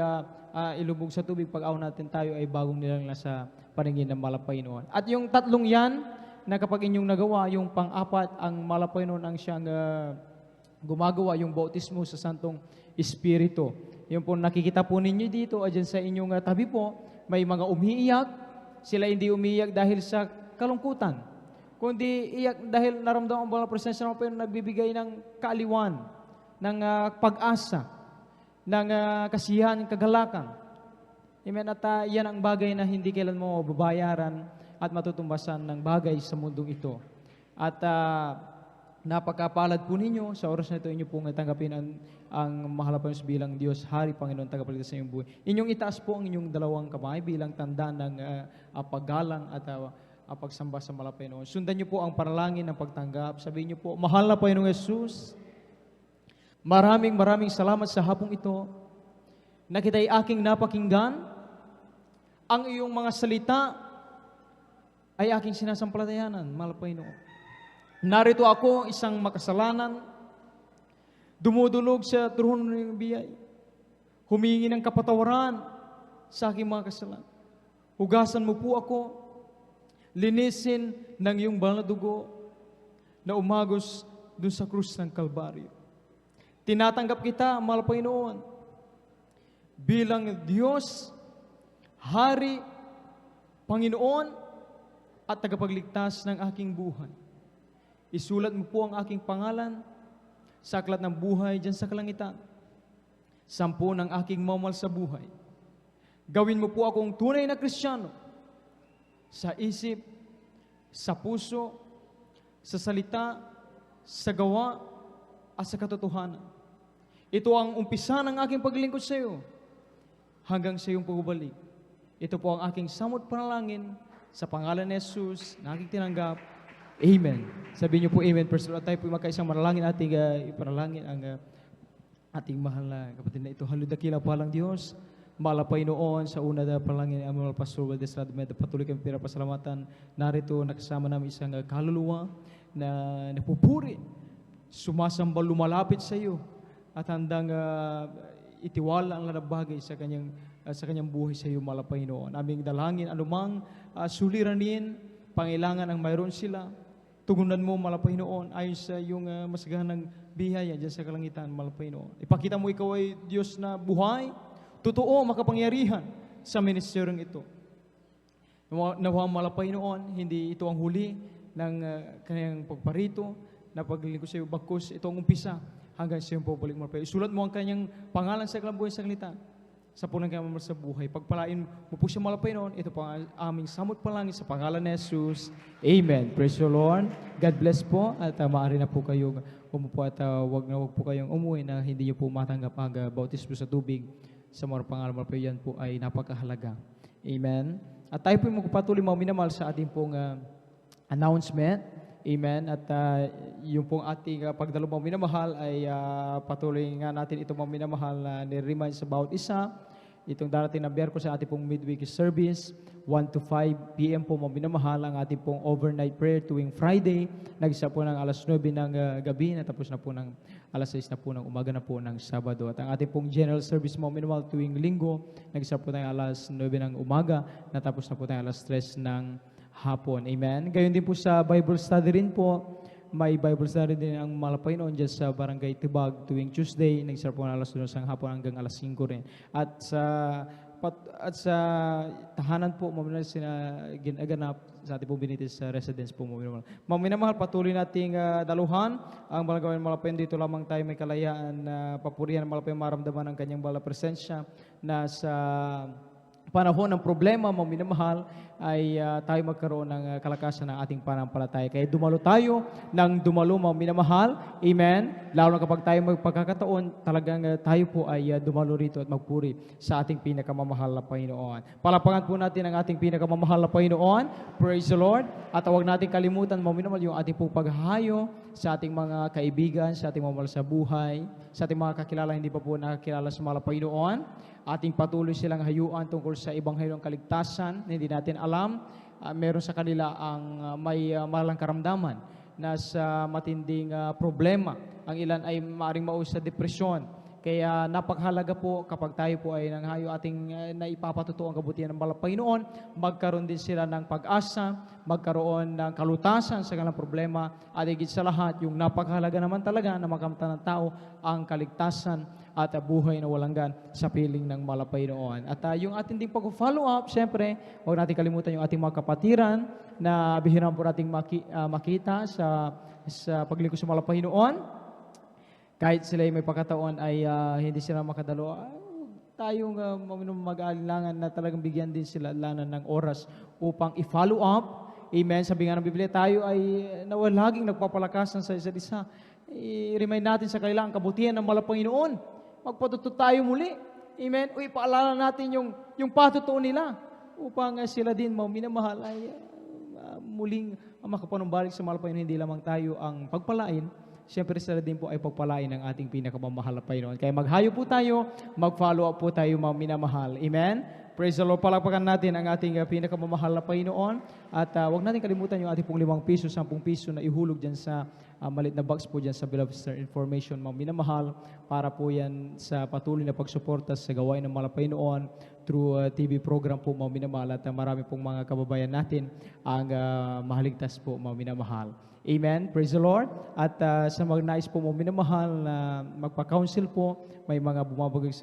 ilubog sa tubig pag-aw natin tayo ay bagong nilang sa paningin ng mahal na Panginoon. At yung tatlong yan, na kapag inyong nagawa, yung pang-apat, ang mahal na Panginoon ang siyang gumagawa, yung bautismo sa Santong Espiritu. Yung po nakikita po ninyo dito, dyan sa inyong tabi po, may mga umiiyak, sila hindi umiiyak dahil sa kalungkutan, kundi iyak dahil naramdaman ang mga presensya ng Panginoon nagbibigay ng kaaliwan, ng pag-asa, ng kasiyahan, kagalakan. Amen. At yan ang bagay na hindi kailan mo babayaran at matutumbasan ng bagay sa mundong ito. At napakapalad po ninyo sa oras na ito, inyo pong tanggapin ang mahal na Panginoon bilang Diyos, Hari, Panginoon, tagapagligtas sa inyong buhay. Inyong itaas po ang inyong dalawang kamay bilang tanda ng paggalang at pagsamba sa mahal na Panginoon. Sundan niyo po ang panalangin ng pagtanggap. Sabihin niyo po, mahal na Panginoong Hesus, maraming salamat sa hapong ito na kita'y aking napakinggan. Ang iyong mga salita ay aking sinasampalatayanan, mahal na Panginoon. Narito ako, isang makasalanan, dumudulog sa trono ng biyay, humingi ng kapatawaran sa aking mga kasalanan. Hugasan mo po ako, linisin ng iyong banal na dugo na umagos dun sa krus ng Kalbaryo. Tinatanggap kita, mahal na Panginoon, bilang Diyos, Hari, Panginoon, at tagapagligtas ng aking buhay. Isulat mo po ang aking pangalan sa aklat ng buhay dyan sa kalangitan. 10 ng aking mamahal sa buhay. Gawin mo po akong tunay na Kristiyano sa isip, sa puso, sa salita, sa gawa, at sa katotohanan. Ito ang umpisa ng aking paglingkod sa iyo hanggang sa iyong pagbabalik. Ito po ang aking samot panalangin sa pangalan ni Jesus na aking tinanggap. Amen. Sabihin niyo po amen. First of all, tayo po magkaisang manalangin ating ipanalangin ang ating mahal na kapatid na ito. Haludakila palang Diyos. Mahal na Panginoon, sa una na panalangin ang mga Pastor Valdez Radmed, patuloy kami pinapasalamatan. Narito nakasama namin isang kaluluwa na napupuri, sumasamba, lumalapit sa iyo at handang itiwala ang lahat ng bagay sa kanyang buhay sa iyo, mahal na Panginoon. Aming dalangin, anumang suliranin, pangailangan ang mayroon sila, tugunan mo, mahal na Panginoon, ayon sa iyong masaganang biyaya dyan sa kalangitan, mahal na Panginoon. Ipakita mo ikaw ay Diyos na buhay, totoo, makapangyarihan sa ministeryong ito. Nawa, mahal na Panginoon, hindi ito ang huli ng kanyang pagparito, na paglilingkod sa iyo, bagkus ito ang umpisa hanggang sa iyong pabalik mo. Isulat mo ang kanyang pangalan sa kalambuhay sa kalita sa punang kanyang sa buhay. Pagpalain mo po siya, mahal na Panginoon. Ito po ang aming samot palangin sa pangalan ni Jesus. Amen. Praise the Lord. God bless po. At maaari na po kayo umupo at wag po kayong umuwi na hindi niyo po matanggap ang bautismo sa tubig sa mga pangalan. Yan po ay napakahalaga. Amen. At tayo po magpatuloy mga minamahal sa ating pong announcement. Amen. At yung pong ating pagdalo mga minamahal ay patuloy nga natin itong mga minamahal na ni-remind sa bawat isa. Itong darating na Biyerkules sa ating pong midweek service, 1 to 5 p.m. po mga minamahal ang ating pong overnight prayer tuwing Friday. Nag-isa po ng alas 9 ng gabi, natapos na po ng alas 6 na po ng umaga na po ng Sabado. At ang ating pong general service mga minamahal tuwing Linggo, nag-isa po ng alas 9 ng umaga, natapos na po ng alas 3 ng hapon. Amen. Gayon din po sa Bible study rin po. May Bible study din ang malapay noon dyan sa Barangay Tibag tuwing Tuesday. Nag-start po ng alas 2 ng hapon hanggang alas 5 rin. At sa tahanan po, maminamahal ginaganap sa ating po binitis sa residence po. Maminamahal, patuloy nating daluhan. Ang malagawin malapay dito lamang tayo may kalayaan na papurihan ng malapay maramdaman ang kanyang bala presensya na sa panahon ng problema, mga minamahal, ay tayo magkaroon ng kalakasan ng ating panampalataya. Kaya dumalo tayo ng dumalo, mga minamahal. Amen. Lalo na kapag tayo magpagkakataon, talagang tayo po ay dumalo rito at magpuri sa ating pinakamamahal na Panginoon. Palapangan po natin ang ating pinakamamahal na Panginoon. Praise the Lord. At huwag natin kalimutan, mga minamahal, yung ating pong paghahayo sa ating mga kaibigan, sa ating mga mahal sa buhay, sa ating mga kakilala hindi pa po nakakilala sa mahal na Panginoon. Ating patuloy silang hayuan tungkol sa ebanghelyo ng kaligtasan na hindi natin alam. Meron sa kanila ang may malang karamdaman na sa matinding problema. Ang ilan ay maaaring mauwi sa depresyon. Kaya napakahalaga po kapag tayo po ay nanghayo ating naipapatuto ang kabutihan ng balang Panginoon, magkaroon din sila ng pag-asa, magkaroon ng kalutasan sa kanilang problema, at higit sa lahat, yung napakahalaga naman talaga na makamtan ng tao ang kaligtasan at buhay na walang sa piling ng balang Panginoon. At yung ating ding pag-follow up, syempre, huwag natin kalimutan yung ating mga kapatiran na bihirang po nating makita sa paglingkod sa balang Panginoon. Kahit sila may pagkataon ay hindi sila makadalo, tayong mag-aalinlangan na talagang bigyan din sila lanan ng oras upang i-follow up. Amen. Sabi nga ng Biblia, tayo ay laging nagpapalakasan sa isa't isa. I-remind natin sa kanila ang kabutihan ng malang Panginoon. Magpatuto tayo muli. Amen. O ipaalala natin yung patutuo nila upang sila din minamahal ay muling makapanumbalik sa malang Panginoon. Hindi lamang tayo ang pagpalain, siyempre sila din po ay pagpalain ng ating pinakamamahal na Panginoon. Kaya maghayo po tayo, mag-follow up po tayo mga minamahal. Amen? Praise the Lord. Palakpakan natin ang ating pinakamamahal na Panginoon. At huwag natin kalimutan yung ating pong 5 piso, 10 piso na ihulog dyan sa malit na box po dyan sa Beloved Star Information, mga minamahal, para po yan sa patuloy na pagsuporta sa gawain ng mahal na Panginoon through TV program po, mga minamahal. At marami pong mga kababayan natin ang mahaligtas po, mga minamahal. Amen. Praise the Lord. At sa mga nais po mo minamahal na magpa-counsel po, may mga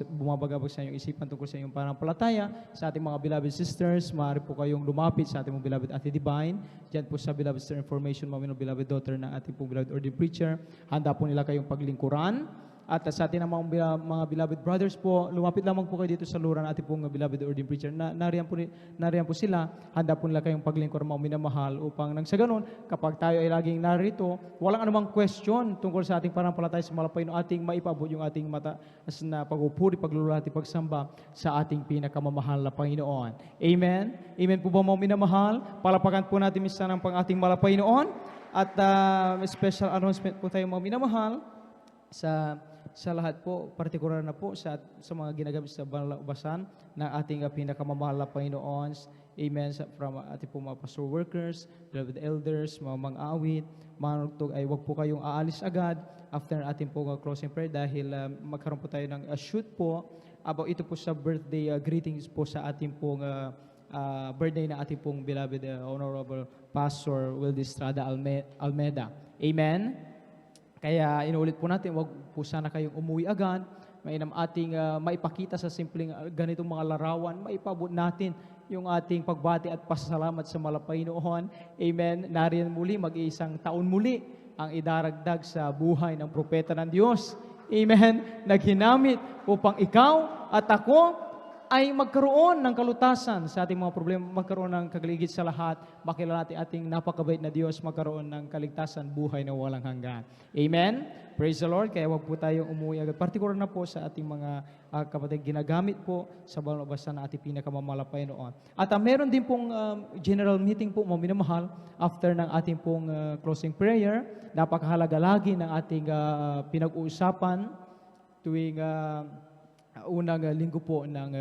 bumabagabag sa inyong isipan tungkol sa inyong panampalataya, sa ating mga beloved sisters, maaari po kayong lumapit sa ating mga beloved Ate Divine, dyan po sa Beloved Star Information, mga beloved daughter ng ating pong beloved ordained preacher. Handa po nila kayong paglingkuran. At sa ating mga beloved brothers po, lumapit lamang po kayo dito sa luran ating pong beloved ordained preacher. Nariyan po sila, handa po nila kayong paglingkod mga minamahal upang nang sa ganun, kapag tayo ay laging narito, walang anumang question tungkol sa ating panampalataya sa malapay no ating maipabot yung ating mataas na pagpupuri, paglulati, pagsamba sa ating pinakamamahal na Panginoon. Amen? Amen po ba mga minamahal? Palapakan po natin minsan ang pang ating malapay noon. At may special announcement po tayo mga minamahal sa lahat po, partikular na po sa mga ginagamit sa banal na ubasan ng ating pinakamamahal na Panginoon. Amen. From ating po mga pastor workers, beloved elders, mga mang-awit, mga nagtug ay huwag po kayong aalis agad after ating po closing prayer dahil magkaroon po tayo ng shoot po about ito po sa birthday greetings po sa ating pong birthday na ating pong beloved Honorable Pastor Wildy Estrada Almeda. Amen. Kaya inuulit po natin, wag po sana kayong umuwi agad. Mainam ating maipakita sa simpleng ganitong mga larawan, maipabot natin yung ating pagbati at pasasalamat sa malapay noon. Amen. Nariyan muli, mag-iisang taon muli ang idaragdag sa buhay ng propeta ng Diyos. Amen. Naghinamit upang ikaw at ako ay magkaroon ng kalutasan sa ating mga problema, magkaroon ng kagaligid sa lahat, makilala natin ating napakabait na Diyos, magkaroon ng kaligtasan, buhay na walang hanggan. Amen? Praise the Lord. Kaya wag po tayong umuwi agad. Partikular na po sa ating mga kapatid, ginagamit po sa banal na ubasan na ating pinakamamalapay noon. At meron din pong general meeting po, mga minamahal, after ng ating pong closing prayer. Napakahalaga lagi ng ating pinag-uusapan tuwing unang linggo po ng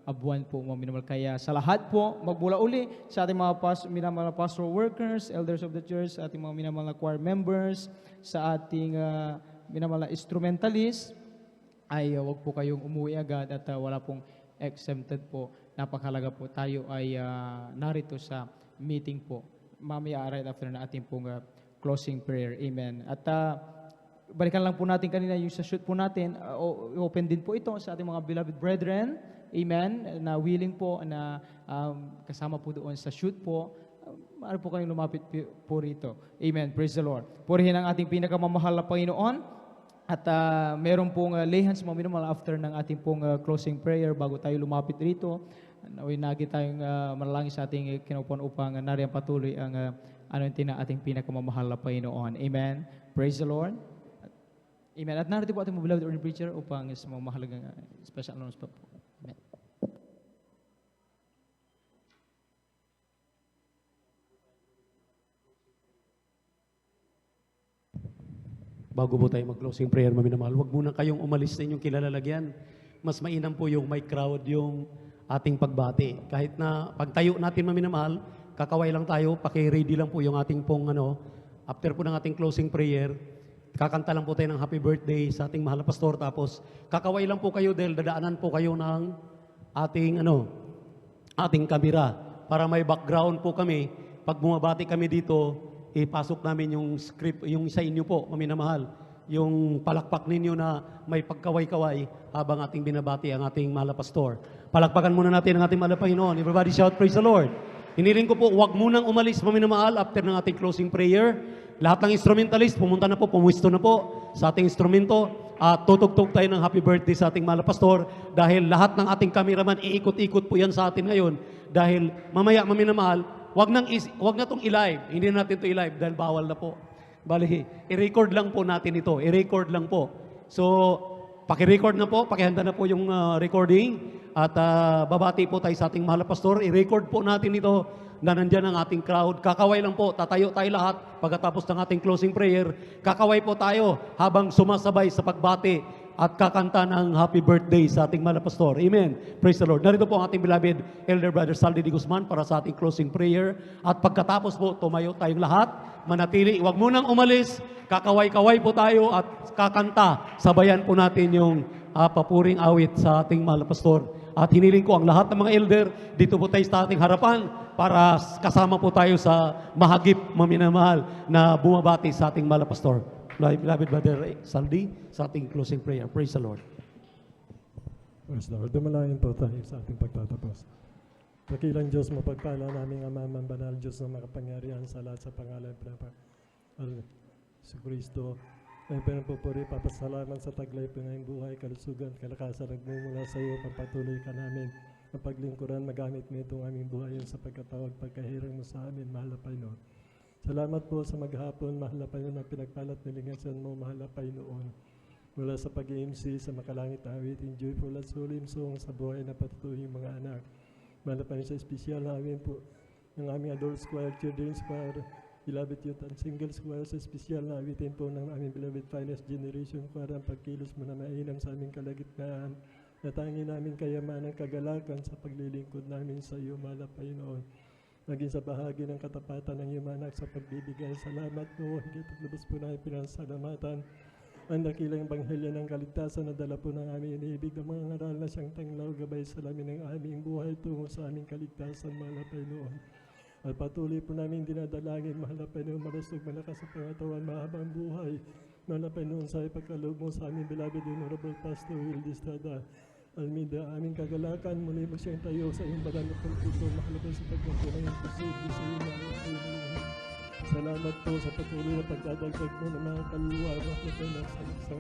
buwan po, mga minamahal. Kaya sa lahat po, magbula uli sa ating mga minamahal pastoral workers, elders of the church, sa ating mga minamahal choir members, sa ating minamahal instrumentalist, ay wag po kayong umuwi agad at wala pong exempted po. Napakahalaga po tayo ay narito sa meeting po. Mamaya right after na ating pong closing prayer. Amen. At balikan lang po natin kanina yung sa shoot po natin. Open din po ito sa ating mga beloved brethren. Amen. Na willing po na kasama po doon sa shoot po. Maaari po kayong lumapit po rito. Amen. Praise the Lord. Purihin ang ating pinakamamahal na Panginoon. At meron pong lay hands mga minamahal after ng ating pong closing prayer bago tayo lumapit rito. Naway nagi tayong manalangin sa ating kinupuan upang nariyan patuloy ang anointing na ating pinakamamahal na Panginoon. Amen. Praise the Lord. Amen. At narito po ating mga beloved ordained preacher upang sa mga mahalagang special announcement po. Amen. Bago po tayo mag-closing prayer, maminamahal, huwag muna kayong umalis sa inyong kilalalagyan. Mas mainam po yung may crowd, yung ating pagbati. Kahit na pagtayo natin, maminamahal, kakaway lang tayo, paki-ready lang po yung ating pong after po ng ating closing prayer, kakanta lang po tayo ng happy birthday sa ating mahal na pastor. Tapos kakaway lang po kayo dahil dadaanan po kayo ng ating kamera para may background po kami. Pag bumabati kami dito, ipasok namin yung script, yung sa inyo po, maminamahal. Yung palakpak ninyo na may pagkaway-kaway habang ating binabati ang ating mahal na pastor. Palakpakan muna natin ang ating mahal na Panginoon. Everybody shout, praise the Lord. Hiniling ko po, huwag munang umalis, maminamahal, after ng ating closing prayer. Lahat ng instrumentalist, pumunta na po, pumuwisto na po sa ating instrumento at tutugtog tayo ng happy birthday sa ating mahal na pastor dahil lahat ng ating cameraman, iikot-ikot po yan sa atin ngayon dahil mamaya, maminamahal, wag na itong i-live. Hindi na natin ito i-live dahil bawal na po. Bali, i-record lang po natin ito. I-record lang po. So, paki-record na po, pakihanda na po yung recording at babati po tayo sa ating mahal na pastor. I-record po natin ito na nandyan ang ating crowd. Kakaway lang po, tatayo tayo lahat pagkatapos ng ating closing prayer. Kakaway po tayo habang sumasabay sa pagbati at kakanta ng happy birthday sa ating mahal na pastor. Amen. Praise the Lord. Narito po ang ating beloved Elder Brother Saldi de Guzman para sa ating closing prayer. At pagkatapos po, tumayo tayong lahat, manatili, huwag munang umalis, kakaway-kaway po tayo at kakanta. Sabayan po natin yung papuring awit sa ating mahal na pastor. At hiniling ko ang lahat ng mga elder, dito po tayo sa ating harapan para kasama po tayo sa mahagip, maminamahal na bumabati sa ating mahal na pastor. Beloved Brother Saldi, sa ating closing prayer. Praise the Lord. Praise the Lord. Dumalangin po tayo sa ating pagtatapos. Dakilang Diyos, mapagpala namin ang amang banal Diyos na makapangyarihan sa lahat sa pangalan ng si Kristo. May pinapupuri, papasalamat sa taglay po ng buhay, kalusugan, kalakasan, nagmumula sa iyo, pagpatuloy ka namin. Ang paglingkuran, magamit mo itong aming buhay sa pagkatawag, pagkahirang mo sa amin, mahal na Panginoon. Salamat po sa maghapon, mahal na Panginoon, na pinagpalat nilingasan mo, mahal na Panginoon. Mula sa pag-iimsi, sa makalangit na awitin, joyful at solemn song sa buhay na patutuhin mga anak. Mahal na Panginoon, sa espesyal namin po, ng aming adult choir, children's choir, beloved youth and singles choir, sa espesyal na awitin po ng aming beloved finest generation choir, ang pagkilos mo na mainam sa aming kalagitnaan, natangi namin kayamanan, kagalakan sa paglilingkod namin sa iyo, mahal na Panginoon. Naging sa bahagi ng katapatan ng iyong anak sa pagbibigay. Salamat po, higit at lubos po namin pinasalamatan ang dakilang banghelya ng kaligtasan na dala po ng aming iniibig ng mga ngaral na siyang tanglaw gabay sa lamin ng aming buhay tungo sa aming kaligtasan, mahal na Panginoon. At patuloy po namin dinadalangin, mahal na Panginoon, malusog, malakas sa pangatawan, mahabang buhay. Mahal na Panginoon, sa ipagkaloob mo sa aming beloved Honorable Pastor Will Estrada Almeida, aming kagalakan, muli mo siyang tayo sa iyong banal na pagputo, mahal na sa pagkakulang ng posible sa iyo, mahal na Panginoon. Salamat po sa patuloy na pagdadagdag mo ng mga kaluluwa, mahal na Panginoon, sa